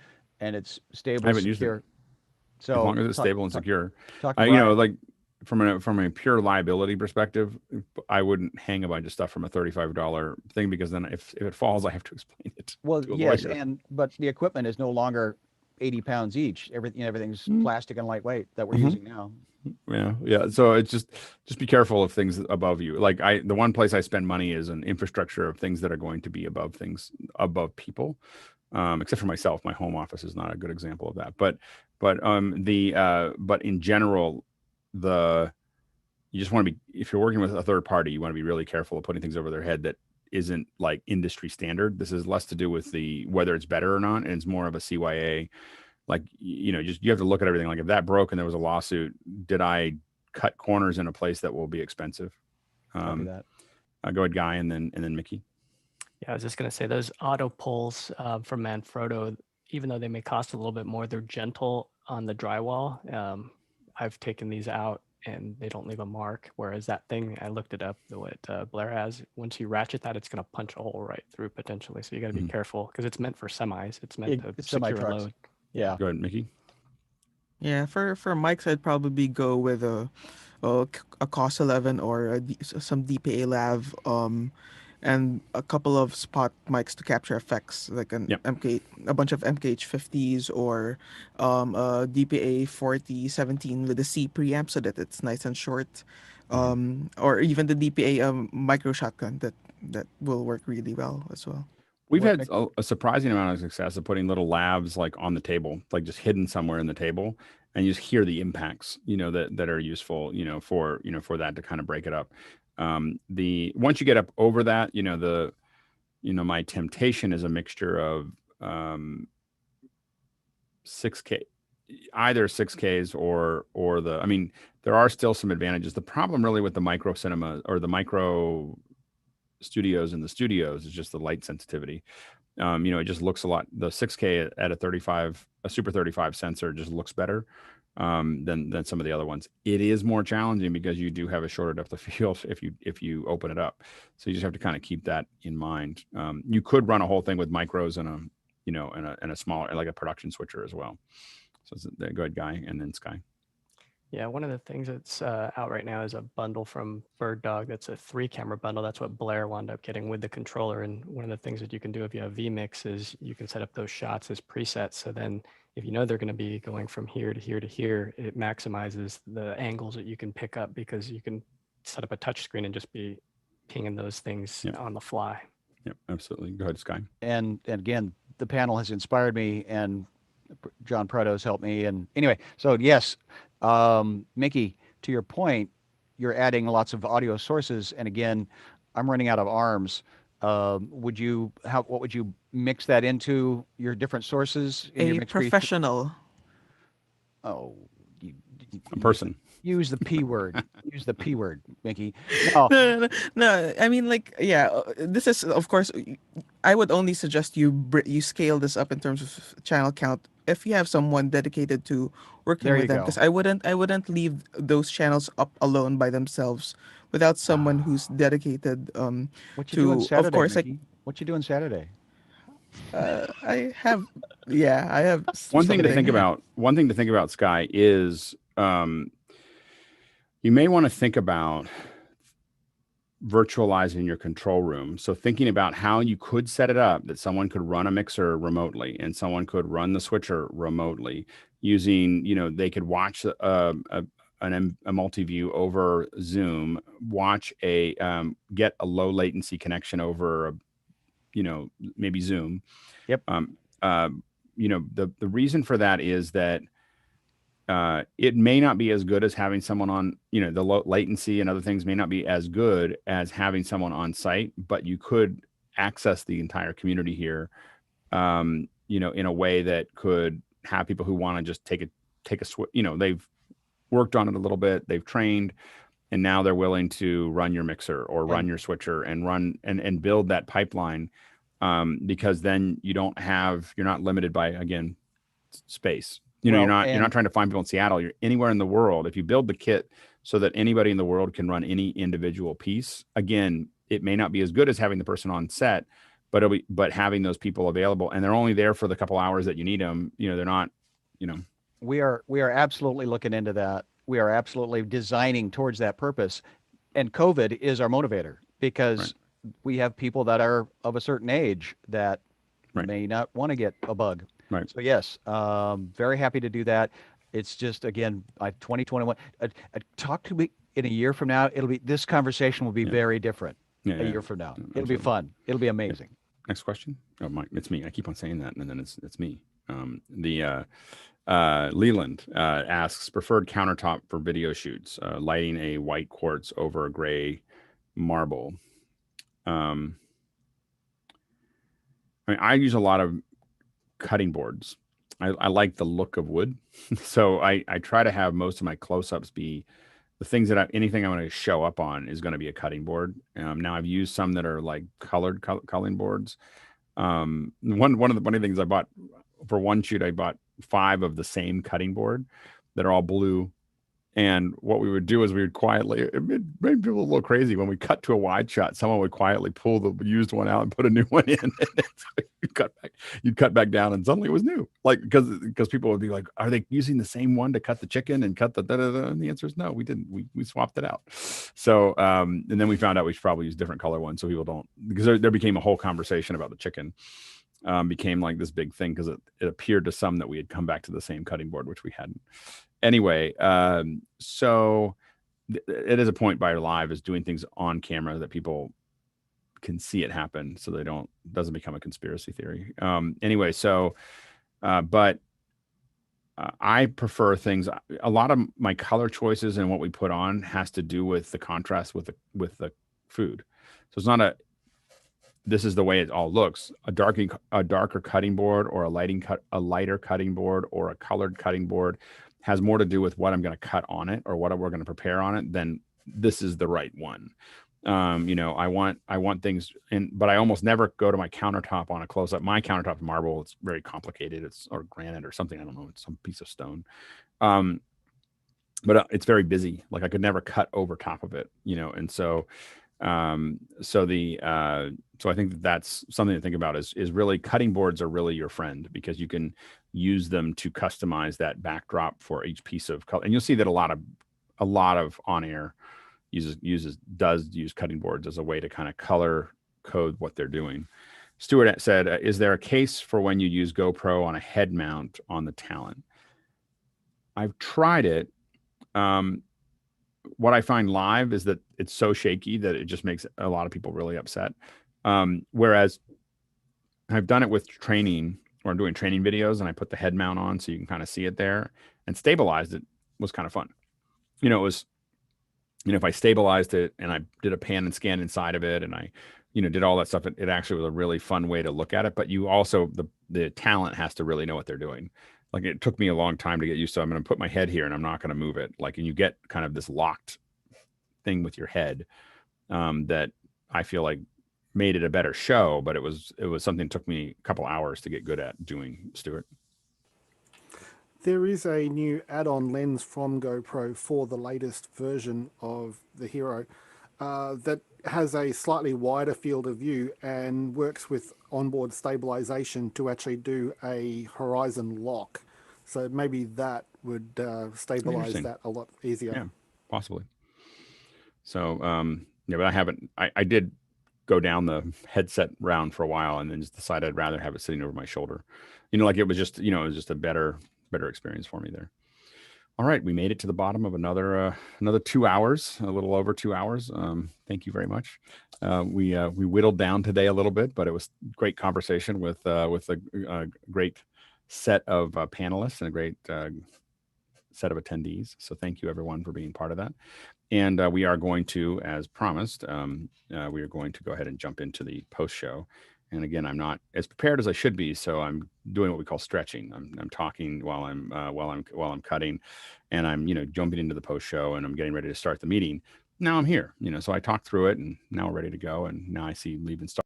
and it's stable. I haven't used it. So as long as it's stable and secure, like from a pure liability perspective, I wouldn't hang a bunch of stuff from a $35 thing, because then if it falls, I have to explain it. Well, yes, but the equipment is no longer 80 pounds each. Everything's plastic and lightweight that we're Mhm. using now. Yeah. So it's just be careful of things above you. Like the one place I spend money is an infrastructure of things that are going to be above people. Except for myself, my home office is not a good example of that. But in general, you just want to be, if you're working with a third party, you want to be really careful of putting things over their head that isn't like industry standard. This is less to do with whether it's better or not, and it's more of a CYA. Like, you have to look at everything. Like, if that broke and there was a lawsuit, did I cut corners in a place that will be expensive? Copy that. Go ahead, Guy, and then Mickey. Yeah, I was just going to say those auto pulls from Manfrotto, even though they may cost a little bit more, they're gentle on the drywall. I've taken these out and they don't leave a mark. Whereas that thing, I looked it up, what Blair has, once you ratchet that, it's going to punch a hole right through potentially. So you got to be careful because it's meant for semis. It's meant to secure a load. Yeah. Go ahead, Mickey. Yeah, for mics, I'd probably go with a COS 11 or some DPA lav, and a couple of spot mics to capture effects, like a bunch of MKH50s or a DPA 4017 with a C preamp so that it's nice and short, or even the DPA micro shotgun that will work really well as well. We've had a surprising amount of success of putting little labs like on the table, like just hidden somewhere in the table, and you just hear the impacts, that are useful, for that to kind of break it up. Once you get up over that, my temptation is a mixture of 6K, either 6Ks or there are still some advantages. The problem really with the micro cinema or the micro studios and the studios is just the light sensitivity. It just looks a lot. The 6K at a Super 35 sensor just looks better than some of the other ones. It is more challenging because you do have a shorter depth of field if you open it up. So you just have to kind of keep that in mind. You could run a whole thing with micros and a smaller, like a production switcher as well. So go ahead, Guy, and then Sky. Yeah, one of the things that's out right now is a bundle from Bird Dog. That's a 3-camera bundle. That's what Blair wound up getting with the controller. And one of the things that you can do if you have vMix is you can set up those shots as presets. So then if they're going to be going from here to here to here, it maximizes the angles that you can pick up because you can set up a touch screen and just be pinging those things on the fly. Yep, absolutely. Go ahead, Sky. And again, the panel has inspired me and John Prado's helped me. And anyway, so yes, Mickey, to your point, you're adding lots of audio sources. And again, I'm running out of arms. What would you mix that into your different sources? In your mix professional. A person. Use the P word. Use the P word, Mickey. No. I mean, this is, of course, I would only suggest you scale this up in terms of channel count if you have someone dedicated to working with them. Because I wouldn't leave those channels up alone by themselves without someone who's dedicated. What you doing Saturday, of course, Mickey? What you doing Saturday? I have one thing to think about. One thing to think about, Sky, is you may want to think about virtualizing your control room. So thinking about how you could set it up that someone could run a mixer remotely and someone could run the switcher remotely using, they could watch a multi-view over Zoom, get a low latency connection over, maybe Zoom. Yep. The reason for that is that it may not be as good as having someone on, the low latency and other things may not be as good as having someone on site, but you could access the entire community here, in a way that could have people who want to just take a switch. They've worked on it a little bit, they've trained, and now they're willing to run your mixer or run your switcher and run and build that pipeline, because then you're not limited by, again, space. You're not trying to find people in Seattle. You're anywhere in the world. If you build the kit so that anybody in the world can run any individual piece, again, it may not be as good as having the person on set, but having those people available, and they're only there for the couple hours that you need them. They're not. We are absolutely looking into that. We are absolutely designing towards that purpose, and COVID is our motivator because we have people that are of a certain age that may not want to get a bug. Right. So yes, very happy to do that. It's just, again, 2021. Talk to me in a year from now. This conversation will be very different a year from now. It'll be fun. It'll be amazing. Next question. Oh, it's me. I keep on saying that, and then it's me. Leland asks, preferred countertop for video shoots, lighting a white quartz over a gray marble. I mean, I use a lot of cutting boards. I like the look of wood. So I try to have most of my close-ups be the things that anything I want to show up on is going to be a cutting board. Now I've used some that are like colored culling boards. One of the funny things I bought for one shoot, I bought 5 of the same cutting board that are all blue. And what we would do is we would quietly, it made people a little crazy. When we cut to a wide shot, someone would quietly pull the used one out and put a new one in. And so you'd cut back down, and suddenly it was new. Like, because people would be like, are they using the same one to cut the chicken and cut the da-da-da? And the answer is no, we didn't. We swapped it out. So, and then we found out we should probably use different color ones so people don't, because there became a whole conversation about the chicken. Became like this big thing because it appeared to some that we had come back to the same cutting board, which we hadn't. Anyway, so it is a point by live is doing things on camera that people can see it happen, so doesn't become a conspiracy theory. Anyway, so but I prefer things. A lot of my color choices and what we put on has to do with the contrast with the food. So it's not this is the way it all looks. A darker cutting board or a lighter cutting board or a colored cutting board has more to do with what I'm going to cut on it or what we're going to prepare on it than this is the right one. I want things but I almost never go to my countertop on a close up. My countertop is marble. It's very complicated. Or granite or something. I don't know. It's some piece of stone. But it's very busy. Like I could never cut over top of it, and so, so I think that's something to think about is really cutting boards are really your friend because you can use them to customize that backdrop for each piece of color. And you'll see that a lot of on air does use cutting boards as a way to kind of color code what they're doing. Stuart said, is there a case for when you use GoPro on a head mount on the Talon? I've tried it. What I find live is that it's so shaky that it just makes a lot of people really upset. Whereas I've done it with training, or I'm doing training videos and I put the head mount on so you can kind of see it there, and stabilized it was kind of fun. It was, if I stabilized it and I did a pan and scan inside of it and I, did all that stuff, it actually was a really fun way to look at it. But you also, the talent has to really know what they're doing. Like it took me a long time to get used to. I'm going to put my head here and I'm not going to move it. Like, and you get kind of this locked thing with your head that I feel like made it a better show, but it was something that took me a couple hours to get good at doing, Stuart. There is a new add-on lens from GoPro for the latest version of the Hero that has a slightly wider field of view and works with onboard stabilization to actually do a horizon lock. So maybe that would stabilize that a lot easier. Yeah, possibly. So, but I haven't, I did go down the headset round for a while and then just decided I'd rather have it sitting over my shoulder. Like it was just, it was just a better experience for me there. All right, we made it to the bottom of another 2 hours, a little over 2 hours. Thank you very much. We whittled down today a little bit, but it was great conversation with a great set of panelists and a great set of attendees. So thank you everyone for being part of that. And we are going to, as promised, we are going to go ahead and jump into the post show. And again, I'm not as prepared as I should be, so I'm doing what we call stretching. I'm talking while I'm cutting, and I'm jumping into the post show, and I'm getting ready to start the meeting. Now I'm here, so I talked through it, and now we're ready to go. And now I see leave and start.